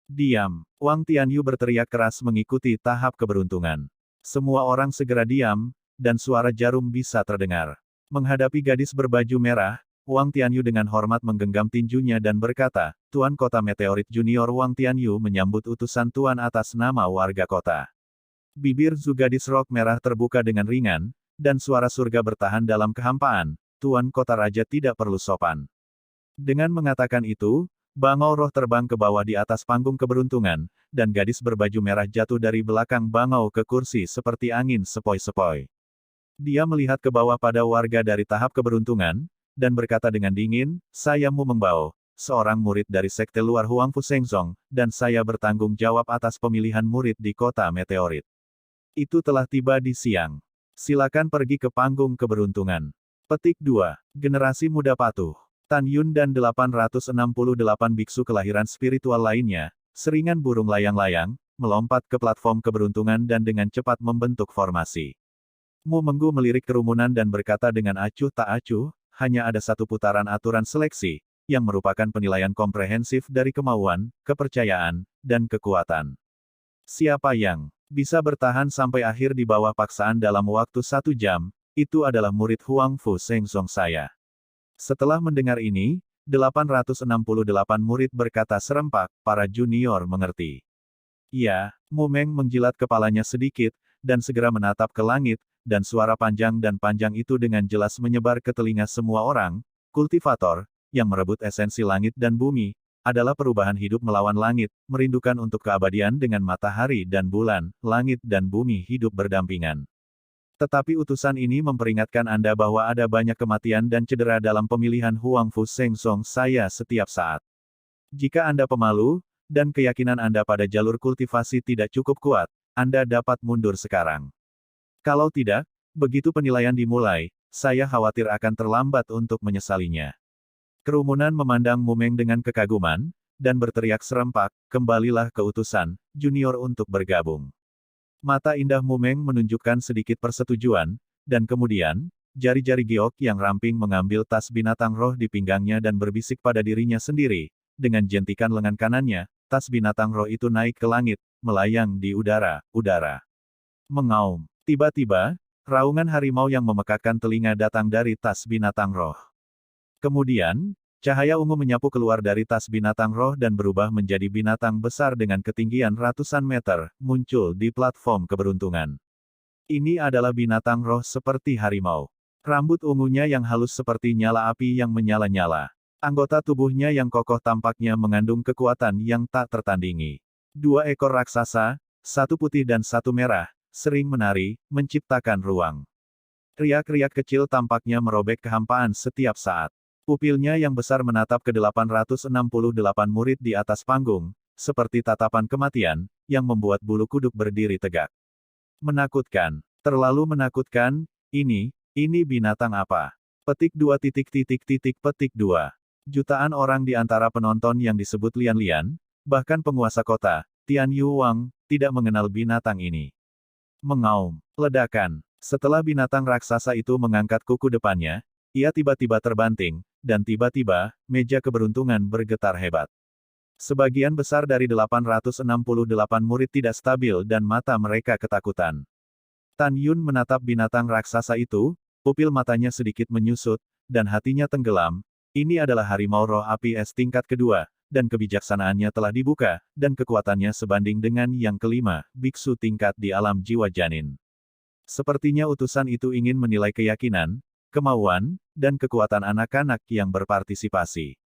Diam! Wang Tianyu berteriak keras mengikuti tahap keberuntungan. Semua orang segera diam, dan suara jarum bisa terdengar. Menghadapi gadis berbaju merah, Wang Tianyu dengan hormat menggenggam tinjunya dan berkata, Tuan Kota Meteorit Junior Wang Tianyu menyambut utusan Tuan atas nama warga kota. Bibir Zhu gadis rok merah terbuka dengan ringan, dan suara surga bertahan dalam kehampaan, Tuan Kota Raja tidak perlu sopan. Dengan mengatakan itu, bangau roh terbang ke bawah di atas panggung keberuntungan, dan gadis berbaju merah jatuh dari belakang bangau ke kursi seperti angin sepoi-sepoi. Dia melihat ke bawah pada warga dari tahap keberuntungan, dan berkata dengan dingin, saya Mu Mengbao, seorang murid dari sekte luar Huangfu Shengzong, dan saya bertanggung jawab atas pemilihan murid di kota Meteorit. Itu telah tiba di siang. Silakan pergi ke panggung keberuntungan. Petik 2. Generasi muda patuh. Tan Yun dan 868 biksu kelahiran spiritual lainnya, seringan burung layang-layang, melompat ke platform keberuntungan dan dengan cepat membentuk formasi. Mu Menggu melirik kerumunan dan berkata dengan acuh tak acuh, hanya ada satu putaran aturan seleksi, yang merupakan penilaian komprehensif dari kemauan, kepercayaan, dan kekuatan. Siapa yang bisa bertahan sampai akhir di bawah paksaan dalam waktu 1 jam, itu adalah murid Huangfu Shengzong saya. Setelah mendengar ini, 868 murid berkata serempak, para junior mengerti. Ya, Mu Meng menjilat kepalanya sedikit, dan segera menatap ke langit, dan suara panjang dan panjang itu dengan jelas menyebar ke telinga semua orang, kultivator, yang merebut esensi langit dan bumi, adalah perubahan hidup melawan langit, merindukan untuk keabadian dengan matahari dan bulan, langit dan bumi hidup berdampingan. Tetapi utusan ini memperingatkan Anda bahwa ada banyak kematian dan cedera dalam pemilihan Huangfu Shengzong saya setiap saat. Jika Anda pemalu, dan keyakinan Anda pada jalur kultivasi tidak cukup kuat, Anda dapat mundur sekarang. Kalau tidak, begitu penilaian dimulai, saya khawatir akan terlambat untuk menyesalinya. Kerumunan memandang Mu Meng dengan kekaguman, dan berteriak serempak, kembalilah ke utusan, junior untuk bergabung. Mata indah Mu Meng menunjukkan sedikit persetujuan, dan kemudian, jari-jari giok yang ramping mengambil tas binatang roh di pinggangnya dan berbisik pada dirinya sendiri, dengan jentikan lengan kanannya, tas binatang roh itu naik ke langit, melayang di udara. Mengaum. Tiba-tiba, raungan harimau yang memekakkan telinga datang dari tas binatang roh. Kemudian, cahaya ungu menyapu keluar dari tas binatang roh dan berubah menjadi binatang besar dengan ketinggian ratusan meter, muncul di platform keberuntungan. Ini adalah binatang roh seperti harimau. Rambut ungunya yang halus seperti nyala api yang menyala-nyala. Anggota tubuhnya yang kokoh tampaknya mengandung kekuatan yang tak tertandingi. 2 ekor raksasa, satu putih dan satu merah, sering menari, menciptakan ruang. Riak-riak kecil tampaknya merobek kehampaan setiap saat. Pupilnya yang besar menatap ke 868 murid di atas panggung, seperti tatapan kematian, yang membuat bulu kuduk berdiri tegak. Menakutkan. Terlalu menakutkan, ini binatang apa? Petik 2. Petik 2. Jutaan orang di antara penonton yang disebut lian-lian, bahkan penguasa kota, Tian Yu Wang, tidak mengenal binatang ini. Mengaum. Ledakan. Setelah binatang raksasa itu mengangkat kuku depannya, ia tiba-tiba terbanting, dan tiba-tiba, meja keberuntungan bergetar hebat. Sebagian besar dari 868 murid tidak stabil dan mata mereka ketakutan. Tan Yun menatap binatang raksasa itu, pupil matanya sedikit menyusut, dan hatinya tenggelam. Ini adalah harimau roh api es tingkat kedua, dan kebijaksanaannya telah dibuka, dan kekuatannya sebanding dengan yang kelima, biksu tingkat di alam jiwa janin. Sepertinya utusan itu ingin menilai keyakinan, kemauan, dan kekuatan anak-anak yang berpartisipasi.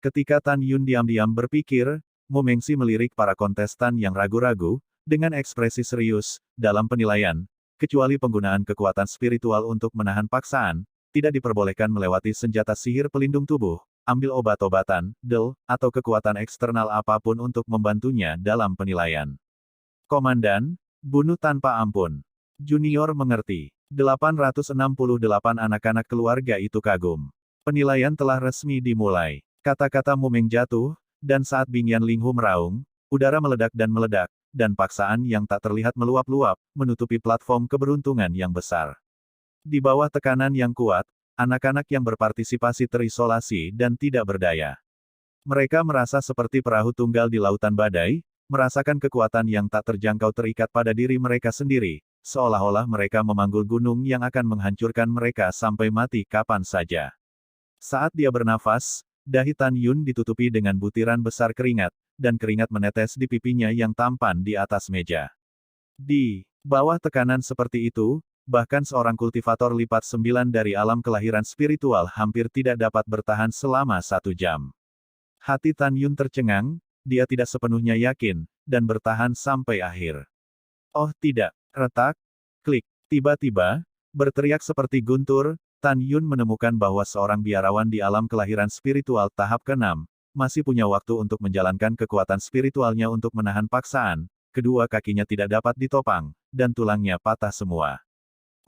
Ketika Tan Yun diam-diam berpikir, Mu Mengsi melirik para kontestan yang ragu-ragu, dengan ekspresi serius, dalam penilaian, kecuali penggunaan kekuatan spiritual untuk menahan paksaan, tidak diperbolehkan melewati senjata sihir pelindung tubuh, ambil obat-obatan, atau kekuatan eksternal apapun untuk membantunya dalam penilaian. Komandan, bunuh tanpa ampun. Junior mengerti. 868 anak-anak keluarga itu kagum. Penilaian telah resmi dimulai. Kata-kata Mu Meng jatuh, dan saat Bing Yan Linghu meraung, udara meledak, dan paksaan yang tak terlihat meluap-luap, menutupi platform keberuntungan yang besar. Di bawah tekanan yang kuat, anak-anak yang berpartisipasi terisolasi dan tidak berdaya. Mereka merasa seperti perahu tunggal di lautan badai, merasakan kekuatan yang tak terjangkau terikat pada diri mereka sendiri, seolah-olah mereka memanggul gunung yang akan menghancurkan mereka sampai mati kapan saja. Saat dia bernafas, dahi Tan Yun ditutupi dengan butiran besar keringat, dan keringat menetes di pipinya yang tampan di atas meja. Di bawah tekanan seperti itu, bahkan seorang kultivator lipat 9 dari alam kelahiran spiritual hampir tidak dapat bertahan selama 1 jam. Hati Tan Yun tercengang, dia tidak sepenuhnya yakin, dan bertahan sampai akhir. Oh tidak, retak, klik, tiba-tiba, berteriak seperti guntur, Tan Yun menemukan bahwa seorang biarawan di alam kelahiran spiritual tahap ke-6, masih punya waktu untuk menjalankan kekuatan spiritualnya untuk menahan paksaan, kedua kakinya tidak dapat ditopang, dan tulangnya patah semua.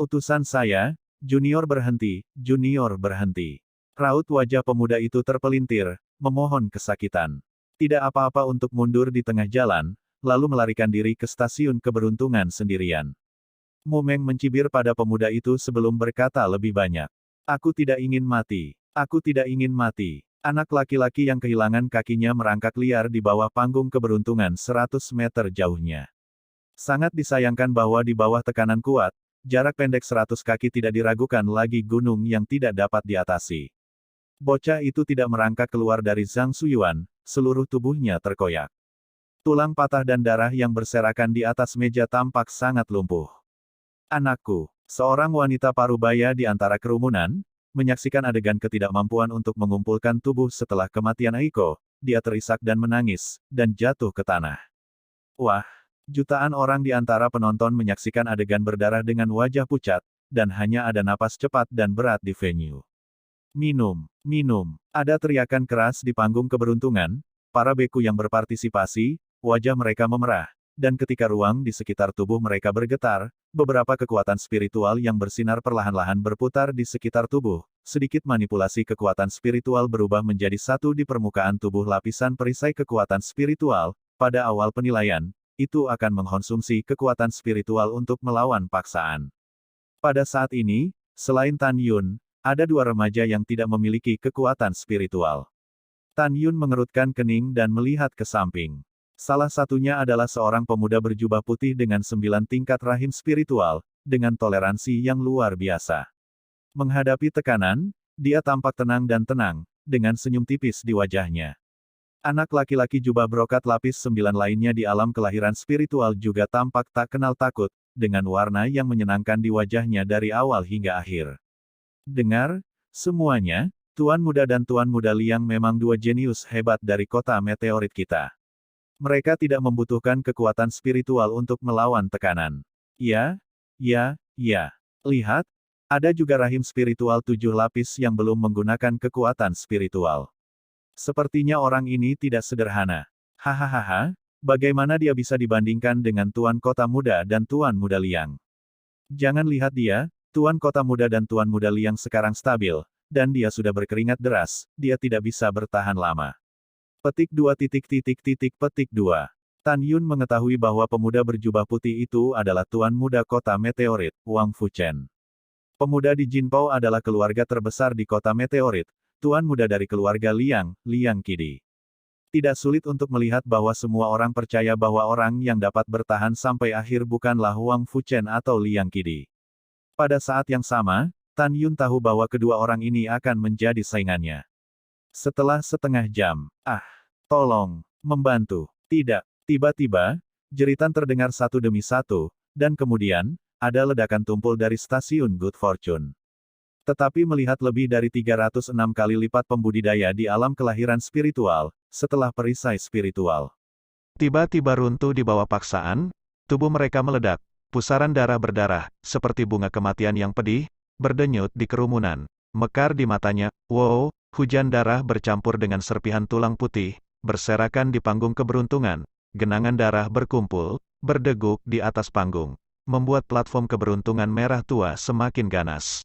Utusan saya, junior berhenti, junior berhenti. Raut wajah pemuda itu terpelintir, memohon kesakitan. Tidak apa-apa untuk mundur di tengah jalan, lalu melarikan diri ke stasiun keberuntungan sendirian. Mu Meng mencibir pada pemuda itu sebelum berkata lebih banyak. Aku tidak ingin mati. Aku tidak ingin mati. Anak laki-laki yang kehilangan kakinya merangkak liar di bawah panggung keberuntungan 100 meter jauhnya. Sangat disayangkan bahwa di bawah tekanan kuat, jarak pendek 100 kaki tidak diragukan lagi gunung yang tidak dapat diatasi. Bocah itu tidak merangkak keluar dari Zhang Suyuan, seluruh tubuhnya terkoyak. Tulang patah dan darah yang berserakan di atas meja tampak sangat lumpuh. Anakku, seorang wanita parubaya di antara kerumunan, menyaksikan adegan ketidakmampuan untuk mengumpulkan tubuh setelah kematian Aiko, dia terisak dan menangis, dan jatuh ke tanah. Wah, jutaan orang di antara penonton menyaksikan adegan berdarah dengan wajah pucat, dan hanya ada napas cepat dan berat di venue. Minum, minum, ada teriakan keras di panggung keberuntungan, para beku yang berpartisipasi, wajah mereka memerah, dan ketika ruang di sekitar tubuh mereka bergetar, beberapa kekuatan spiritual yang bersinar perlahan-lahan berputar di sekitar tubuh, sedikit manipulasi kekuatan spiritual berubah menjadi satu di permukaan tubuh lapisan perisai kekuatan spiritual, pada awal penilaian, itu akan mengkonsumsi kekuatan spiritual untuk melawan paksaan. Pada saat ini, selain Tan Yun, ada dua remaja yang tidak memiliki kekuatan spiritual. Tan Yun mengerutkan kening dan melihat ke samping. Salah satunya adalah seorang pemuda berjubah putih dengan 9 tingkat rahim spiritual, dengan toleransi yang luar biasa. Menghadapi tekanan, dia tampak tenang dan tenang, dengan senyum tipis di wajahnya. Anak laki-laki jubah brokat lapis 9 lainnya di alam kelahiran spiritual juga tampak tak kenal takut, dengan warna yang menyenangkan di wajahnya dari awal hingga akhir. Dengar, semuanya, Tuan Muda dan Tuan Muda Liang memang dua jenius hebat dari kota meteorit kita. Mereka tidak membutuhkan kekuatan spiritual untuk melawan tekanan. Ya, ya, ya. Lihat, ada juga rahim spiritual 7 lapis yang belum menggunakan kekuatan spiritual. Sepertinya orang ini tidak sederhana. Hahaha, bagaimana dia bisa dibandingkan dengan Tuan Kota Muda dan Tuan Muda Liang? Jangan lihat dia, Tuan Kota Muda dan Tuan Muda Liang sekarang stabil, dan dia sudah berkeringat deras, dia tidak bisa bertahan lama. Petik 2. Petik 2. Tan Yun mengetahui bahwa pemuda berjubah putih itu adalah Tuan Muda Kota Meteorit, Wang Fuchen. Pemuda di Jinpao adalah keluarga terbesar di Kota Meteorit, Tuan Muda dari keluarga Liang, Liang Qidi. Tidak sulit untuk melihat bahwa semua orang percaya bahwa orang yang dapat bertahan sampai akhir bukanlah Wang Fuchen atau Liang Qidi. Pada saat yang sama, Tan Yun tahu bahwa kedua orang ini akan menjadi saingannya. Setelah setengah jam, tolong, membantu, tidak, tiba-tiba, jeritan terdengar satu demi satu, dan kemudian, ada ledakan tumpul dari stasiun Good Fortune. Tetapi melihat lebih dari 306 kali lipat pembudidaya di alam kelahiran spiritual, setelah perisai spiritual. Tiba-tiba runtuh di bawah paksaan, tubuh mereka meledak, pusaran darah berdarah, seperti bunga kematian yang pedih, berdenyut di kerumunan, mekar di matanya, wow. Hujan darah bercampur dengan serpihan tulang putih, berserakan di panggung keberuntungan, genangan darah berkumpul, berdeguk di atas panggung, membuat platform keberuntungan merah tua semakin ganas.